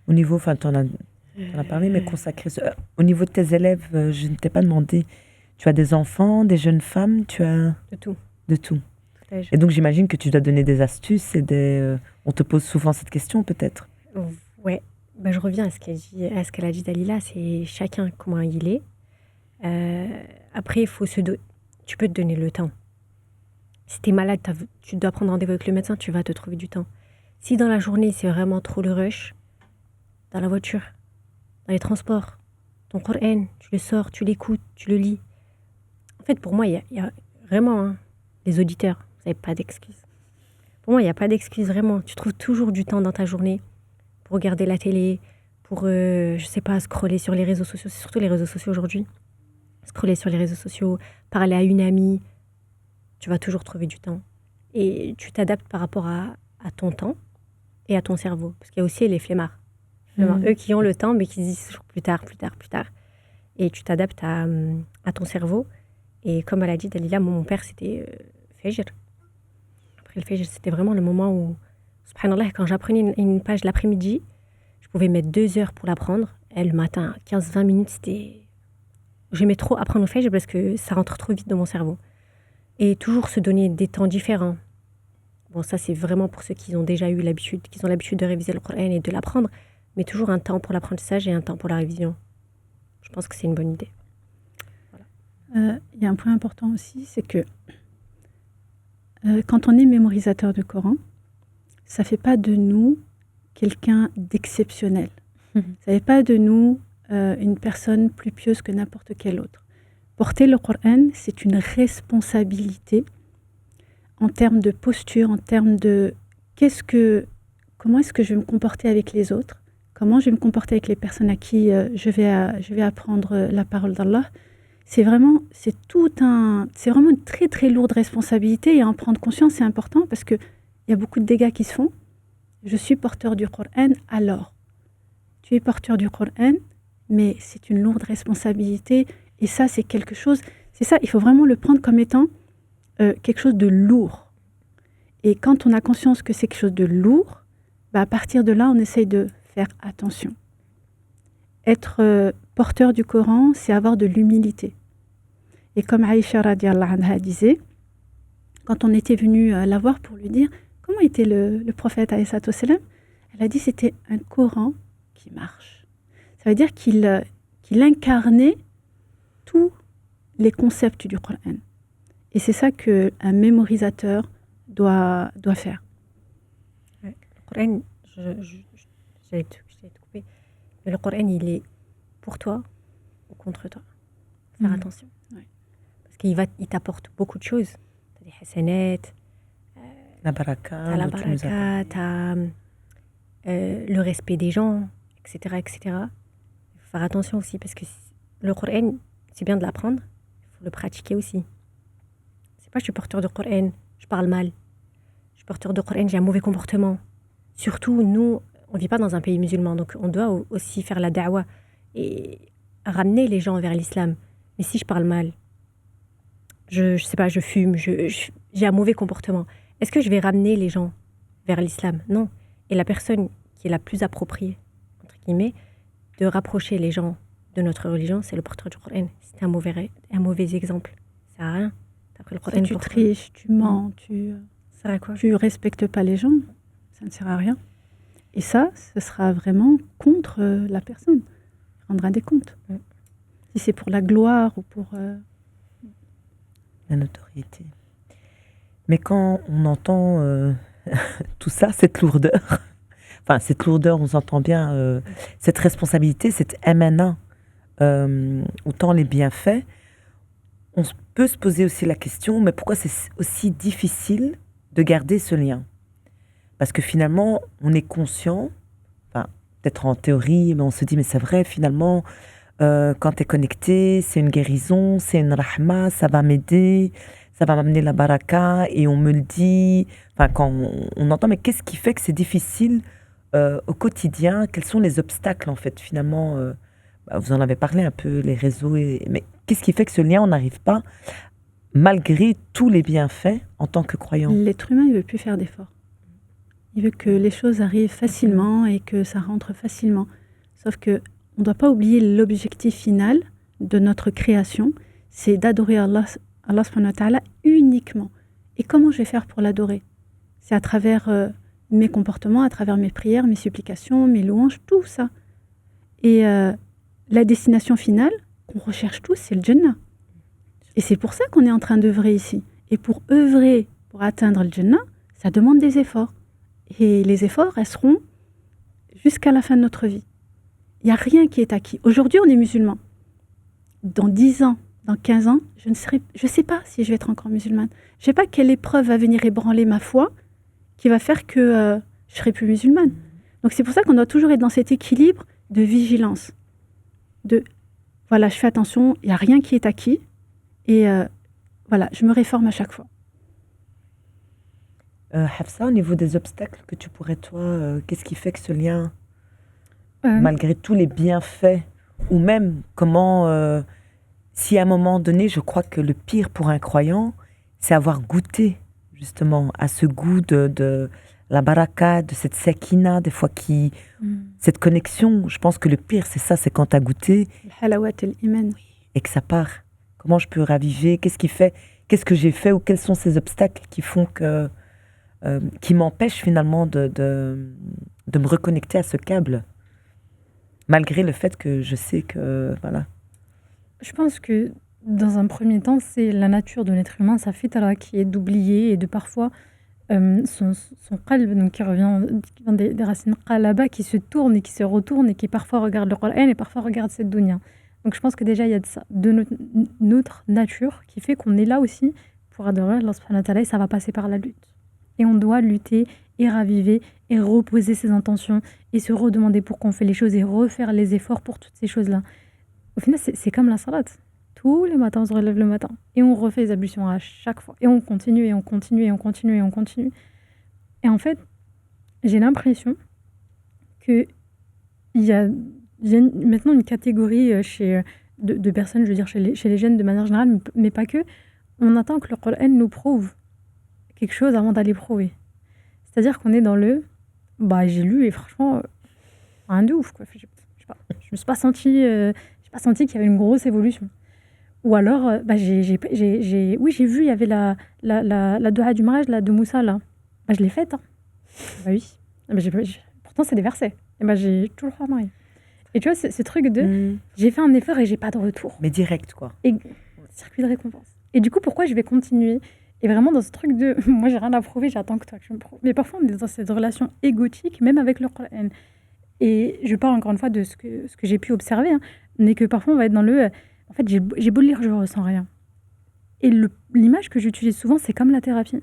au niveau, t'en as parlé, mais consacré. Au niveau de tes élèves, je ne t'ai pas demandé, tu as des enfants, des jeunes femmes, tu as... De tout. De tout. Et donc j'imagine que tu dois donner des astuces et on te pose souvent cette question peut-être. Ouais, je reviens à ce qu'elle a dit Dalila, c'est chacun comment il est. Après, tu peux te donner le temps. Si tu es malade, tu dois prendre rendez-vous avec le médecin, tu vas te trouver du temps. Si dans la journée, c'est vraiment trop le rush, dans la voiture, dans les transports, ton Coran, tu le sors, tu l'écoutes, tu le lis. En fait, pour moi, il y a vraiment, les auditeurs, vous n'avez pas d'excuses. Pour moi, il n'y a pas d'excuse vraiment. Tu trouves toujours du temps dans ta journée pour regarder la télé, pour, je sais pas, scroller sur les réseaux sociaux. C'est surtout les réseaux sociaux aujourd'hui. Scroller sur les réseaux sociaux, parler à une amie. Tu vas toujours trouver du temps. Et tu t'adaptes par rapport à ton temps et à ton cerveau. Parce qu'il y a aussi les flemmards. Eux qui ont le temps, mais qui disent toujours plus tard. Et tu t'adaptes à ton cerveau. Et comme elle a dit, Dalila, mon père, c'était Fajr. Après le Fajr, c'était vraiment le moment où, subhanallah, quand j'apprenais une page l'après-midi, je pouvais mettre 2 heures pour l'apprendre. Et le matin, 15-20 minutes, c'était... J'aimais trop apprendre au Fajr parce que ça rentre trop vite dans mon cerveau. Et toujours se donner des temps différents. Bon, ça, c'est vraiment pour ceux qui ont déjà eu l'habitude, qui ont l'habitude de réviser le Coran et de l'apprendre, mais toujours un temps pour l'apprentissage et un temps pour la révision. Je pense que c'est une bonne idée. Il y a un point important aussi, c'est que quand on est mémorisateur du Coran, ça ne fait pas de nous quelqu'un d'exceptionnel. Ça ne fait pas de nous une personne plus pieuse que n'importe quelle autre. Porter le Coran, c'est une responsabilité en termes de posture, en termes de comment est-ce que je vais me comporter avec les autres, comment je vais me comporter avec les personnes à qui je vais apprendre la parole d'Allah. C'est vraiment une très très lourde responsabilité et en prendre conscience, c'est important parce qu'il y a beaucoup de dégâts qui se font. Je suis porteur du Coran, alors tu es porteur du Coran, mais c'est une lourde responsabilité et ça c'est quelque chose, c'est ça, il faut vraiment le prendre comme étant quelque chose de lourd. Et quand on a conscience que c'est quelque chose de lourd, à partir de là on essaye de faire attention. Être porteur du Coran, c'est avoir de l'humilité. Et comme Aïcha radiallahu anha disait, quand on était venu la voir pour lui dire comment était le prophète alayhi salatu wassalam, elle a dit c'était un Coran qui marche. Ça veut dire qu'il incarnait tous les concepts du Coran. Et c'est ça qu'un mémorisateur doit faire. Ouais. Le Coran, j'allais te couper, mais le Coran, il est pour toi ou contre toi. Faire attention. Ouais. Parce qu'il t'apporte beaucoup de choses. Tu as des hasanat, la baraka, t'as le respect des gens, etc. etc. Il faut faire attention aussi parce que le Coran, c'est bien de l'apprendre, il faut le pratiquer aussi. C'est pas je suis porteur de Coran, je parle mal. Je suis porteur de Coran, j'ai un mauvais comportement. Surtout, nous, on vit pas dans un pays musulman, donc on doit aussi faire la da'wa et ramener les gens vers l'islam. Mais si je parle mal, je sais pas, je fume, j'ai un mauvais comportement, est-ce que je vais ramener les gens vers l'islam? Non. Et la personne qui est la plus appropriée, entre guillemets, de rapprocher les gens de notre religion, c'est le porteur du Coran. C'est un mauvais exemple. Ça sert à rien. Le Coran, si tu triches, tu mens, tu respectes pas les gens, ça ne sert à rien. Et ça, ce sera vraiment contre la personne. Il rendra des comptes. Si c'est pour la gloire ou pour... la notoriété. Mais quand on entend tout ça, cette lourdeur, on s'entend bien, cette responsabilité, cette amana, autant les bienfaits, on peut se poser aussi la question, mais pourquoi c'est aussi difficile de garder ce lien? Parce que finalement, on est conscient, peut-être en théorie, mais on se dit, mais c'est vrai, finalement, quand tu es connecté, c'est une guérison, c'est une rahma, ça va m'aider, ça va m'amener la baraka, et on me le dit, quand on entend, mais qu'est-ce qui fait que c'est difficile au quotidien? Quels sont les obstacles, en fait, finalement vous en avez parlé un peu, les réseaux, mais qu'est-ce qui fait que ce lien, on n'arrive pas, malgré tous les bienfaits, en tant que croyant? L'être humain, il ne veut plus faire d'efforts. Il veut que les choses arrivent facilement et que ça rentre facilement. Sauf que on ne doit pas oublier l'objectif final de notre création, c'est d'adorer Allah subhanahu wa ta'ala uniquement. Et comment je vais faire pour l'adorer? C'est à travers mes comportements, à travers mes prières, mes supplications, mes louanges, tout ça. Et la destination finale qu'on recherche tous, c'est le Jannah. Et c'est pour ça qu'on est en train d'œuvrer ici. Et pour œuvrer, pour atteindre le Jannah, ça demande des efforts. Et les efforts, elles seront jusqu'à la fin de notre vie. Il n'y a rien qui est acquis. Aujourd'hui, on est musulman. Dans 10 ans, dans 15 ans, je ne sais pas si je vais être encore musulmane. Je ne sais pas quelle épreuve va venir ébranler ma foi qui va faire que je serai plus musulmane. Donc c'est pour ça qu'on doit toujours être dans cet équilibre de vigilance. Voilà, je fais attention, il n'y a rien qui est acquis. Et voilà, je me réforme à chaque fois. Hafsa, au niveau des obstacles que tu pourrais, toi, qu'est-ce qui fait que ce lien, malgré tous les bienfaits, ou même comment, si à un moment donné, je crois que le pire pour un croyant, c'est avoir goûté justement à ce goût de la baraka, de cette sakina, des fois cette connexion. Je pense que le pire, c'est ça, c'est quand tu as goûté Halawat al-iman. et que ça part. Comment je peux raviver? Qu'est-ce qui fait? Qu'est-ce que j'ai fait? Ou quels sont ces obstacles qui font que qui m'empêchent finalement de me reconnecter à ce câble, malgré le fait que je sais que voilà. Je pense que dans un premier temps, c'est la nature de l'être humain, sa fitra, qui est d'oublier et de parfois son qalb, donc qui vient des racines qalaba, qui se tourne et qui se retourne et qui parfois regarde le Coran et parfois regarde cette dunya. Donc je pense que déjà il y a de ça, de notre nature, qui fait qu'on est là aussi pour adorer Allah subhanahu wa ta'ala, et ça va passer par la lutte. Et on doit lutter et raviver et reposer ses intentions et se redemander pourquoi on fait les choses et refaire les efforts pour toutes ces choses-là. Au final, c'est comme la salat. Tous les matins, on se relève le matin et on refait les ablutions à chaque fois. Et on continue, et on continue, et on continue, et on continue. Et en fait, j'ai l'impression qu'il y a maintenant une catégorie de personnes, je veux dire, chez les jeunes de manière générale, mais pas que. On attend que le Coran nous prouve quelque chose avant d'aller prouver. C'est-à-dire qu'on est dans le... j'ai lu et franchement, rien de ouf, quoi. Je me suis pas sentie... j'ai pas senti qu'il y avait une grosse évolution. Ou alors, j'ai vu, il y avait la doha du mariage là, de Moussa, là. Je l'ai faite. Hein. Oui. Pourtant, c'est des versets. Et j'ai toujours pas marié. Et tu vois, ce truc de... J'ai fait un effort et j'ai pas de retour. Mais direct, quoi. Et circuit de récompense. Et du coup, pourquoi je vais continuer ? Et vraiment dans ce truc de moi j'ai rien à prouver, j'attends que toi tu me prouves. Mais parfois on est dans cette relation égotique, même avec le Coran. Et je parle encore une fois de ce que j'ai pu observer, hein, mais que parfois on va être dans le... En fait, j'ai beau lire, je ressens rien. Et l'image que j'utilise souvent, c'est comme la thérapie.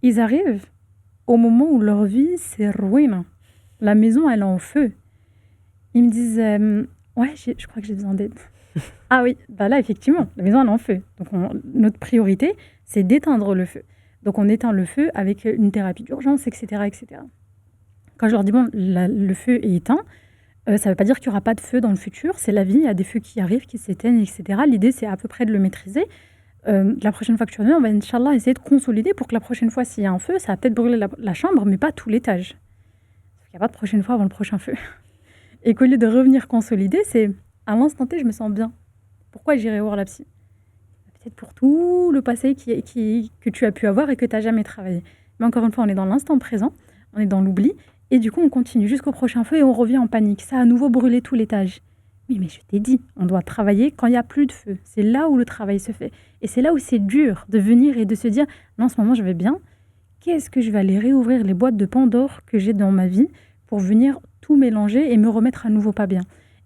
Ils arrivent au moment où leur vie, c'est ruine. La maison, elle est en feu. Ils me disent ouais, je crois que j'ai besoin d'aide. Ah oui, là, effectivement, la maison, elle est en feu. Donc, notre priorité, c'est d'éteindre le feu. Donc, on éteint le feu avec une thérapie d'urgence, etc., etc. Quand je leur dis, bon, le feu est éteint, ça ne veut pas dire qu'il n'y aura pas de feu dans le futur. C'est la vie, il y a des feux qui arrivent, qui s'éteignent, etc. L'idée, c'est à peu près de le maîtriser. La prochaine fois que tu reviens, on va, Inch'Allah, essayer de consolider pour que la prochaine fois, s'il y a un feu, ça va peut-être brûler la chambre, mais pas tout l'étage. Il n'y a pas de prochaine fois avant le prochain feu. Et qu'au lieu de revenir consolider, c'est à l'instant T, je me sens bien. Pourquoi j'irai voir la psy ? Peut-être pour tout le passé que tu as pu avoir et que tu n'as jamais travaillé. Mais encore une fois, on est dans l'instant présent, on est dans l'oubli, et du coup, on continue jusqu'au prochain feu et on revient en panique. Ça a à nouveau brûlé tout l'étage. Oui, mais je t'ai dit, on doit travailler quand il n'y a plus de feu. C'est là où le travail se fait. Et c'est là où c'est dur de venir et de se dire, non, en ce moment, je vais bien. Qu'est-ce que je vais aller réouvrir les boîtes de Pandore que j'ai dans ma vie pour venir tout mélanger et me remettre à nouveau pas bien.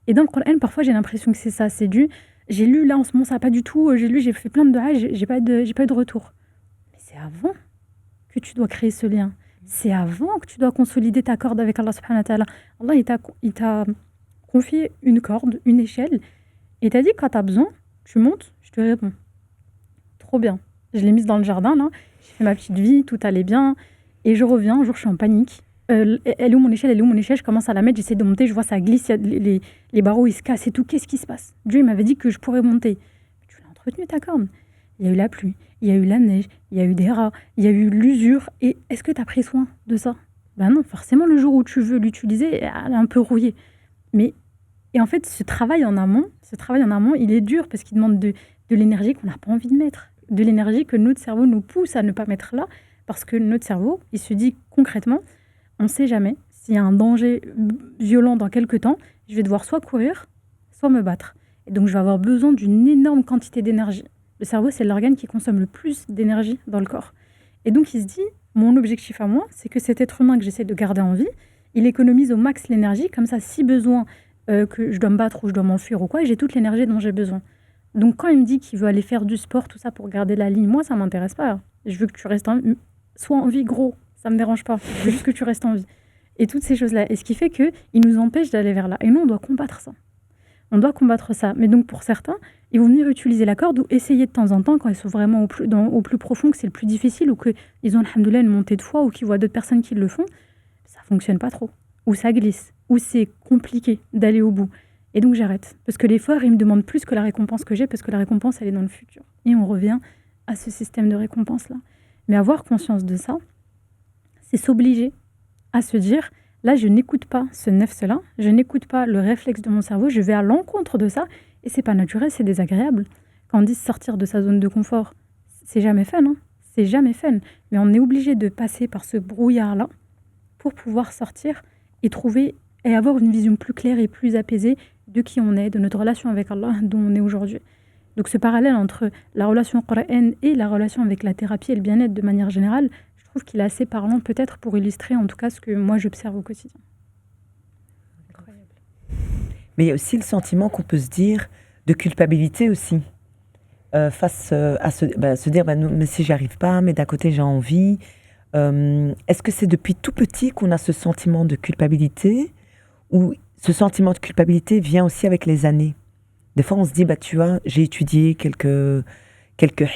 Et dans le Coran, parfois, j'ai l'impression que c'est ça, c'est du... J'ai lu, là, en ce moment, ça va pas du tout. J'ai fait plein de doigts, j'ai pas eu de retour. Mais c'est avant que tu dois créer ce lien. C'est avant que tu dois consolider ta corde avec Allah subhanahu wa ta'ala. Allah, il t'a confié une corde, une échelle, et t'a dit, quand tu as besoin, tu montes, je te réponds. Trop bien. Je l'ai mise dans le jardin, là. J'ai fait ma petite vie, tout allait bien. Et je reviens, un jour, je suis en panique. Elle est où mon échelle ? Je commence à la mettre, j'essaie de monter, je vois ça glisse, les barreaux, ils se cassent et tout. Qu'est-ce qui se passe ? Dieu m'avait dit que je pourrais monter. Tu l'as entretenu, ta corde. Il y a eu la pluie, il y a eu la neige, il y a eu des rats, il y a eu l'usure. Et est-ce que tu as pris soin de ça ? Ben non, forcément, le jour où tu veux l'utiliser, elle est un peu rouillée. Et en fait, ce travail en amont, il est dur parce qu'il demande de l'énergie qu'on n'a pas envie de mettre. De l'énergie que notre cerveau nous pousse à ne pas mettre là. Parce que notre cerveau, il se dit concrètement, on ne sait jamais, s'il y a un danger violent dans quelques temps, je vais devoir soit courir, soit me battre. Et donc, je vais avoir besoin d'une énorme quantité d'énergie. Le cerveau, c'est l'organe qui consomme le plus d'énergie dans le corps. Et donc, il se dit, mon objectif à moi, c'est que cet être humain que j'essaie de garder en vie, il économise au max l'énergie, comme ça, si besoin que je dois me battre ou je dois m'enfuir ou quoi, j'ai toute l'énergie dont j'ai besoin. Donc, quand il me dit qu'il veut aller faire du sport, tout ça, pour garder la ligne, moi, ça ne m'intéresse pas. Je veux que tu restes soit en vie, gros. ça me dérange pas. Je veux juste que tu restes en vie. Et toutes ces choses-là. Et ce qui fait qu'ils nous empêchent d'aller vers là. Et nous, on doit combattre ça. On doit combattre ça. Mais donc, pour certains, ils vont venir utiliser la corde ou essayer de temps en temps, quand ils sont vraiment au plus profond, que c'est le plus difficile, ou qu'ils ont, alhamdoulilah, une montée de foi, ou qu'ils voient d'autres personnes qui le font, ça fonctionne pas trop. Ou ça glisse. Ou c'est compliqué d'aller au bout. Et donc, j'arrête. Parce que l'effort, il me demande plus que la récompense que j'ai, parce que la récompense, elle est dans le futur. Et on revient à ce système de récompense-là. Mais avoir conscience de ça, c'est s'obliger à se dire, là, je n'écoute pas ce nefs-là, je n'écoute pas le réflexe de mon cerveau, je vais à l'encontre de ça, et c'est pas naturel, c'est désagréable. Quand on dit sortir de sa zone de confort, c'est jamais fun, hein, c'est jamais fun. Mais on est obligé de passer par ce brouillard-là pour pouvoir sortir et trouver et avoir une vision plus claire et plus apaisée de qui on est, de notre relation avec Allah, dont on est aujourd'hui. Donc ce parallèle entre la relation au Coran et la relation avec la thérapie et le bien-être de manière générale, je trouve qu'il est assez parlant peut-être pour illustrer en tout cas ce que moi j'observe au quotidien. Incroyable. Mais il y a aussi le sentiment qu'on peut se dire de culpabilité aussi, face à se dire mais si j'y arrive pas, mais d'un côté j'ai envie. Est-ce que c'est depuis tout petit qu'on a ce sentiment de culpabilité, ou ce sentiment de culpabilité vient aussi avec les années? Des fois on se dit tu vois, j'ai étudié quelques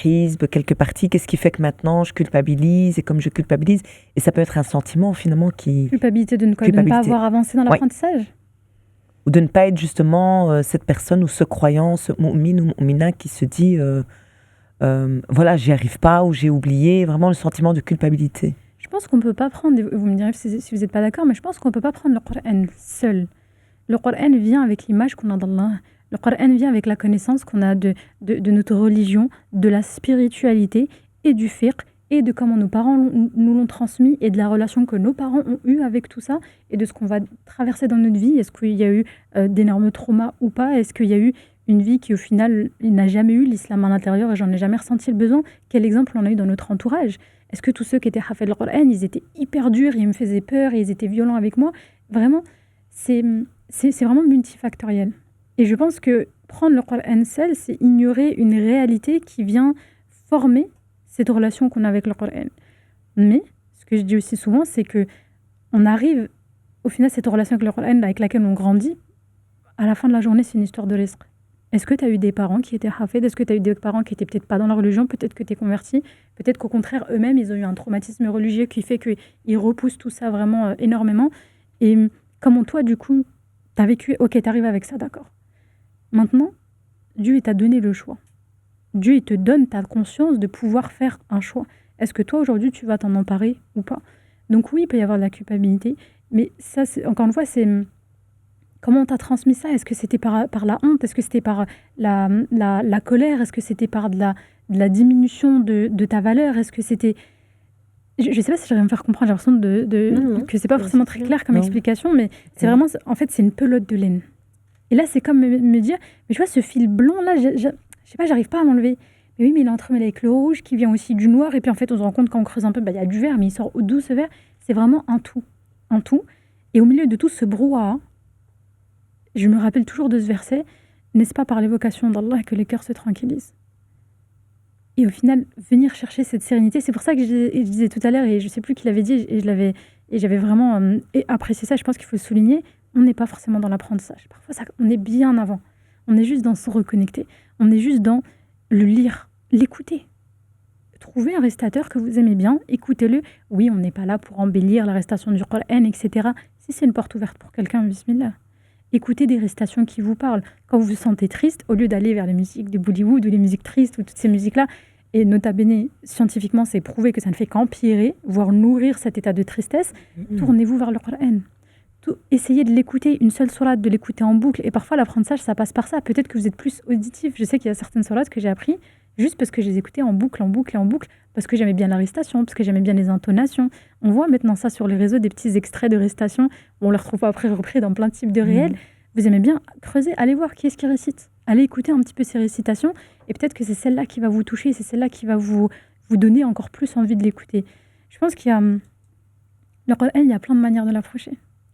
hizb, quelques parties, qu'est-ce qui fait que maintenant je culpabilise, et comme je culpabilise, et ça peut être un sentiment finalement qui... Culpabilité de ne pas avoir avancé dans l'apprentissage. Ou de ne pas être justement cette personne ou ce croyant, ce mu'min ou mu'mina qui se dit voilà, j'y arrive pas, ou j'ai oublié, vraiment le sentiment de culpabilité. Je pense qu'on peut pas prendre, vous me direz si vous n'êtes pas d'accord, mais je pense qu'on peut pas prendre le Coran seul. Le Coran vient avec l'image qu'on a d'Allah. Le Coran vient avec la connaissance qu'on a de notre religion, de la spiritualité et du fiqh, et de comment nos parents nous l'ont transmis, et de la relation que nos parents ont eue avec tout ça, et de ce qu'on va traverser dans notre vie. Est-ce qu'il y a eu d'énormes traumas ou pas? Est-ce qu'il y a eu une vie qui, au final, n'a jamais eu l'islam à l'intérieur et j'en ai jamais ressenti le besoin? Quel exemple on a eu dans notre entourage? Est-ce que tous ceux qui étaient hafez le Coran, ils étaient hyper durs, ils me faisaient peur, et ils étaient violents avec moi? Vraiment, c'est vraiment multifactoriel. Et je pense que prendre le Coran seul, c'est ignorer une réalité qui vient former cette relation qu'on a avec le Coran. Mais, ce que je dis aussi souvent, c'est que on arrive, au final, cette relation avec le Coran avec laquelle on grandit, à la fin de la journée, c'est une histoire de rizq. Est-ce que tu as eu des parents qui étaient hafid? Est-ce que tu as eu des parents qui étaient peut-être pas dans la religion? Peut-être que tu es converti. Peut-être qu'au contraire, eux-mêmes, ils ont eu un traumatisme religieux qui fait qu'ils repoussent tout ça vraiment énormément. Et comment toi, du coup, tu as vécu, ok, tu arrives avec ça, d'accord. Maintenant, Dieu t'a donné le choix. Dieu il te donne ta conscience de pouvoir faire un choix. Est-ce que toi, aujourd'hui, tu vas t'en emparer ou pas? Donc oui, il peut y avoir de la culpabilité, mais ça, encore une fois, c'est comment on t'a transmis ça? Est-ce que c'était par la honte? Est-ce que c'était par la colère? Est-ce que c'était par de la diminution de ta valeur? Est-ce que c'était... Je ne sais pas si j'arrive à me faire comprendre, j'ai l'impression que c'est pas forcément très clair comme explication, mais c'est vraiment, en fait, c'est une pelote de laine. Et là, c'est comme me dire, mais tu vois, ce fil blanc là, je sais pas, j'arrive pas à m'enlever. Mais oui, mais il est entremêlé avec le rouge qui vient aussi du noir. Et puis en fait, on se rend compte quand on creuse un peu, il y a du vert, mais il sort d'où ce vert? C'est vraiment un tout. Un tout. Et au milieu de tout ce brouhaha, je me rappelle toujours de ce verset, n'est-ce pas par l'évocation d'Allah que les cœurs se tranquillisent? Et au final, venir chercher cette sérénité, c'est pour ça que je disais tout à l'heure, et je sais plus qui l'avait dit, et j'avais vraiment apprécié ça, je pense qu'il faut le souligner, on n'est pas forcément dans l'apprentissage. Parfois, on est bien avant. On est juste dans se reconnecter. On est juste dans le lire, l'écouter. Trouvez un récitateur que vous aimez bien, écoutez-le. Oui, on n'est pas là pour embellir la récitation du Coran, etc. Si c'est une porte ouverte pour quelqu'un, bismillah. Écoutez des récitations qui vous parlent. Quand vous vous sentez triste, au lieu d'aller vers les musiques de Bollywood ou les musiques tristes ou toutes ces musiques-là, et nota bene, scientifiquement, c'est prouvé que ça ne fait qu'empirer, voire nourrir cet état de tristesse, tournez-vous vers le Coran. Essayez de l'écouter, une seule sourate, de l'écouter en boucle. Et parfois, l'apprentissage, ça passe par ça. Peut-être que vous êtes plus auditif. Je sais qu'il y a certaines sourates que j'ai appris juste parce que je les écoutais en boucle, parce que j'aimais bien la récitation, parce que j'aimais bien les intonations. On voit maintenant ça sur les réseaux, des petits extraits de récitation. On les retrouve après repris dans plein de types de réels. Vous aimez bien creuser, allez voir qui est-ce qui récite. Allez écouter un petit peu ces récitations. Et peut-être que c'est celle-là qui va vous toucher, c'est celle-là qui va vous donner encore plus envie de l'écouter. Je pense qu'il y a... Le Coran, il y a plein de manières de l'approcher.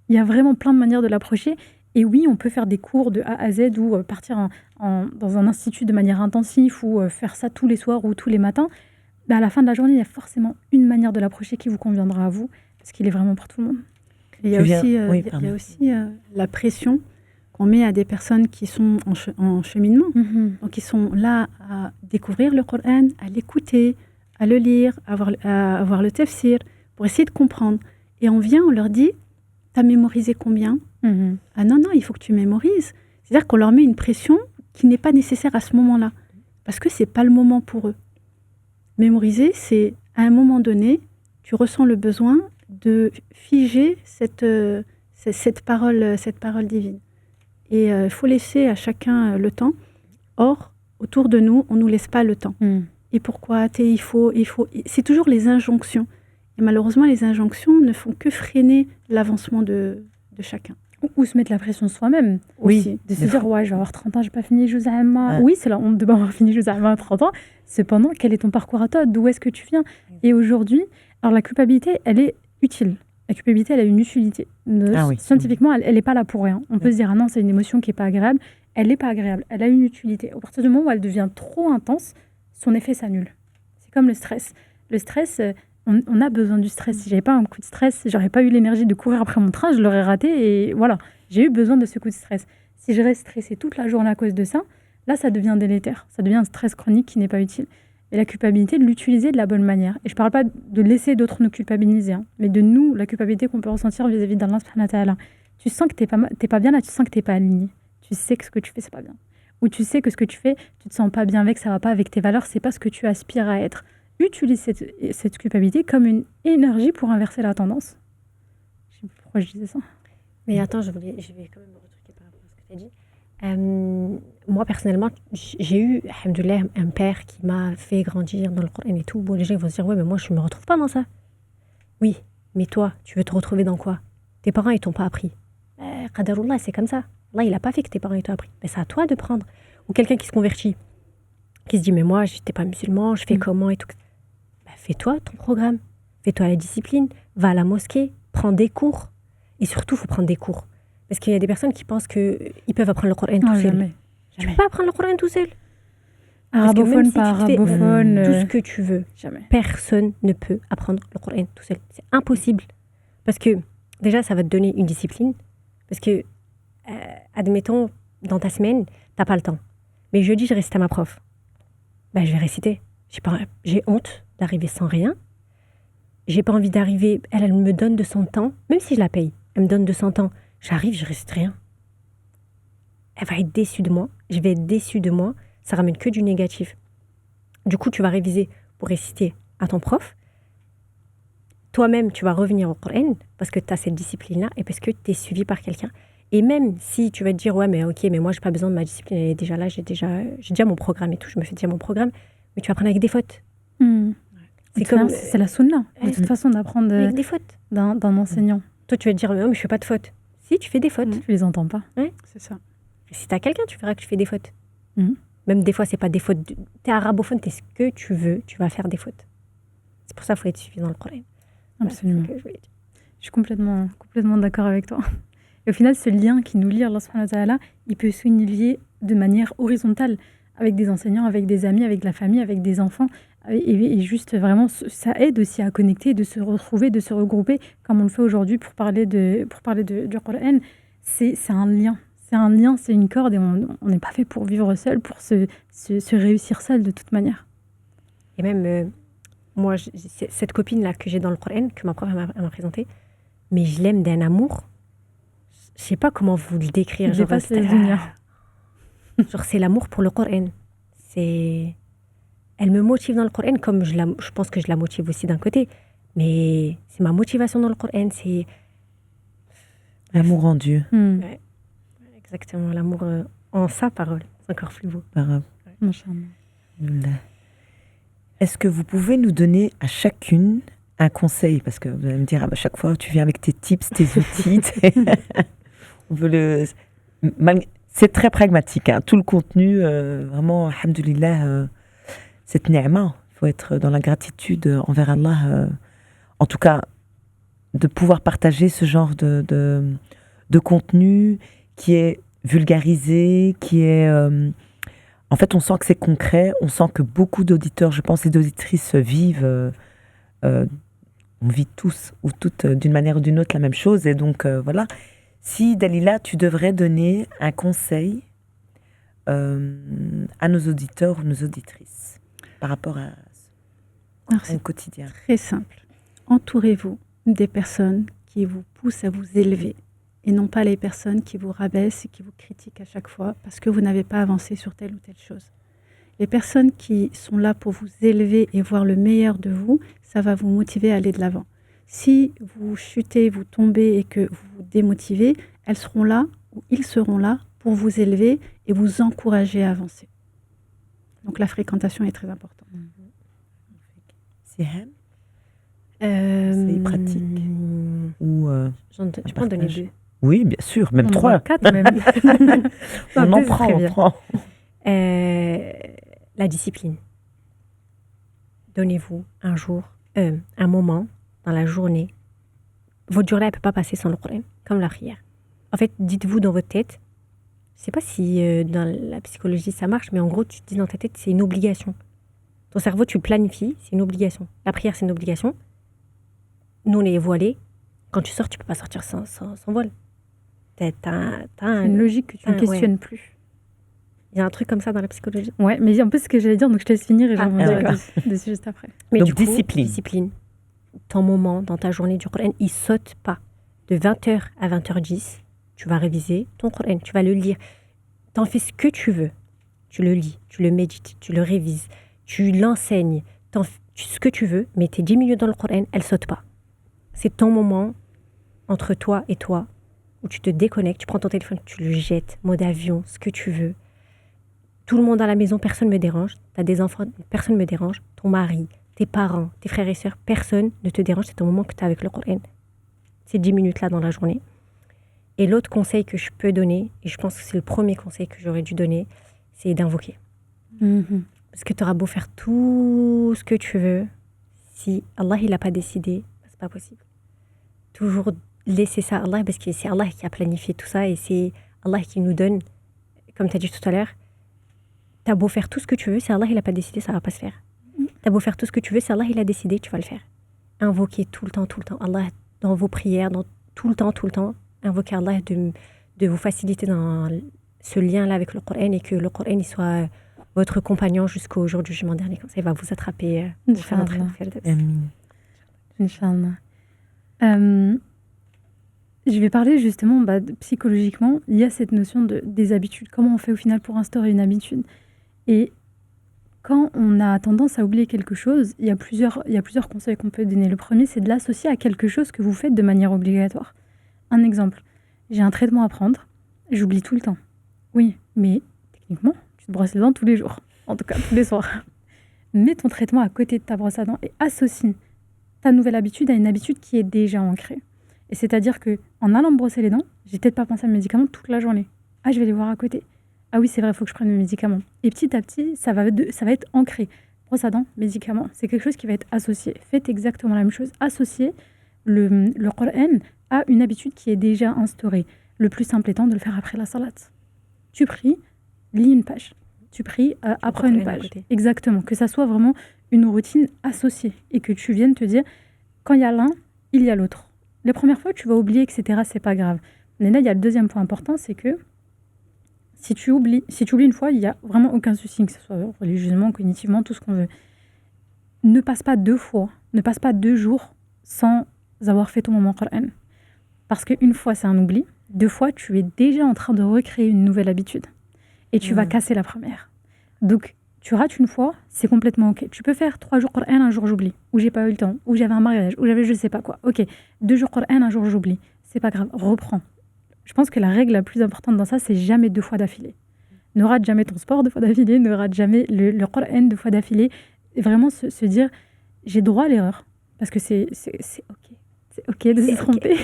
Il y a vraiment plein de manières de l'approcher. Et oui, on peut faire des cours de A à Z ou partir dans un institut de manière intensive ou faire ça tous les soirs ou tous les matins. à la fin de la journée, il y a forcément une manière de l'approcher qui vous conviendra à vous, parce qu'il est vraiment pour tout le monde. Il y a aussi la pression qu'on met à des personnes qui sont en cheminement. Donc, ils sont là à découvrir le Coran, à l'écouter, à le lire, à voir le tafsir, pour essayer de comprendre. Et on leur dit, t'as mémorisé combien ? Ah non, il faut que tu mémorises. C'est-à-dire qu'on leur met une pression qui n'est pas nécessaire à ce moment-là, parce que c'est pas le moment pour eux. Mémoriser, c'est à un moment donné, tu ressens le besoin de figer cette parole divine. Et il faut laisser à chacun le temps. Or, autour de nous, on ne nous laisse pas le temps. Et pourquoi ? Il faut. C'est toujours les injonctions. Et malheureusement, les injonctions ne font que freiner l'avancement de chacun. Ou se mettre la pression soi-même. Oui. De se dire, ouais, je vais avoir 30 ans, je n'ai pas fini Juz Amma. Oui, c'est la honte de ne pas avoir fini Juz Amma à 30 ans. Cependant, quel est ton parcours à toi ? D'où est-ce que tu viens ? Et aujourd'hui, alors la culpabilité, elle est utile. La culpabilité, elle a une utilité. Scientifiquement, elle n'est pas là pour rien. On peut se dire, ah non, c'est une émotion qui n'est pas agréable. Elle n'est pas agréable. Elle a une utilité. À partir du moment où elle devient trop intense, son effet s'annule. C'est comme le stress. Le stress, on a besoin du stress. Si je n'avais pas un coup de stress, je n'aurais pas eu l'énergie de courir après mon train, je l'aurais raté. Et voilà, j'ai eu besoin de ce coup de stress. Si je reste stressée toute la journée à cause de ça, là, ça devient délétère. Ça devient un stress chronique qui n'est pas utile. Et la culpabilité, de l'utiliser de la bonne manière. Et je ne parle pas de laisser d'autres nous culpabiliser, mais de nous, la culpabilité qu'on peut ressentir vis-à-vis d'Allah subhanahu wa ta'ala. Tu sens que tu n'es pas bien là, tu sens que tu n'es pas aligné. Tu sais que ce que tu fais, c'est pas bien. Ou tu sais que ce que tu fais, tu te sens pas bien avec, ça va pas avec tes valeurs, c'est pas ce que tu aspires à être. Utilise cette culpabilité comme une énergie pour inverser la tendance. Je sais pas pourquoi je disais ça. Mais attends, je vais quand même me retruquer par rapport à ce que tu as dit. Moi, personnellement, j'ai eu, alhamdoulilah, un père qui m'a fait grandir dans le Coran et tout. Bon, les gens vont se dire, ouais, mais moi, je ne me retrouve pas dans ça. Oui, mais toi, tu veux te retrouver dans quoi ? Tes parents, ils t'ont pas appris. Qadarullah, c'est comme ça. Allah, il n'a pas fait que tes parents, ils t'ont appris. Mais c'est à toi de prendre. Ou quelqu'un qui se convertit, qui se dit, mais moi, je n'étais pas musulman, je fais comment et tout. Fais-toi ton programme, fais-toi la discipline, va à la mosquée, prends des cours. Et surtout, il faut prendre des cours. Parce qu'il y a des personnes qui pensent qu'ils peuvent apprendre le Coran tout seul. Tu ne peux pas apprendre le Coran tout seul. Arabophone, pas arabophone. Tout ce que tu veux. Jamais. Personne ne peut apprendre le Coran tout seul. C'est impossible. Parce que, déjà, ça va te donner une discipline. Parce que, admettons, dans ta semaine, tu n'as pas le temps. Mais jeudi, je récite à ma prof. Je vais réciter. J'ai honte d'arriver sans rien. J'ai pas envie d'arriver. Elle me donne de son temps, même si je la paye. Elle me donne de son temps. J'arrive, je récite rien. Elle va être déçue de moi. Je vais être déçue de moi. Ça ramène que du négatif. Du coup, tu vas réviser pour réciter à ton prof. Toi-même, tu vas revenir au Coran parce que tu as cette discipline-là et parce que tu es suivi par quelqu'un. Et même si tu vas te dire, ouais, mais ok, mais moi, j'ai pas besoin de ma discipline. Elle est déjà là, j'ai déjà mon programme et tout. Je me fais déjà mon programme. Mais tu vas apprendre avec des fautes. C'est la sunna, de toute façon, d'apprendre avec des fautes d'un enseignant. Toi, tu vas te dire, mais je fais pas de fautes. Si, tu fais des fautes. Tu les entends pas. Ouais. C'est ça. Et si tu as quelqu'un, tu verras que tu fais des fautes. Même des fois, c'est pas des fautes. Tu es arabophone, tu es ce que tu veux, tu vas faire des fautes. C'est pour ça qu'il faut être suivi dans le Coran. Absolument. Je suis complètement d'accord avec toi. Et au final, ce lien qui nous lie, Allah subhanahu wa ta'ala, il peut se lier de manière horizontale avec des enseignants, avec des amis, avec la famille, avec des enfants. Et juste vraiment, ça aide aussi à connecter, de se retrouver, de se regrouper, comme on le fait aujourd'hui pour parler du Coran. C'est un lien. C'est un lien, c'est une corde et on n'est pas fait pour vivre seul, pour se réussir seul de toute manière. Et même, moi, cette copine-là que j'ai dans le Coran, que ma prof m'a présentée, mais je l'aime d'un amour. Je ne sais pas comment vous le décrire. Genre, c'est l'amour pour le Coran. Elle me motive dans le Coran comme je pense que je la motive aussi d'un côté. Mais c'est ma motivation dans le Coran, c'est... L'amour en Dieu. Ouais, exactement, l'amour en sa parole. C'est encore plus beau. Est-ce que vous pouvez nous donner à chacune un conseil ? Parce que vous allez me dire, à chaque fois, tu viens avec tes tips, tes outils. On veut c'est très pragmatique. Tout le contenu, vraiment, alhamdoulilah, cette ni'ma. Il faut être dans la gratitude envers Allah. En tout cas, de pouvoir partager ce genre de contenu qui est vulgarisé, qui est En fait, on sent que c'est concret, on sent que beaucoup d'auditeurs, je pense, et d'auditrices vivent, on vit tous ou toutes d'une manière ou d'une autre la même chose. Et donc, voilà. Si, Dalila, tu devrais donner un conseil à nos auditeurs ou nos auditrices par rapport à au quotidien. Très simple. Entourez-vous des personnes qui vous poussent à vous élever et non pas les personnes qui vous rabaissent et qui vous critiquent à chaque fois parce que vous n'avez pas avancé sur telle ou telle chose. Les personnes qui sont là pour vous élever et voir le meilleur de vous, ça va vous motiver à aller de l'avant. Si vous chutez, vous tombez et que vous vous démotivez, elles seront là ou ils seront là pour vous élever et vous encourager à avancer. Donc la fréquentation est très importante. Sihan, c'est pratique ou je peux en donner 2. Oui, bien sûr, même 3. 4 même. On en prend. La discipline. Donnez-vous un jour, un moment dans la journée. Votre journée, elle ne peut pas passer sans le Coran, comme la prière. En fait, dites-vous dans votre tête, je ne sais pas si dans la psychologie ça marche, mais en gros, tu te dis dans ta tête, c'est une obligation. Ton cerveau, tu le planifies, c'est une obligation. La prière, c'est une obligation. Nous, on est voilés. Quand tu sors, tu ne peux pas sortir sans voile. C'est une logique que tu ne questionnes plus. Il y a un truc comme ça dans la psychologie. Ouais, mais un peu ce que j'allais dire, donc je te laisse finir et je reviendrai dessus juste après. Mais donc, du coup, discipline. Ton moment dans ta journée du Coran, il saute pas. De 20h à 20h10, tu vas réviser ton Coran, tu vas le lire. T'en fais ce que tu veux. Tu le lis, tu le médites, tu le révises, tu l'enseignes, ce que tu veux, mais tes 10 minutes dans le Coran, elles sautent pas. C'est ton moment entre toi et toi, où tu te déconnectes, tu prends ton téléphone, tu le jettes, mode avion, ce que tu veux. Tout le monde à la maison, personne ne me dérange. Tu as des enfants, personne ne me dérange. Ton mari, tes parents, tes frères et sœurs, personne ne te dérange. C'est ton moment que tu as avec le Coran. Ces 10 minutes-là dans la journée. Et l'autre conseil que je peux donner, et je pense que c'est le premier conseil que j'aurais dû donner, c'est d'invoquer. Parce que tu auras beau faire tout ce que tu veux, si Allah il n'a pas décidé, c'est pas possible. Toujours laisser ça à Allah, parce que c'est Allah qui a planifié tout ça et c'est Allah qui nous donne, comme tu as dit tout à l'heure, t'as beau faire tout ce que tu veux, si Allah il n'a pas décidé, ça va pas se faire. T'as beau faire tout ce que tu veux, si Allah il a décidé, tu vas le faire. Invoquez tout le temps Allah dans vos prières, tout le temps. Invoquez Allah de vous faciliter dans ce lien-là avec le Coran et que le Coran il soit votre compagnon jusqu'au jour du jugement dernier. Comme ça, il va vous attraper. Inch'Allah. Je vais parler justement, psychologiquement, il y a cette notion des habitudes. Comment on fait au final pour instaurer une habitude? Et quand on a tendance à oublier quelque chose, il y a plusieurs conseils qu'on peut donner. Le premier, c'est de l'associer à quelque chose que vous faites de manière obligatoire. Un exemple, j'ai un traitement à prendre, j'oublie tout le temps. Oui, mais techniquement, tu te brosses les dents tous les jours, en tout cas tous les soirs. Mets ton traitement à côté de ta brosse à dents et associe ta nouvelle habitude à une habitude qui est déjà ancrée. Et c'est-à-dire qu'en allant me brosser les dents, j'ai peut-être pas pensé à mes médicaments toute la journée. Ah, je vais les voir à côté. Ah oui, c'est vrai, il faut que je prenne mes médicaments. Et petit à petit, ça va être ancré. Brosse à dents, médicaments, c'est quelque chose qui va être associé. Faites exactement la même chose. Associez le Coran à une habitude qui est déjà instaurée. Le plus simple étant de le faire après la salat. Tu pries, lis une page. Tu pries, apprends une page. Exactement. Que ça soit vraiment une routine associée. Et que tu viennes te dire, quand il y a l'un, il y a l'autre. Les premières fois, tu vas oublier, etc. C'est pas grave. Mais là, il y a le deuxième point important, c'est que si tu oublies une fois, il n'y a vraiment aucun souci, que ce soit religieusement, cognitivement, tout ce qu'on veut. Ne passe pas 2 fois, ne passe pas 2 jours sans avoir fait ton moment Coran. Parce qu'une fois, c'est un oubli. 2 fois, tu es déjà en train de recréer une nouvelle habitude. Et tu vas casser la première. Donc, tu rates une fois, c'est complètement OK. Tu peux faire 3 jours Coran, un jour j'oublie. Ou j'ai pas eu le temps. Ou j'avais un mariage. Ou j'avais je sais pas quoi. OK. 2 jours Coran, un jour j'oublie. C'est pas grave. Reprends. Je pense que la règle la plus importante dans ça, c'est jamais 2 fois d'affilée. Ne rate jamais ton sport 2 fois d'affilée. Ne rate jamais le Coran 2 fois d'affilée. Et vraiment se dire, j'ai droit à l'erreur. Parce que c'est OK. C'est OK de se tromper.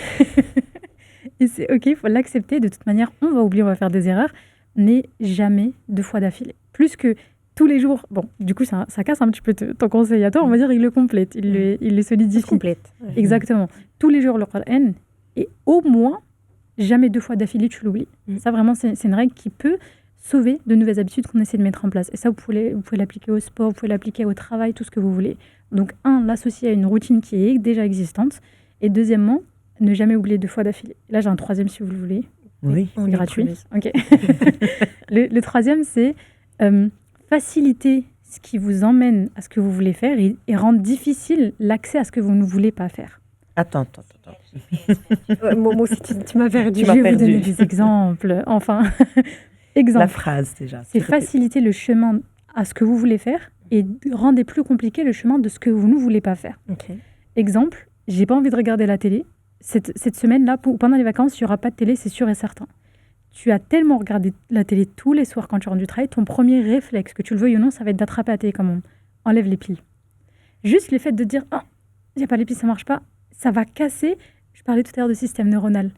Et c'est OK, il faut l'accepter. De toute manière, on va oublier, on va faire des erreurs. Mais jamais 2 fois d'affilée. Plus que tous les jours. Bon, du coup, ça casse un petit peu ton conseil à toi. On va dire, il le complète, il le solidifie. Complète. Exactement. Tous les jours, le Coran. Et au moins, jamais 2 fois d'affilée, tu l'oublies. Ça, vraiment, c'est une règle qui peut sauver de nouvelles habitudes qu'on essaie de mettre en place. Et ça, vous pouvez l'appliquer au sport, vous pouvez l'appliquer au travail, tout ce que vous voulez. Donc, l'associer à une routine qui est déjà existante. Et deuxièmement, ne jamais oublier 2 fois d'affilée. Là, j'ai un troisième si vous le voulez. Oui, C'est gratuit. Ok. le troisième, c'est faciliter ce qui vous emmène à ce que vous voulez faire et rendre difficile l'accès à ce que vous ne voulez pas faire. Attends. Moi aussi, tu m'as perdu. Je vais vous donner des exemples. Enfin, exemple. La phrase déjà. C'est faciliter le chemin à ce que vous voulez faire et rendre plus compliqué le chemin de ce que vous ne voulez pas faire. Okay. Exemple, j'ai pas envie de regarder la télé. Cette semaine-là, pendant les vacances, il n'y aura pas de télé, c'est sûr et certain. Tu as tellement regardé la télé tous les soirs quand tu rentres du travail, ton premier réflexe, que tu le veuilles ou non, ça va être d'attraper la télécommande. Enlève les piles. Juste le fait de dire « Ah, il n'y a pas les piles, ça ne marche pas », ça va casser. Je parlais tout à l'heure de système neuronal.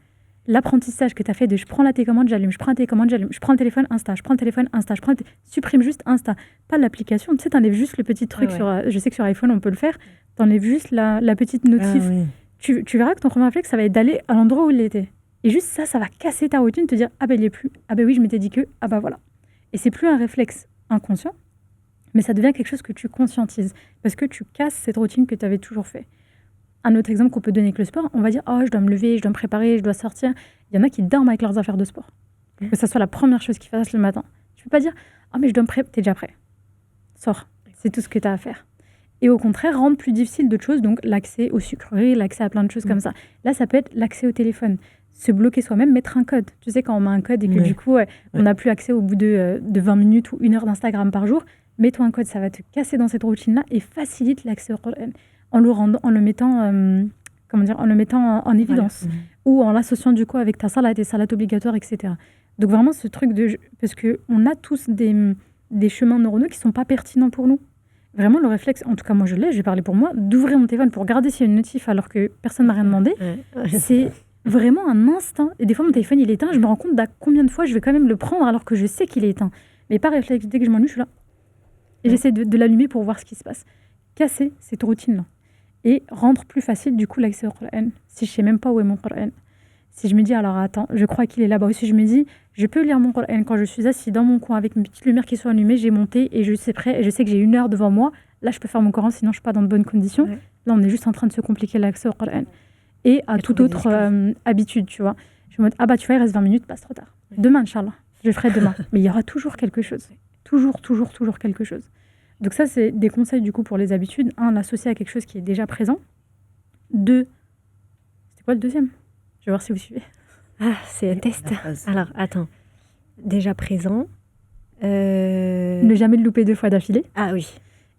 L'apprentissage que tu as fait de « je prends la télécommande, j'allume, je prends la télécommande, j'allume, je prends le téléphone, Insta, je prends le téléphone, Insta, supprime juste Insta ». Pas l'application, tu sais, tu enlèves juste le petit truc je sais que sur iPhone, on peut le faire, tu enlèves juste la petite notif. Ah, oui. Tu verras que ton premier réflexe, ça va être d'aller à l'endroit où il était. Et juste ça va casser ta routine, te dire « Ah ben il n'y est plus. Ah ben oui, je m'étais dit que. Ah ben voilà. » Et c'est plus un réflexe inconscient, mais ça devient quelque chose que tu conscientises. Parce que tu casses cette routine que tu avais toujours fait. Un autre exemple qu'on peut donner avec le sport, on va dire « Oh, je dois me lever, je dois me préparer, je dois sortir. » Il y en a qui dorment avec leurs affaires de sport. Que ça soit la première chose qu'ils fassent le matin. Tu peux pas dire « Ah mais je dois me préparer. » T'es déjà prêt. Sors. C'est tout ce que tu as à faire. Et au contraire, rendre plus difficile d'autres choses, donc l'accès aux sucreries, l'accès à plein de choses comme ça. Là, ça peut être l'accès au téléphone. Se bloquer soi-même, mettre un code. Tu sais, quand on met un code et que du coup, on n'a plus accès au bout de 20 minutes ou 1 heure d'Instagram par jour, mets-toi un code, ça va te casser dans cette routine-là et facilite l'accès au Coran en le mettant, en évidence ou en l'associant du coup avec ta salat, tes salats obligatoires, etc. Donc vraiment, ce truc parce qu'on a tous des chemins neuronaux qui ne sont pas pertinents pour nous. Vraiment, le réflexe, en tout cas moi je l'ai, je vais parler pour moi, d'ouvrir mon téléphone pour regarder s'il y a une notif alors que personne ne m'a rien demandé, c'est vraiment un instinct. Et des fois, mon téléphone, il est éteint, je me rends compte d'à combien de fois je vais quand même le prendre alors que je sais qu'il est éteint. Mais par réflexe, dès que je m'ennuie, je suis là. Et j'essaie de l'allumer pour voir ce qui se passe. Casser cette routine-là. Et rendre plus facile, du coup, l'accès au Coran. Si je ne sais même pas où est mon Coran. Si je me dis, alors attends, je crois qu'il est là-bas aussi, je me dis, je peux lire mon Coran quand je suis assise dans mon coin avec une petite lumière qui soit allumée, j'ai monté et je suis prêt et je sais que j'ai 1 heure devant moi. Là, je peux faire mon Coran, sinon je ne suis pas dans de bonnes conditions. Ouais. Là, on est juste en train de se compliquer l'accès au Coran. Et à toute autre habitude, tu vois. Je me dis, ah bah tu vois, il reste 20 minutes, passe trop tard. Demain, Inch'Allah, je ferai demain. Mais il y aura toujours quelque chose. Toujours quelque chose. Donc ça, c'est des conseils du coup pour les habitudes. 1, l'associer à quelque chose qui est déjà présent. 2, c'était quoi le deuxième? Je vais voir si vous suivez. Ah, c'est un test. Alors, attends. Déjà présent. Ne jamais le louper 2 fois d'affilée. Ah oui.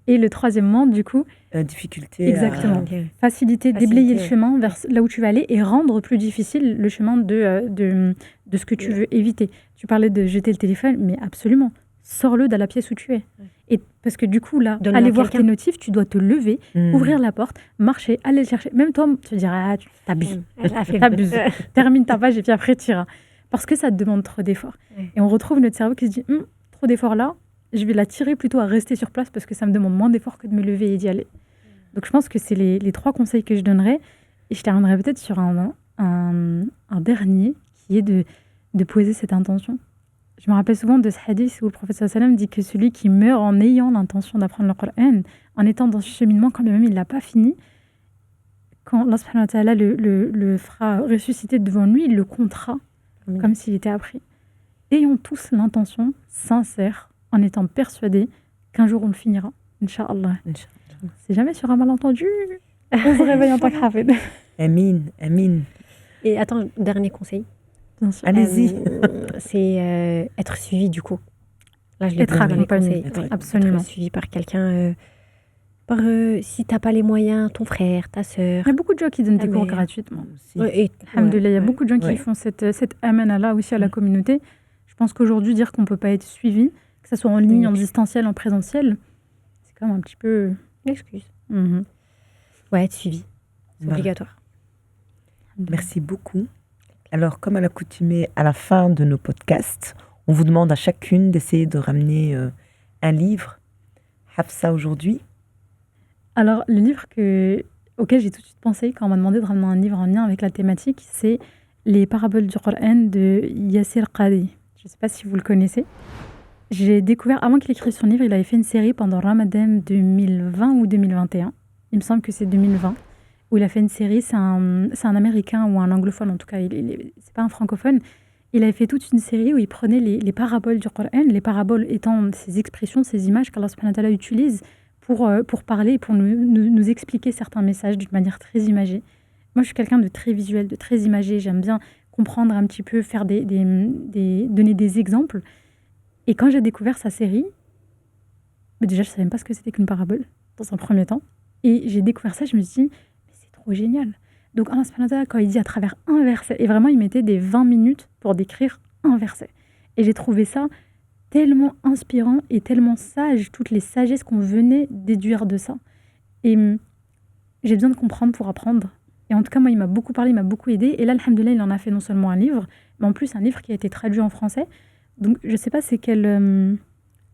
Et le troisièmement, du coup... difficulté. Exactement. Faciliter, déblayer le chemin vers là où tu vas aller et rendre plus difficile le chemin de ce que tu veux éviter. Tu parlais de jeter le téléphone, mais absolument. Sors-le de la pièce où tu es. Et parce que du coup, là, aller voir tes notifs, tu dois te lever, ouvrir la porte, marcher, aller le chercher. Même toi, tu te diras, ah, tu t'abuses. Termine ta page et puis après, tu iras. Parce que ça te demande trop d'efforts. Et on retrouve notre cerveau qui se dit, trop d'efforts là, je vais la tirer plutôt à rester sur place parce que ça me demande moins d'efforts que de me lever et d'y aller. Donc, je pense que c'est les 3 conseils que je donnerais. Et je terminerai peut-être sur un dernier qui est de poser cette intention. Je me rappelle souvent de ce hadith où le prophète sallam dit que celui qui meurt en ayant l'intention d'apprendre le Coran, en étant dans ce cheminement, quand même il ne l'a pas fini, quand Allah subhanahu wa ta'ala le fera ressusciter devant lui, il le comptera comme s'il était appris. Ayons tous l'intention sincère, en étant persuadés qu'un jour on le finira. Inch'Allah. C'est jamais sur un malentendu, on se réveille en tant qu'hafid. Amin. Et attends, dernier conseil. Allez-y. C'est être suivi du coup. Là, je l'ai être accompagné, absolument. Être suivi par quelqu'un. Si t'as pas les moyens, ton frère, ta sœur. Il y a beaucoup de gens qui donnent des cours gratuitement. Alhamdoulilah, il y a beaucoup de gens qui font cette amana-là aussi à la communauté. Je pense qu'aujourd'hui, dire qu'on peut pas être suivi, que ce soit en ligne, en distanciel, en présentiel, c'est quand même un petit peu... Excuse. Ouais, être suivi. C'est obligatoire. Merci beaucoup. Alors, comme à l'accoutumée, à la fin de nos podcasts, on vous demande à chacune d'essayer de ramener un livre. Hafsa, aujourd'hui? Alors, le livre auquel j'ai tout de suite pensé quand on m'a demandé de ramener un livre en lien avec la thématique, c'est Les paraboles du Coran de Yassir Qadi. Je ne sais pas si vous le connaissez. J'ai découvert, avant qu'il écrive son livre, il avait fait une série pendant Ramadan 2020 ou 2021. Il me semble que c'est 2020, où il a fait une série. C'est un Américain ou un anglophone, en tout cas, c'est pas un francophone. Il avait fait toute une série où il prenait les paraboles du Coran, les paraboles étant ces expressions, ces images qu'Allah subhanahu wa ta'ala utilise pour parler, pour nous expliquer certains messages d'une manière très imagée. Moi, je suis quelqu'un de très visuel, de très imagé. J'aime bien comprendre un petit peu, faire donner des exemples. Et quand j'ai découvert sa série, déjà, je ne savais même pas ce que c'était qu'une parabole, dans un premier temps. Et j'ai découvert ça, je me suis dit, mais c'est trop génial. Donc, Allah subhanahu wa ta'ala, quand il dit à travers un verset, et vraiment, il mettait des 20 minutes pour décrire un verset. Et j'ai trouvé ça tellement inspirant et tellement sage, toutes les sagesses qu'on venait déduire de ça. Et j'ai besoin de comprendre pour apprendre. Et en tout cas, moi, il m'a beaucoup parlé, il m'a beaucoup aidé. Et là, alhamdoulilah, il en a fait non seulement un livre, mais en plus un livre qui a été traduit en français. Donc, je ne sais pas c'est quelle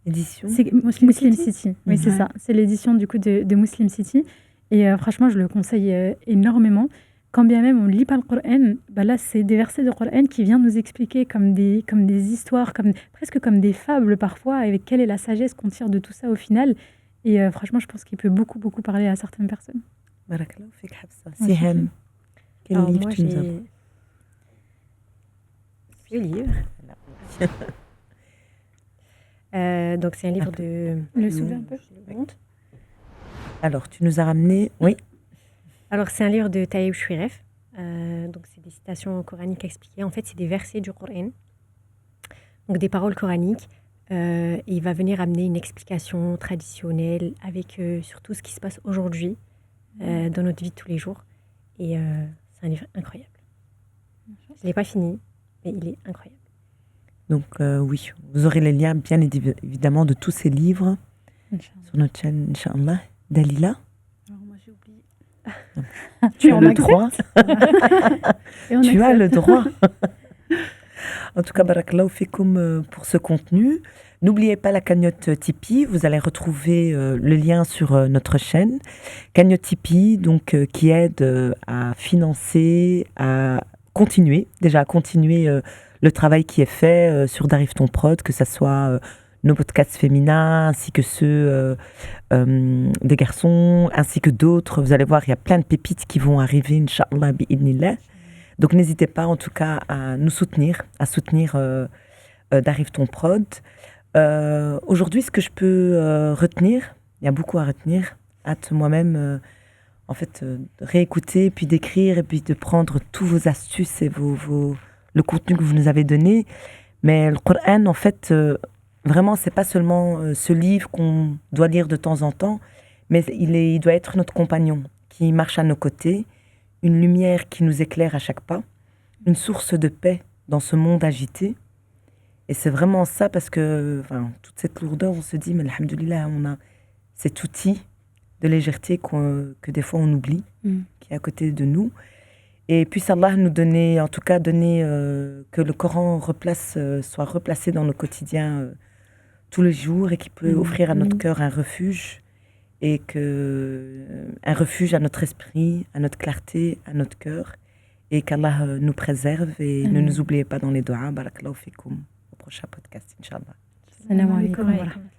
édition. C'est Muslim City. Oui, c'est ça. C'est l'édition du coup de Muslim City. Et franchement, je le conseille énormément. Quand bien même on ne lit pas le Coran, bah là, c'est des versets de Coran qui viennent nous expliquer comme des histoires, presque comme des fables parfois, avec quelle est la sagesse qu'on tire de tout ça au final. Et franchement, je pense qu'il peut beaucoup, beaucoup parler à certaines personnes. Barakallahu fik, Hafsa. Sihem, quel livre tu nous as pris? Ce livre. Donc, c'est un livre de... Le soulever un peu. Alors, tu nous as ramené... Oui. Alors, c'est un livre de Taïb Chouiref. Donc, c'est des citations coraniques expliquées. En fait, c'est des versets du Coran. Donc, des paroles coraniques. Et il va venir amener une explication traditionnelle avec surtout ce qui se passe aujourd'hui dans notre vie de tous les jours. Et c'est un livre incroyable. Je ne l'ai pas fini, mais il est incroyable. Donc, oui, vous aurez les liens, bien évidemment, de tous ces livres sur notre chaîne, Inch'Allah. Dalila? Alors, moi, j'ai oublié. Tu as le droit. Tu as le droit. En tout cas, barakallahu fikoum pour ce contenu. N'oubliez pas la cagnotte Tipeee. Vous allez retrouver le lien sur notre chaîne. Cagnotte Tipeee, donc, qui aide à financer, à continuer le travail qui est fait sur Darifton Prod, que ce soit nos podcasts féminins, ainsi que ceux des garçons, ainsi que d'autres. Vous allez voir, il y a plein de pépites qui vont arriver, Inch'Allah, bi'idnillah. Donc n'hésitez pas en tout cas à nous soutenir, Darifton Prod. Aujourd'hui, ce que je peux retenir, il y a beaucoup à retenir, hâte moi-même en fait réécouter, puis d'écrire, et puis de prendre tous vos astuces et le contenu que vous nous avez donné. Mais le Coran, en fait, vraiment, c'est pas seulement ce livre qu'on doit lire de temps en temps, mais il doit être notre compagnon qui marche à nos côtés, une lumière qui nous éclaire à chaque pas, une source de paix dans ce monde agité. Et c'est vraiment ça, parce que toute cette lourdeur, on se dit, mais alhamdoulilah, on a cet outil de légèreté que des fois on oublie, qui est à côté de nous. Et puis Allah nous donner, que le Coran soit replacé dans nos quotidiens tous les jours, et qui peut offrir à notre cœur un refuge, un refuge à notre esprit, à notre clarté, à notre cœur, et qu'Allah nous préserve et ne nous oubliez pas dans les doigts. Barakallahu fikoum. Au prochain podcast, Inch'Allah. Salam alaikum wa rahmatullah.